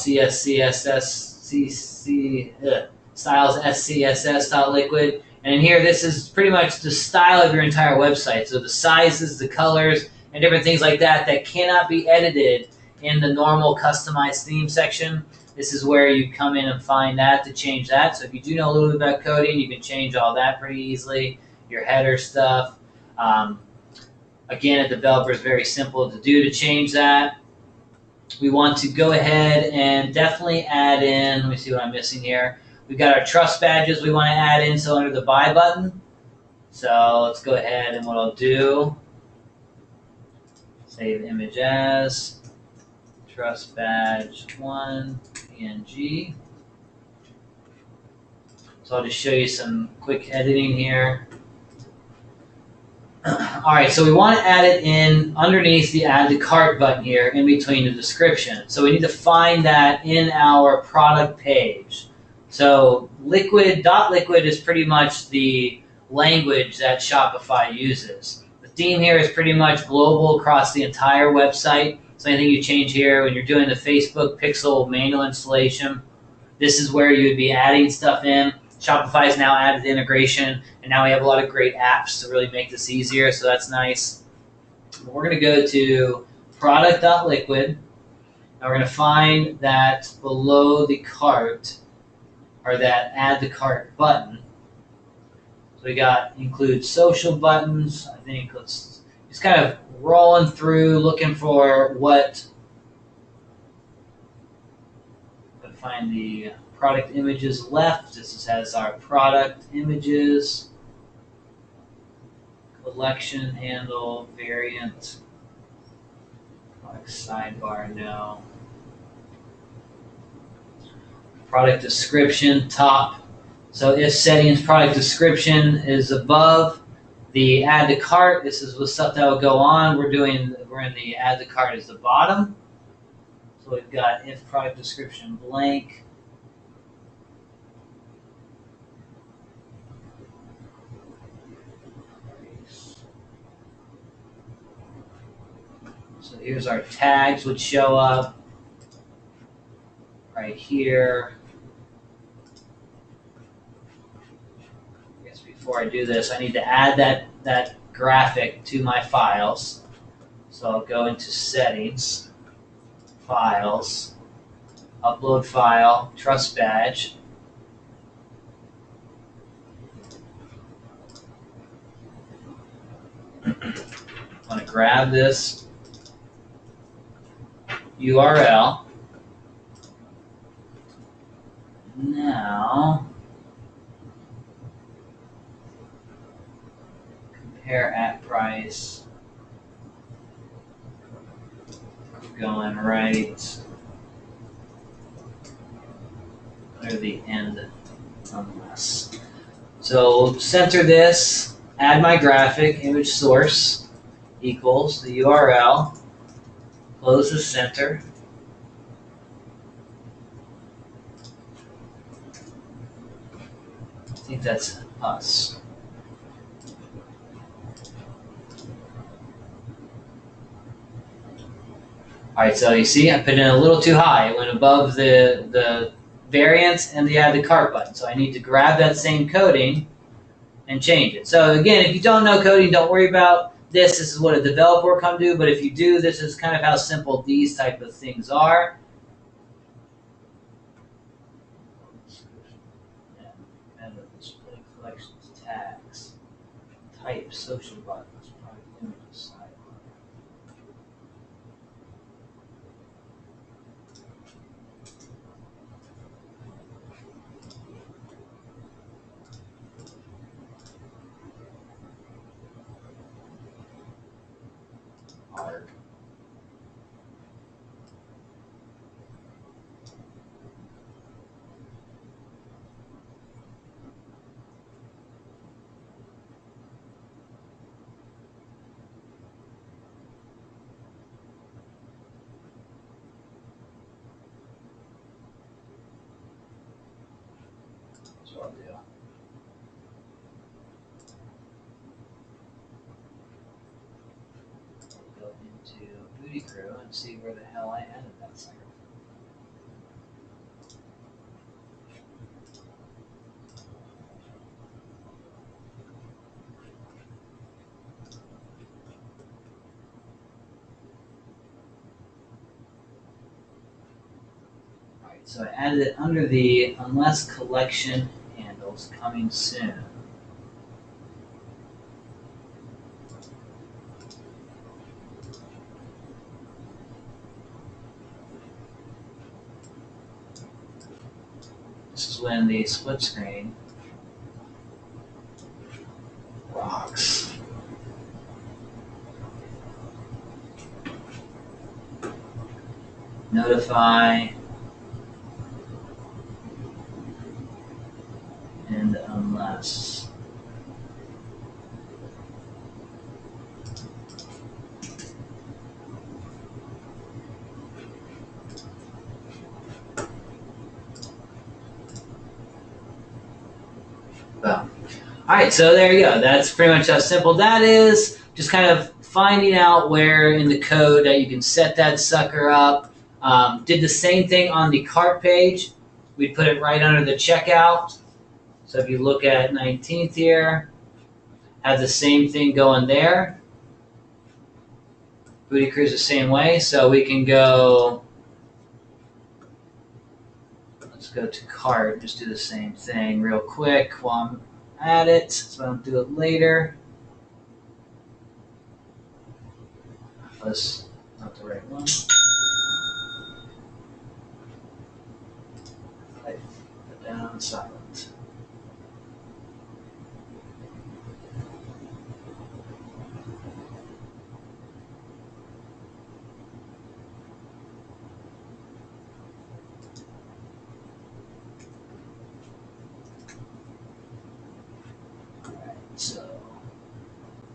styles SCSS.liquid. And in here, this is pretty much the style of your entire website. So the sizes, the colors, and different things like that cannot be edited in the normal customized theme section. This is where you come in and find that to change that. So if you do know a little bit about coding, you can change all that pretty easily. Your header stuff. Again, a developer is very simple to do to change that. We want to go ahead and definitely add in, let me see what I'm missing here. We've got our trust badges we want to add in, so under the buy button. So let's go ahead, and what I'll do, save image as trust badge 1 PNG. So I'll just show you some quick editing here. All right, so we want to add it in underneath the add to cart button here in between the description. So we need to find that in our product page. So liquid is pretty much the language that Shopify uses. The theme here is pretty much global across the entire website. So anything you change here when you're doing the Facebook pixel manual installation, this is where you would be adding stuff in. Shopify has now added the integration, and now we have a lot of great apps to really make this easier, so that's nice. We're going to go to product.liquid, and we're going to find that below the cart, or that add to cart button. So we got include social buttons. I think let's just kind of rolling through, looking for what. Find the product images left. This has our product images, collection, handle, variant, product sidebar, no. Product description, top. So if settings product description is above the add to cart, this is the stuff that will go on. We're in the add to cart is the bottom. So we've got if product description blank. So here's our tags would show up right here. I guess before I do this, I need to add that graphic to my files. So I'll go into settings, files, upload file, trust badge. I'm going to grab this URL. Now, compare at price. Going right near the end unless. So center this, add my graphic, image source equals the URL, close the center. I think that's us. All right, so you see I put in a little too high. It went above the variants and the add to cart button. So I need to grab that same coding and change it. So again, if you don't know coding, don't worry about this. This is what a developer will come do. But if you do, this is kind of how simple these type of things are. Display collections, tags, type, social buttons, product images, sidebar. Art. That's what I'll do. Go into Booty Crew and see where the hell I added that sucker. Alright, so I added it under the unless collection handles coming soon. This is when the split screen rocks. Notify and unless. All right, so there you go. That's pretty much how simple that is. Just kind of finding out where in the code that you can set that sucker up. Did the same thing on the cart page. We put it right under the checkout. So if you look at 19th here, have the same thing going there. Booty Cruise the same way. So we can go, let's go to cart, just do the same thing real quick while I'm at it, so I don't do it later. That's not the right one. Put down silent. So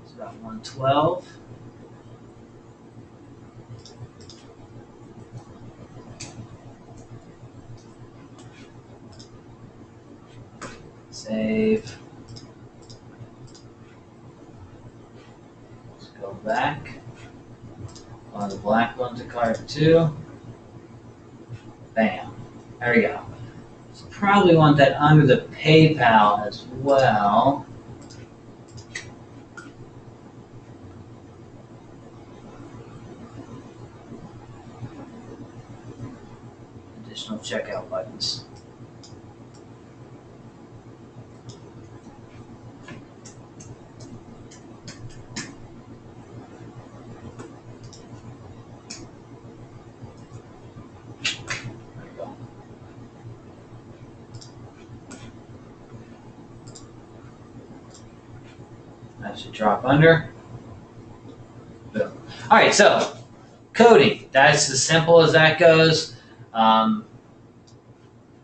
it's about 112. Save. Let's go back. On the black one to cart 2. Bam. There we go. So probably want that under the PayPal as well. Additional checkout buttons. There we go. That should drop under. Boom. All right, so coding. That's as simple as that goes.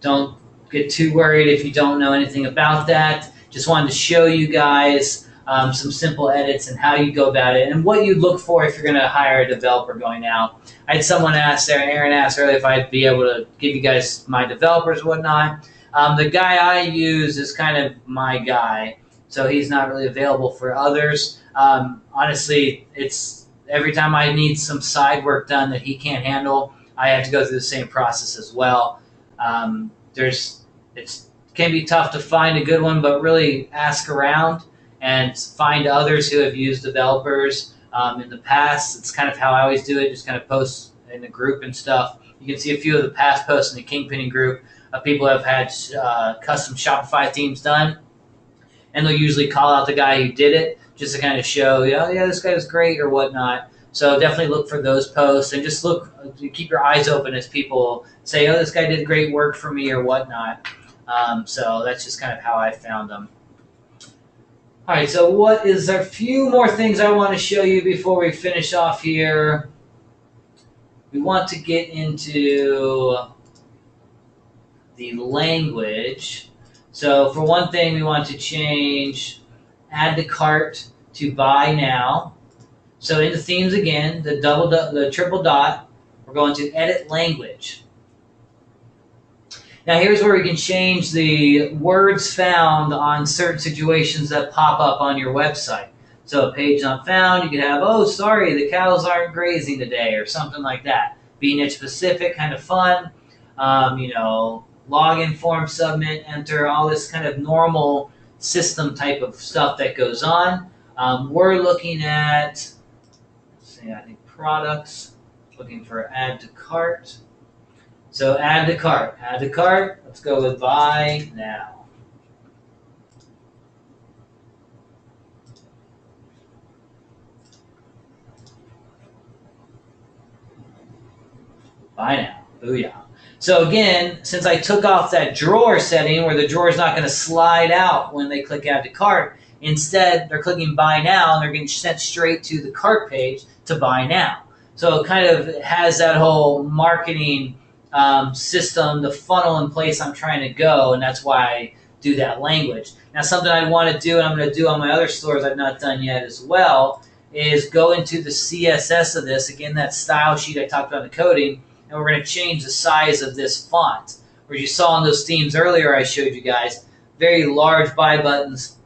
Don't get too worried if you don't know anything about that. Just wanted to show you guys some simple edits and how you go about it and what you look for if you're going to hire a developer going out. I had someone ask there, Aaron asked earlier if I'd be able to give you guys my developers and whatnot. The guy I use is kind of my guy, so he's not really available for others. Honestly, it's every time I need some side work done that he can't handle, I have to go through the same process as well. It can be tough to find a good one, but really ask around and find others who have used developers in the past. It's kind of how I always do it, just kind of post in the group and stuff. You can see a few of the past posts in the Kingpinning group of people who have had custom Shopify themes done, and they'll usually call out the guy who did it just to kind of show, yeah, this guy is great or whatnot. So definitely look for those posts and just keep your eyes open as people say, oh, this guy did great work for me or whatnot. So that's just kind of how I found them. All right, so what is there? A few more things I want to show you before we finish off here. We want to get into the language. So for one thing, we want to change add to cart to buy now. So in the themes again, the triple dot, we're going to edit language. Now here's where we can change the words found on certain situations that pop up on your website. So a page not found, you could have, oh, sorry, the cows aren't grazing today, or something like that. Be niche specific, kind of fun. Login form, submit, enter, all this kind of normal system type of stuff that goes on. We're looking at, I think products, looking for add to cart. So add to cart, let's go with buy now. Buy now, booyah. So again, since I took off that drawer setting where the drawer is not going to slide out when they click add to cart, instead they're clicking buy now and they're getting sent straight to the cart page to buy now. So it kind of has that whole marketing system, the funnel in place I'm trying to go, and that's why I do that language. Now something I want to do, and I'm going to do on my other stores I've not done yet as well, is go into the CSS of this, again that style sheet I talked about in the coding, and we're going to change the size of this font. Where you saw in those themes earlier I showed you guys, very large buy buttons,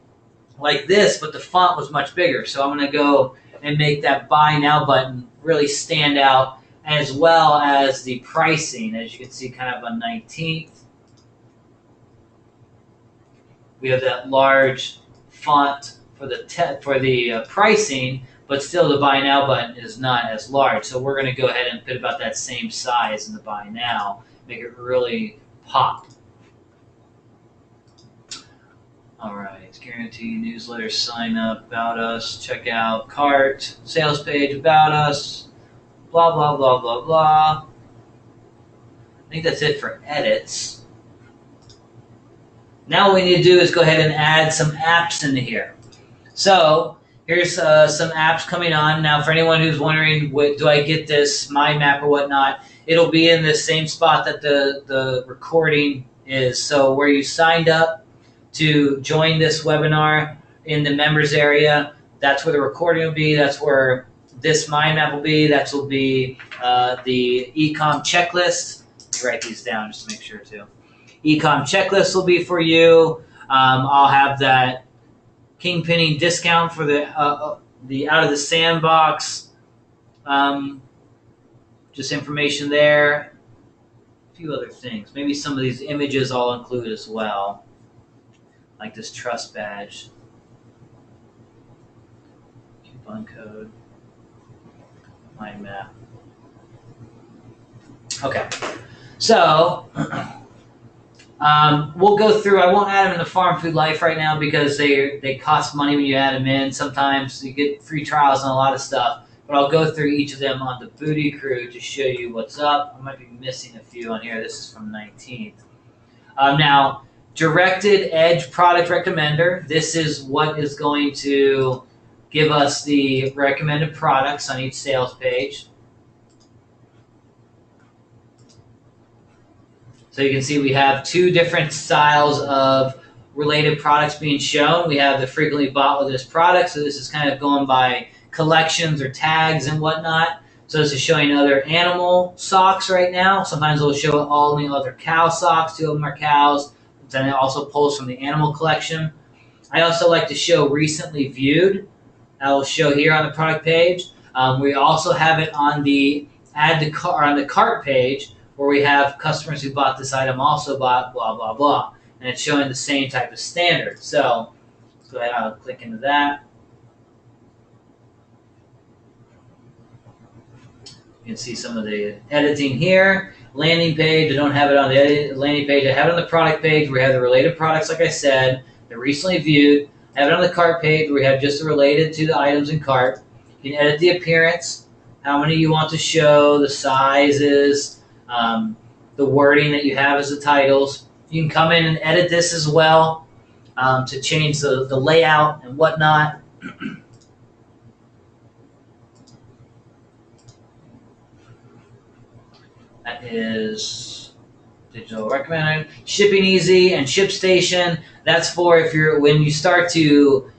like this, but the font was much bigger. So I'm going to go and make that buy now button really stand out, as well as the pricing. As you can see, kind of on 19th, we have that large font for the pricing, but still the buy now button is not as large. So we're going to go ahead and put about that same size in the buy now, make it really pop. All right, guarantee newsletter sign up, about us, checkout, cart, sales page, about us, blah, blah, blah, blah, blah. I think that's it for edits. Now what we need to do is go ahead and add some apps into here. So here's some apps coming on. Now for anyone who's wondering, do I get this mind map or whatnot, it'll be in the same spot that the recording is. So where you signed up to join this webinar in the members area, that's where the recording will be. That's where this mind map will be. That will be the ecom checklist. Let me write these down just to make sure too. Ecom checklist will be for you. I'll have that kingpinning discount for the out of the sandbox. Just information there. A few other things. Maybe some of these images I'll include as well, like this trust badge, coupon code, mind map. Okay, so we'll go through. I won't add them in the Farm Food Life right now because they cost money when you add them in. Sometimes you get free trials on a lot of stuff, but I'll go through each of them on the Booty Crew to show you what's up. I might be missing a few on here. This is from 19th. Now, Directed Edge Product Recommender. This is what is going to give us the recommended products on each sales page. So you can see we have two different styles of related products being shown. We have the frequently bought with this product. So this is kind of going by collections or tags and whatnot. So this is showing other animal socks right now. Sometimes it'll show only other cow socks. Two of them are cows. Then it also pulls from the animal collection. I also like to show recently viewed. I will show here on the product page. We also have it on the add to cart, on the cart page, where we have customers who bought this item also bought blah, blah, blah. And it's showing the same type of standard. So let's go ahead and I'll click into that. You can see some of the editing here. Landing page, I don't have it on the landing page. I have it on the product page where we have the related products, like I said. They're recently viewed. I have it on the cart page where we have just the related to the items in cart. You can edit the appearance, how many you want to show, the sizes, the wording that you have as the titles. You can come in and edit this as well to change the layout and whatnot. That is digital recommended. Shipping Easy and ShipStation. That's for if you're when you start to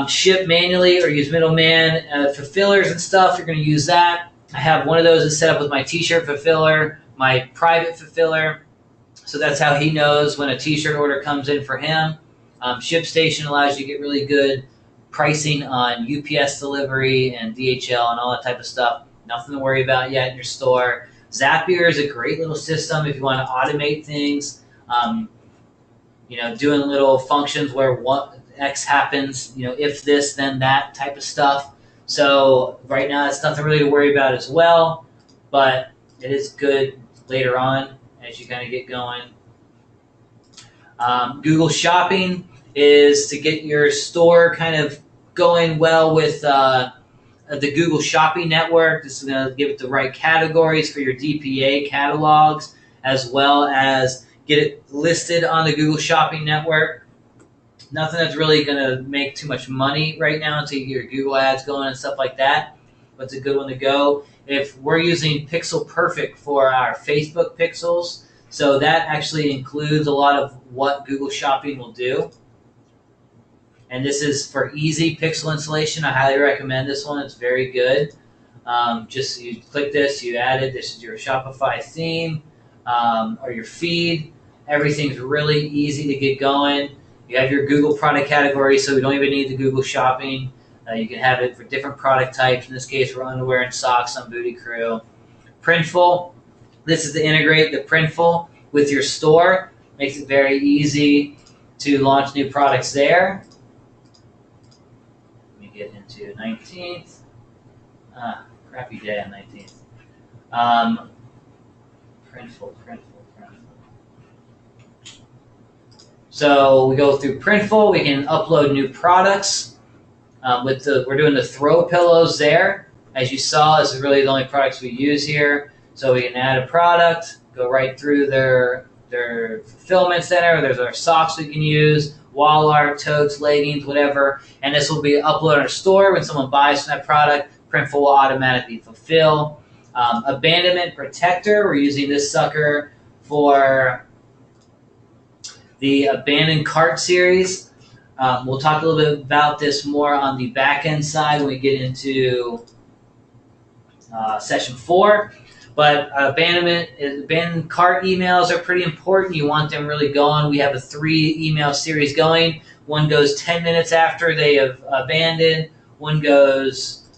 ship manually or use middleman fulfillers and stuff. You're going to use that. I have one of those that's set up with my T-shirt fulfiller, my private fulfiller. So that's how he knows when a T-shirt order comes in for him. ShipStation allows you to get really good pricing on UPS delivery and DHL and all that type of stuff. Nothing to worry about yet in your store. Zapier is a great little system if you want to automate things. Doing little functions where what X happens, if this, then that type of stuff. So right now, it's nothing really to worry about as well, but it is good later on as you kind of get going. Google Shopping is to get your store kind of going well with the Google Shopping Network. This is going to give it the right categories for your DPA catalogs, as well as get it listed on the Google Shopping Network. Nothing that's really going to make too much money right now until you get your Google ads going and stuff like that, but it's a good one to go. If we're using Pixel Perfect for our Facebook pixels, so that actually includes a lot of what Google Shopping will do. And this is for easy pixel installation. I highly recommend this one. It's very good. Just you click this, you add it. This is your Shopify theme or your feed. Everything's really easy to get going. You have your Google product category, so we don't even need the Google Shopping. You can have it for different product types. In this case, we're underwear and socks on Booty Crew. Printful. This is to integrate the Printful with your store. Makes it very easy to launch new products there. Let me get into 19th. Crappy day on 19th. Printful. So we go through Printful. We can upload new products. We're doing the throw pillows there. As you saw, this is really the only products we use here. So we can add a product, go right through their fulfillment center. There's our socks we can use, wall art, totes, leggings, whatever. And this will be uploaded on our store. When someone buys from that product, Printful will automatically fulfill. Abandonment Protector. We're using this sucker for the Abandoned Cart series. We'll talk a little bit about this more on the back end side when we get into session 4. But abandoned cart emails are pretty important. You want them really going. We have a 3 email series going. One goes 10 minutes after they have abandoned. One goes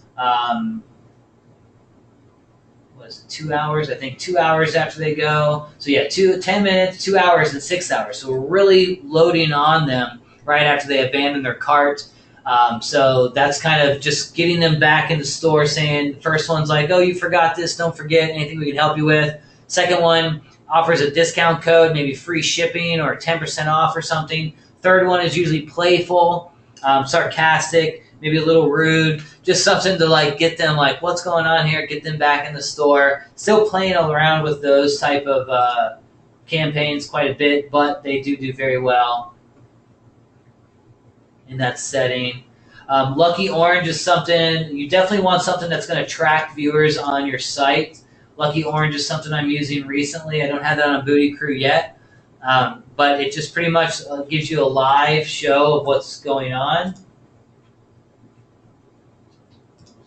2 hours? I think 2 hours after they go. So yeah, 10 minutes, 2 hours, and 6 hours. So we're really loading on them right after they abandon their cart. So that's kind of just getting them back in the store, saying the first one's like, oh, you forgot this, don't forget, anything we can help you with. Second one offers a discount code, maybe free shipping or 10% off or something. Third one is usually playful, sarcastic, maybe a little rude, just something to like get them like, what's going on here, get them back in the store. Still playing around with those type of campaigns quite a bit, but they do very well in that setting. Lucky Orange is something, you definitely want something that's going to attract viewers on your site. Lucky Orange is something I'm using recently. I don't have that on Booty Crew yet, but it just pretty much gives you a live show of what's going on.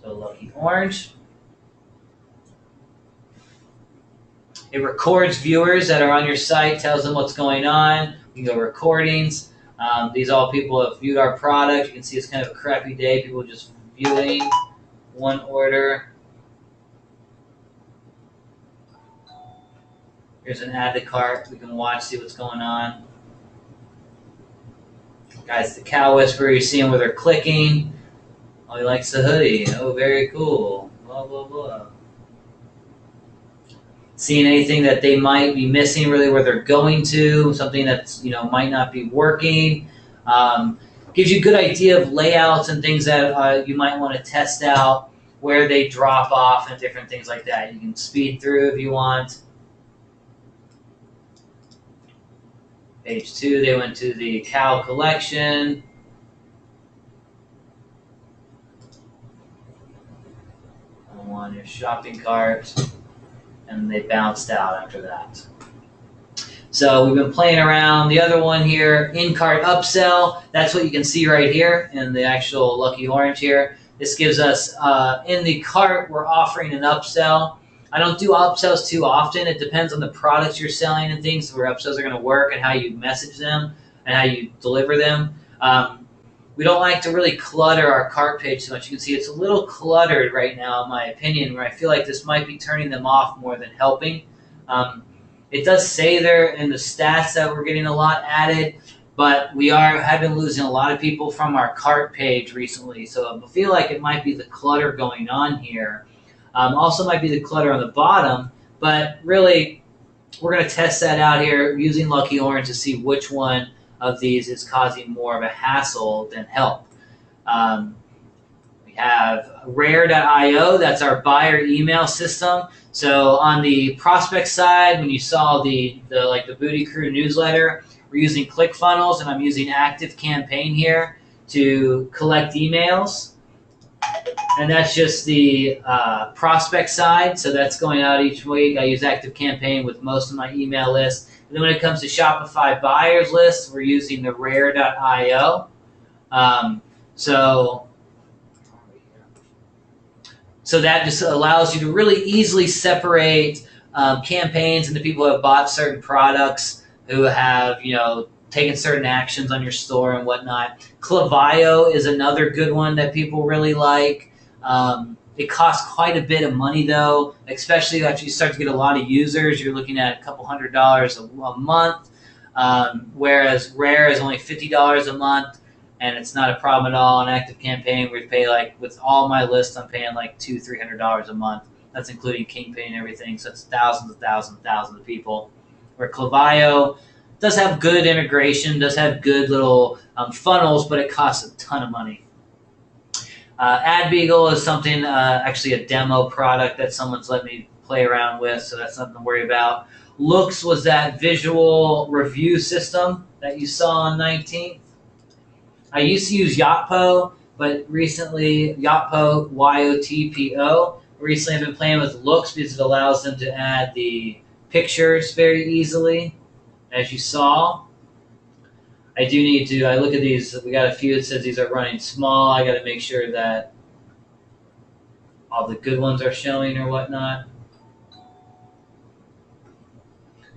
So Lucky Orange. It records viewers that are on your site, tells them what's going on. You can go recordings. These all people have viewed our product. You can see it's kind of a crappy day. People just viewing one order. Here's an add to cart. We can watch, see what's going on. Guys, the Cow Whisperer, you see them where they're clicking. Oh, he likes the hoodie. Oh, very cool. Blah, blah, blah. Seeing anything that they might be missing, really where they're going to, something that's, might not be working. Gives you a good idea of layouts and things that you might want to test out, where they drop off and different things like that. You can speed through if you want. Page 2, they went to the cow collection. On your shopping cart. And they bounced out after that. So we've been playing around. The other one here, in-cart upsell. That's what you can see right here in the actual Lucky Orange here. This gives us, in the cart, we're offering an upsell. I don't do upsells too often. It depends on the products you're selling and things, where upsells are going to work and how you message them and how you deliver them. We don't like to really clutter our cart page too much. You can see it's a little cluttered right now, in my opinion, where I feel like this might be turning them off more than helping. It does say there in the stats that we're getting a lot added, but we have been losing a lot of people from our cart page recently. So I feel like it might be the clutter going on here. Also might be the clutter on the bottom, but really we're going to test that out here using Lucky Orange to see which one of these is causing more of a hassle than help. We have Rare.io, that's our buyer email system. So on the prospect side, when you saw the Booty Crew newsletter, we're using ClickFunnels, and I'm using Active Campaign here to collect emails. And that's just the prospect side, so that's going out each week. I use Active Campaign with most of my email list. And then when it comes to Shopify buyers list, we're using the Rare.io. So that just allows you to really easily separate campaigns into people who have bought certain products, who have taking certain actions on your store and whatnot. Clavio is another good one that people really like. It costs quite a bit of money though, especially after you start to get a lot of users. You're looking at a couple $100s a month, whereas Rare is only $50 a month, and it's not a problem at all. An active campaign, we pay like with all my lists, I'm paying like $200-300 a month. That's including Kingpay and everything, so it's thousands of people. Where Clavio does have good integration, does have good little funnels, but it costs a ton of money. AdBeagle is something, actually a demo product that someone's let me play around with, so that's nothing to worry about. Looks was that visual review system that you saw on 19th. I used to use Yotpo, but recently, Yotpo, Y-O-T-P-O, recently I've been playing with Looks because it allows them to add the pictures very easily, as you saw. I do need to, I look at these, we got a few that says these are running small. I got to make sure that all the good ones are showing or whatnot.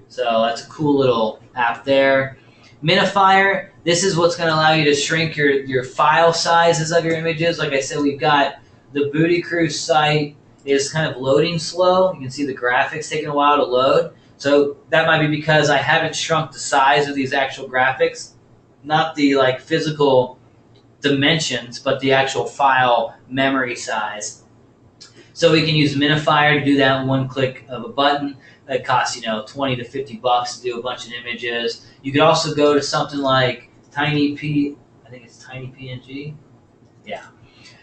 So that's a cool little app there. Minifier, this is what's going to allow you to shrink your file sizes of your images. Like I said, we've got the Booty Crew site is kind of loading slow. You can see the graphics taking a while to load. So that might be because I haven't shrunk the size of these actual graphics. Not the like physical dimensions, but the actual file memory size. So we can use Minifier to do that in one click of a button. That costs, you know, $20 to $50 to do a bunch of images. You could also go to something like I think it's Tiny PNG. Yeah.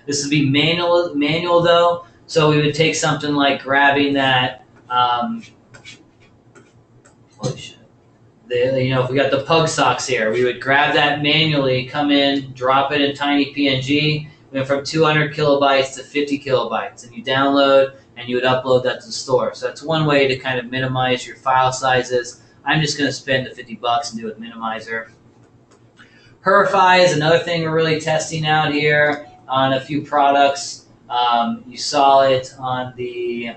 This would be manual though. So we would take something like grabbing that, holy shit. If we got the pug socks here, we would grab that manually, come in, drop it in Tiny PNG, went from 200 kilobytes to 50 kilobytes, and you download and you would upload that to the store. So that's one way to kind of minimize your file sizes. I'm just going to spend the $50 and do it with Minimizer. Purify is another thing we're really testing out here on a few products. You saw it on the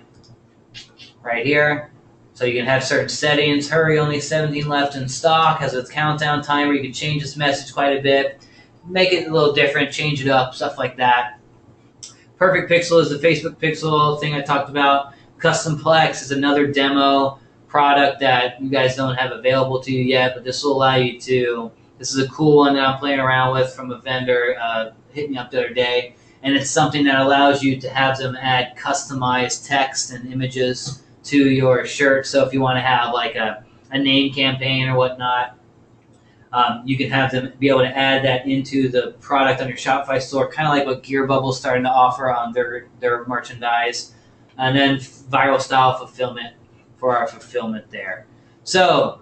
right here. So you can have certain settings. Hurry, only 17 left in stock. Has a countdown timer. You can change this message quite a bit. Make it a little different. Change it up. Stuff like that. Perfect Pixel is the Facebook Pixel thing I talked about. Custom Plex is another demo product that you guys don't have available to you yet, but this will allow you to. This is a cool one that I'm playing around with from a vendor. Hit me up the other day. And it's something that allows you to have them add customized text and images to your shirt. So if you want to have like a name campaign or whatnot, you can have them be able to add that into the product on your Shopify store, kind of like what Gear Bubble's starting to offer on their merchandise. And then viral style fulfillment for our fulfillment there. So,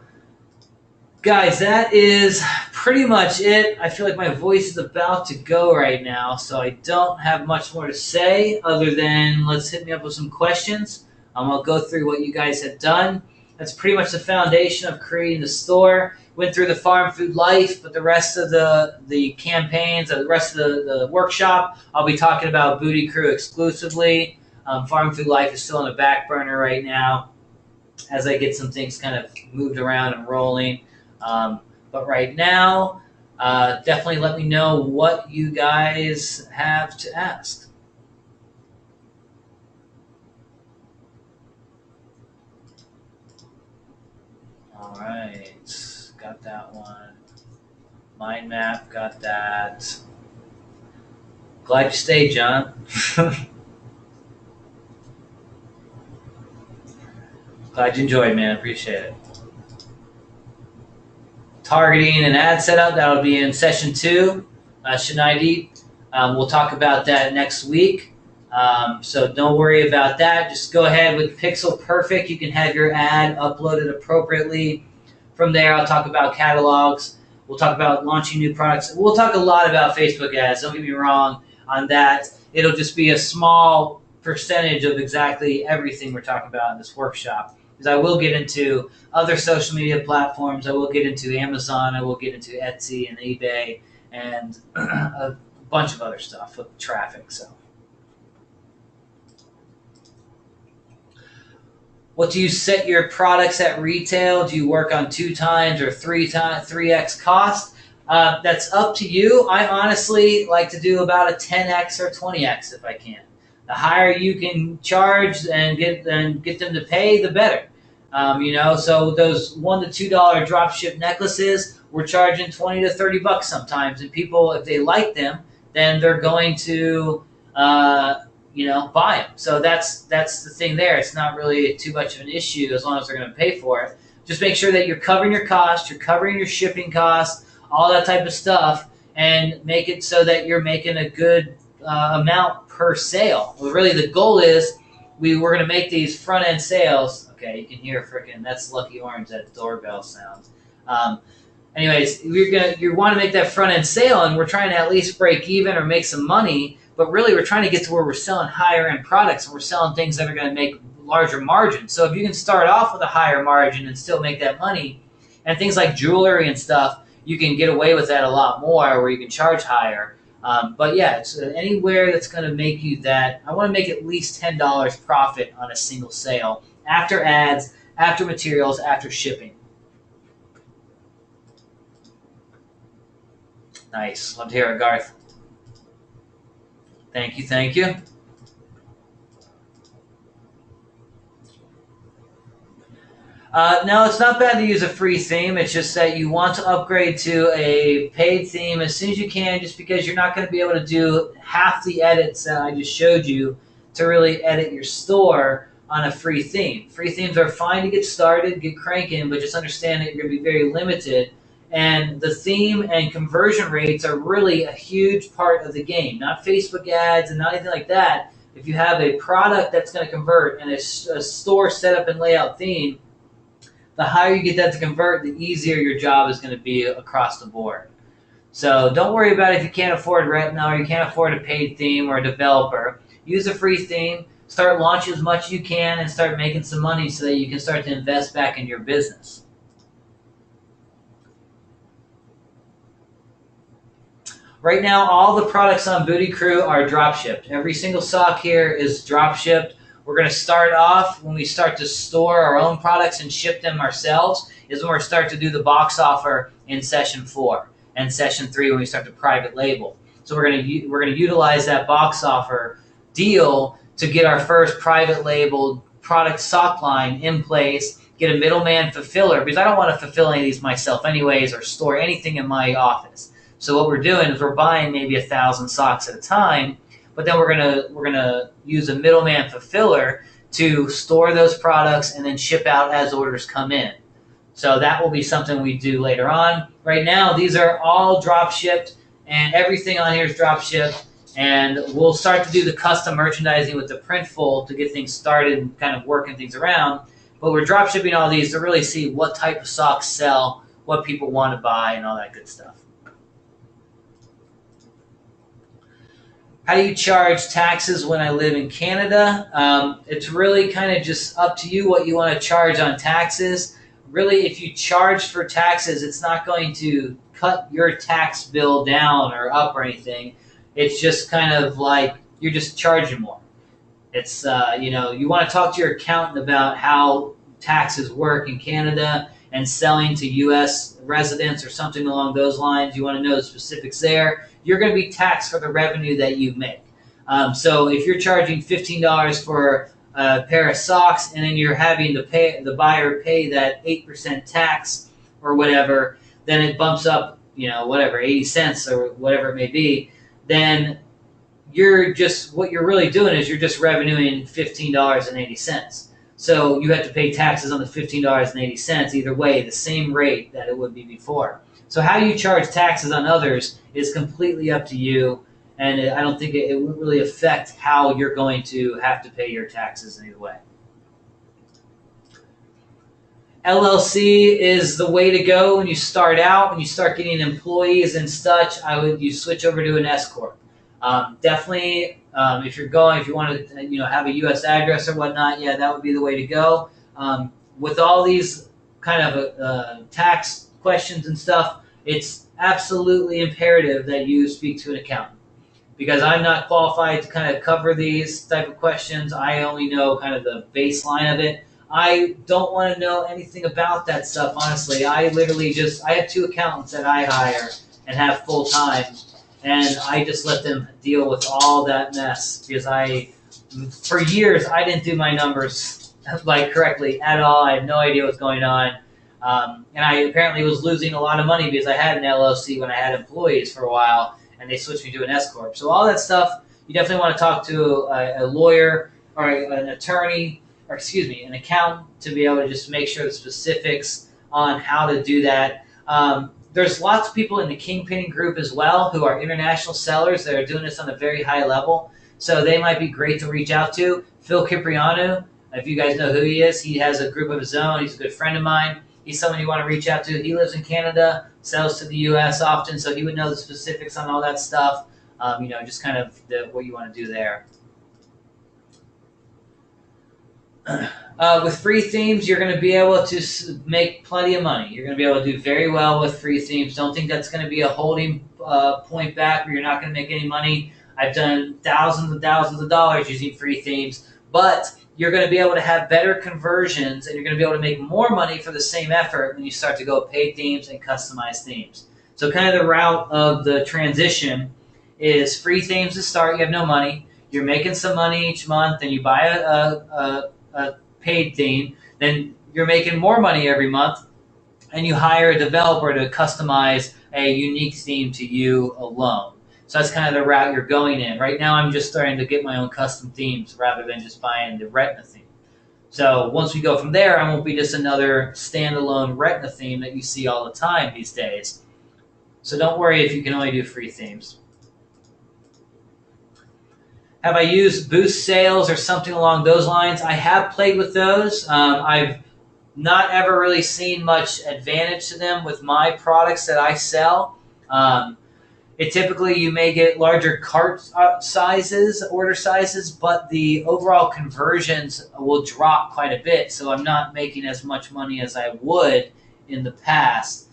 guys, that is pretty much it. I feel like my voice is about to go right now, so I don't have much more to say other than let's hit me up with some questions. I'll go through what you guys have done. That's pretty much the foundation of creating the store. Went through the farm food life, but the rest of the campaigns, the rest of the workshop, I'll be talking about Booty Crew exclusively. Farm food life is still on the back burner right now as I get some things kind of moved around and rolling. But right now, definitely let me know what you guys have to ask. All right, got that one. Mind map, got that. Glad you stayed, John. Glad you enjoyed, man. Appreciate it. Targeting and ad setup, that'll be in session 2, Shinaidi. We'll talk about that next week. So don't worry about that. Just go ahead with Pixel Perfect. You can have your ad uploaded appropriately. From there, I'll talk about catalogs. We'll talk about launching new products. We'll talk a lot about Facebook ads. Don't get me wrong on that. It'll just be a small percentage of exactly everything we're talking about in this workshop. Because I will get into other social media platforms. I will get into Amazon. I will get into Etsy and eBay and a bunch of other stuff with traffic. So. What do you set your products at retail? Do you work on 2 times or 3x cost? That's up to you. I honestly like to do about a 10x or 20x if I can. The higher you can charge and get them to pay, the better. So those $1 to $2 dropship necklaces, we're charging 20 to 30 bucks sometimes, and people, if they like them, then they're going to buy them. So that's the thing there. It's not really too much of an issue as long as they're going to pay for it. Just make sure that you're covering your costs, you're covering your shipping costs, all that type of stuff, and make it so that you're making a good amount per sale. Well, really, the goal is we're going to make these front end sales. Okay, you can hear that's Lucky Orange, that doorbell sounds. Anyways, you want to make that front end sale, and we're trying to at least break even or make some money. But really, we're trying to get to where we're selling higher end products, and we're selling things that are going to make larger margins. So if you can start off with a higher margin and still make that money, and things like jewelry and stuff, you can get away with that a lot more, where you can charge higher. But yeah, it's anywhere that's going to make you that. I want to make at least $10 profit on a single sale after ads, after materials, after shipping. Nice. Love to hear it, Garth. Thank you. No, it's not bad to use a free theme. It's just that you want to upgrade to a paid theme as soon as you can, just because you're not going to be able to do half the edits that I just showed you to really edit your store on a free theme. Free themes are fine to get started, get cranking, but just understand that you're going to be very limited. And the theme and conversion rates are really a huge part of the game, not Facebook ads and not anything like that. If you have a product that's going to convert and a store setup and layout theme, the higher you get that to convert, the easier your job is going to be across the board. So don't worry about if you can't afford Retina or you can't afford a paid theme or a developer. Use a free theme, start launching as much as you can, and start making some money so that you can start to invest back in your business. Right now, all the products on Booty Crew are drop shipped. Every single sock here is drop shipped. We're going to start off when we start to store our own products and ship them ourselves is when we start to do the box offer in session 4 and session 3 when we start to private label. So we're going to utilize that box offer deal to get our first private labeled product sock line in place, get a middleman fulfiller, because I don't want to fulfill any of these myself anyways or store anything in my office. So what we're doing is we're buying maybe 1,000 socks at a time, but then we're gonna use a middleman fulfiller to store those products and then ship out as orders come in. So that will be something we do later on. Right now, these are all drop shipped, and everything on here is drop shipped. And we'll start to do the custom merchandising with the Printful to get things started and kind of working things around. But we're drop shipping all these to really see what type of socks sell, what people want to buy, and all that good stuff. How do you charge taxes when I live in Canada? It's really kind of just up to you what you want to charge on taxes. Really, if you charge for taxes, it's not going to cut your tax bill down or up or anything. It's just kind of like you're just charging more. It's, you want to talk to your accountant about how taxes work in Canada and selling to U.S. residents or something along those lines. You want to know the specifics there. You're going to be taxed for the revenue that you make. So if you're charging $15 for a pair of socks and then you're having to pay the buyer pay that 8% tax or whatever, then it bumps up, 80 cents or whatever it may be. Then what you're really doing is you're just revenuing $15.80. So you have to pay taxes on the $15.80 either way, the same rate that it would be before. So how you charge taxes on others is completely up to you, and I don't think it would really affect how you're going to have to pay your taxes in either way. LLC is the way to go when you start out. When you start getting employees and such, you switch over to an S corp. Definitely, if you want to, have a U.S. address or whatnot, yeah, that would be the way to go. With all these kind of tax questions and stuff, it's absolutely imperative that you speak to an accountant, because I'm not qualified to kind of cover these type of questions. I only know kind of the baseline of it. I don't want to know anything about that stuff, honestly. I have 2 accountants that I hire and have full time, and I just let them deal with all that mess because for years, I didn't do my numbers like correctly at all. I had no idea what's going on. And I apparently was losing a lot of money because I had an LLC when I had employees for a while, and they switched me to an S corp. So all that stuff, you definitely want to talk to a lawyer or an attorney, or an accountant, to be able to just make sure the specifics on how to do that. There's lots of people in the Kingpinning group as well who are international sellers that are doing this on a very high level. So they might be great to reach out to. Phil Cipriano, if you guys know who he is, he has a group of his own. He's a good friend of mine. He's someone you want to reach out to. He lives in Canada, sells to the U.S. often, so he would know the specifics on all that stuff. Just kind of what you want to do there. With free themes, you're going to be able to make plenty of money. You're going to be able to do very well with free themes. Don't think that's going to be a holding point back where you're not going to make any money. I've done thousands and thousands of dollars using free themes, but you're going to be able to have better conversions, and you're going to be able to make more money for the same effort when you start to go paid themes and customized themes. So kind of the route of the transition is free themes to start. You have no money. You're making some money each month, and you buy a paid theme. Then you're making more money every month, and you hire a developer to customize a unique theme to you alone. So that's kind of the route you're going in. Right now, I'm just starting to get my own custom themes rather than just buying the Retina theme. So once we go from there, I won't be just another standalone Retina theme that you see all the time these days. So don't worry if you can only do free themes. Have I used boost sales or something along those lines? I have played with those. I've not ever really seen much advantage to them with my products that I sell. Typically, you may get larger cart sizes, order sizes, but the overall conversions will drop quite a bit. So I'm not making as much money as I would in the past.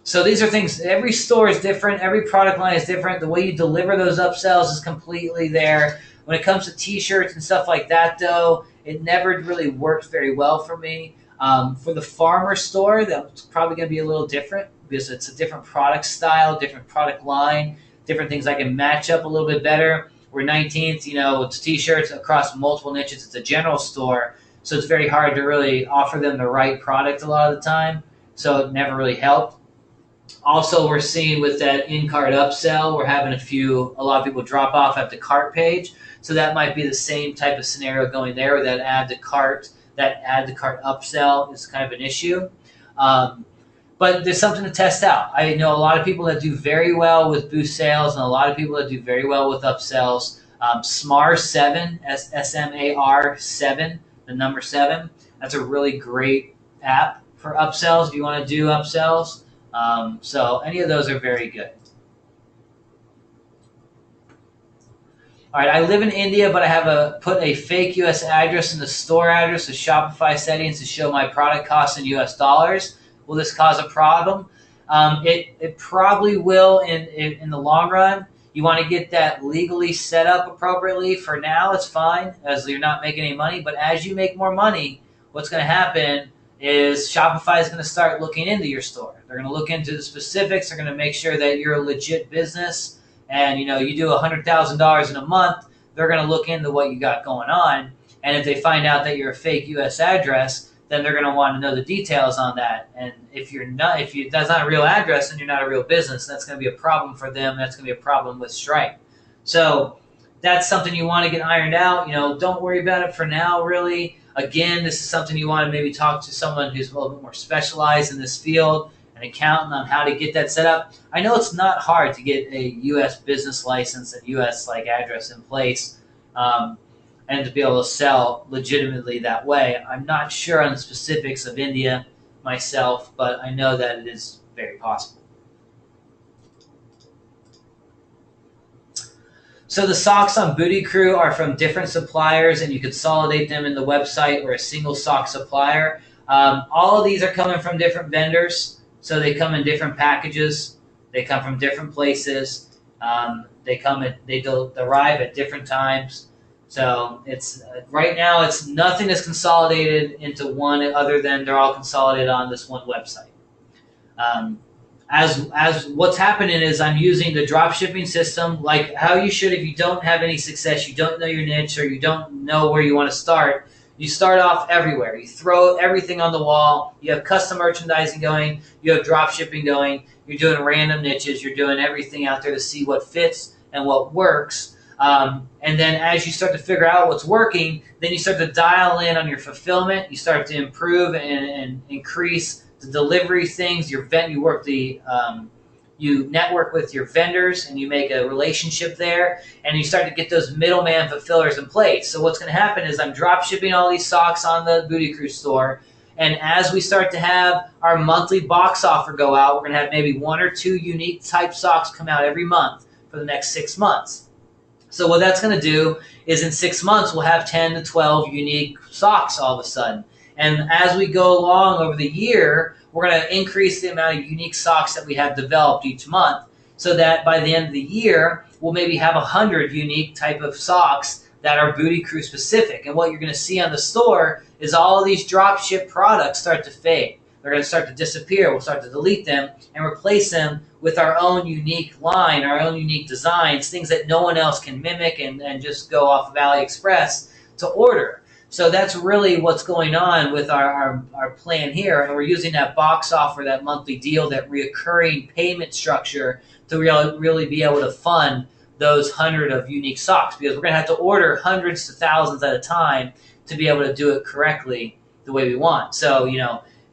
So these are things, every store is different. Every product line is different. The way you deliver those upsells is completely there. When it comes to t-shirts and stuff like that, though, it never really worked very well for me. For the farmer store, that's probably going to be a little different because it's a different product style, different product line, different things I can match up a little bit better. We're 19th, it's t-shirts across multiple niches. It's a general store, so it's very hard to really offer them the right product a lot of the time. So it never really helped. Also, we're seeing with that in-cart upsell, we're having a lot of people drop off at the cart page. So that might be the same type of scenario going there, where that add to cart upsell is kind of an issue. But there's something to test out. I know a lot of people that do very well with boost sales and a lot of people that do very well with upsells. SMAR7, S-M-A-R 7, the number 7. That's a really great app for upsells if you want to do upsells. So any of those are very good. All right, I live in India, but I have put a fake U.S. address in the store address with Shopify settings to show my product costs in U.S. dollars. Will this cause a problem? It probably will in the long run. You want to get that legally set up appropriately. For now, it's fine, as you're not making any money. But as you make more money, what's going to happen is Shopify is going to start looking into your store. They're going to look into the specifics. They're going to make sure that you're a legit business. And, you do $100,000 in a month, they're going to look into what you got going on. And if they find out that you're a fake U.S. address, then they're going to want to know the details on that. And if that's not a real address, then you're not a real business. That's going to be a problem for them. That's going to be a problem with Stripe. So that's something you want to get ironed out. Don't worry about it for now, really. Again, this is something you want to maybe talk to someone who's a little bit more specialized in this field, an accountant, on how to get that set up. I know it's not hard to get a U.S. business license and U.S. address in place. And to be able to sell legitimately that way. I'm not sure on the specifics of India myself, but I know that it is very possible. So the socks on Booty Crew are from different suppliers, and you consolidate them in the website or a single sock supplier. All of these are coming from different vendors, so they come in different packages. They come from different places. They arrive at different times. So it's right now it's nothing is consolidated into one other than they're all consolidated on this one website. Um, as what's happening is I'm using the drop shipping system like how you should if you don't have any success, you don't know your niche, or you don't know where you want to start. You start off everywhere. You throw everything on the wall. You have custom merchandising going. You have drop shipping going. You're doing random niches. You're doing everything out there to see what fits and what works. And then as you start to figure out what's working, then you start to dial in on your fulfillment. You start to improve and increase the delivery things. You work you network with your vendors and you make a relationship there, and you start to get those middleman fulfillers in place. So what's going to happen is I'm drop shipping all these socks on the Booty Crew store, and as we start to have our monthly box offer go out, we're going to have maybe 1 or 2 unique type socks come out every month for the next 6 months. So what that's going to do is in 6 months we'll have 10 to 12 unique socks all of a sudden. And as we go along over the year, we're going to increase the amount of unique socks that we have developed each month, so that by the end of the year, we'll maybe have 100 unique type of socks that are Booty Crew specific. And what you're going to see on the store is all of these drop ship products start to fade. They're going to start to disappear. We'll start to delete them and replace them with our own unique line, our own unique designs, things that no one else can mimic and just go off of AliExpress to order. So that's really what's going on with our plan here. And we're using that box offer, that monthly deal, that reoccurring payment structure to really be able to fund those 100 of unique socks, because we're going to have to order hundreds to thousands at a time to be able to do it correctly the way we want. So,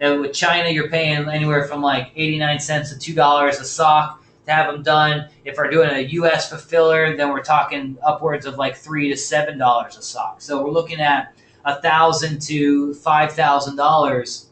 and with China, you're paying anywhere from like 89 cents to $2 a sock to have them done. If we're doing a U.S. fulfiller, then we're talking upwards of like $3 to $7 a sock. So we're looking at $1,000 to $5,000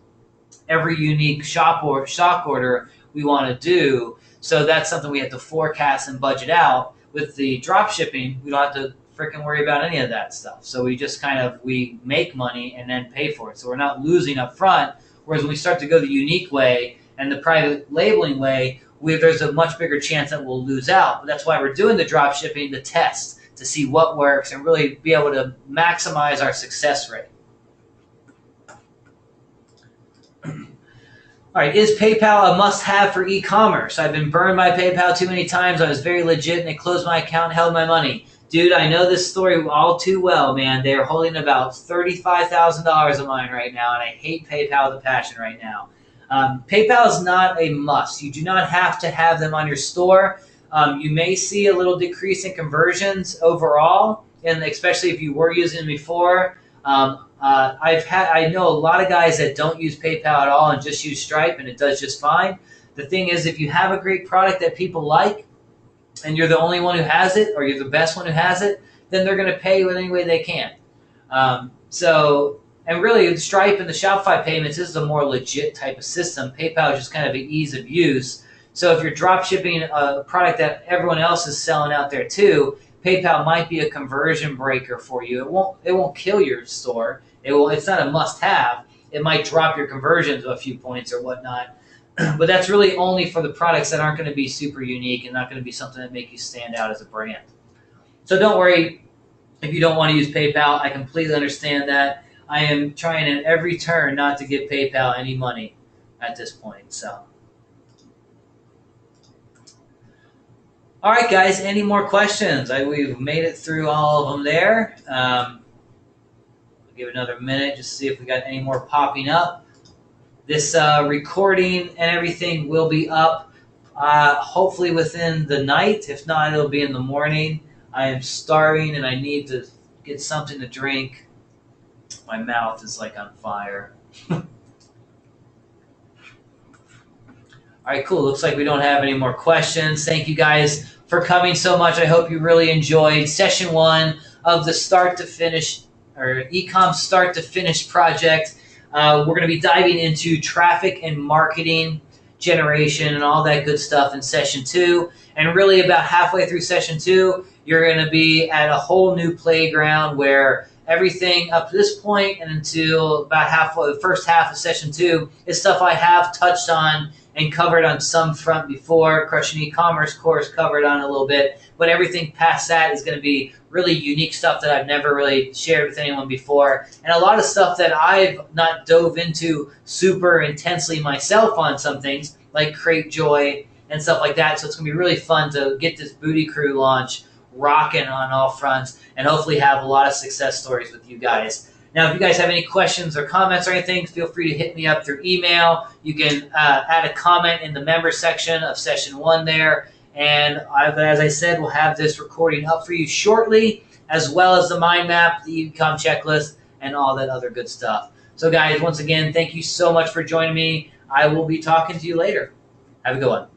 every unique sock order we want to do. So that's something we have to forecast and budget out. With the drop shipping, we don't have to freaking worry about any of that stuff. So we just we make money and then pay for it. So we're not losing up front. Whereas when we start to go the unique way and the private labeling way, there's a much bigger chance that we'll lose out. But that's why we're doing the drop shipping, the test, to see what works and really be able to maximize our success rate. All right, is PayPal a must-have for e-commerce? I've been burned by PayPal too many times. I was very legit and they closed my account and held my money. Dude, I know this story all too well, man. They are holding about $35,000 of mine right now, and I hate PayPal with a passion right now. PayPal is not a must. You do not have to have them on your store. You may see a little decrease in conversions overall, and especially if you were using them before. I know a lot of guys that don't use PayPal at all and just use Stripe, and it does just fine. The thing is, if you have a great product that people like, and you're the only one who has it, or you're the best one who has it, then they're going to pay you in any way they can. And really, Stripe and the Shopify payments is a more legit type of system. PayPal is just kind of an ease of use. So if you're drop shipping a product that everyone else is selling out there too, PayPal might be a conversion breaker for you. It won't kill your store. It's not a must-have. It might drop your conversions a few points or whatnot. But that's really only for the products that aren't going to be super unique and not going to be something that make you stand out as a brand. So don't worry if you don't want to use PayPal. I completely understand that. I am trying at every turn not to give PayPal any money at this point. So, all right, guys. Any more questions? We've made it through all of them there. I'll give it another minute just to see if we got any more popping up. This recording and everything will be up hopefully within the night. If not, it'll be in the morning. I am starving and I need to get something to drink. My mouth is like on fire. All right, cool. Looks like we don't have any more questions. Thank you guys for coming so much. I hope you really enjoyed session 1 of the start to finish, or Ecom start to finish project. We're going to be diving into traffic and marketing generation and all that good stuff in session 2. And really about halfway through session 2, you're going to be at a whole new playground where everything up to this point and until about the first half of session 2 is stuff I have touched on and covered on some front before. Crushing e-commerce course covered on a little bit, but everything past that is going to be really unique stuff that I've never really shared with anyone before, and a lot of stuff that I've not dove into super intensely myself on some things, like Crate Joy and stuff like that. So it's going to be really fun to get this Booty Crew launch rocking on all fronts and hopefully have a lot of success stories with you guys. Now, if you guys have any questions or comments or anything, feel free to hit me up through email. You can add a comment in the member section of session 1 there. And as I said, we'll have this recording up for you shortly, as well as the mind map, the e-com checklist, and all that other good stuff. So guys, once again, thank you so much for joining me. I will be talking to you later. Have a good one.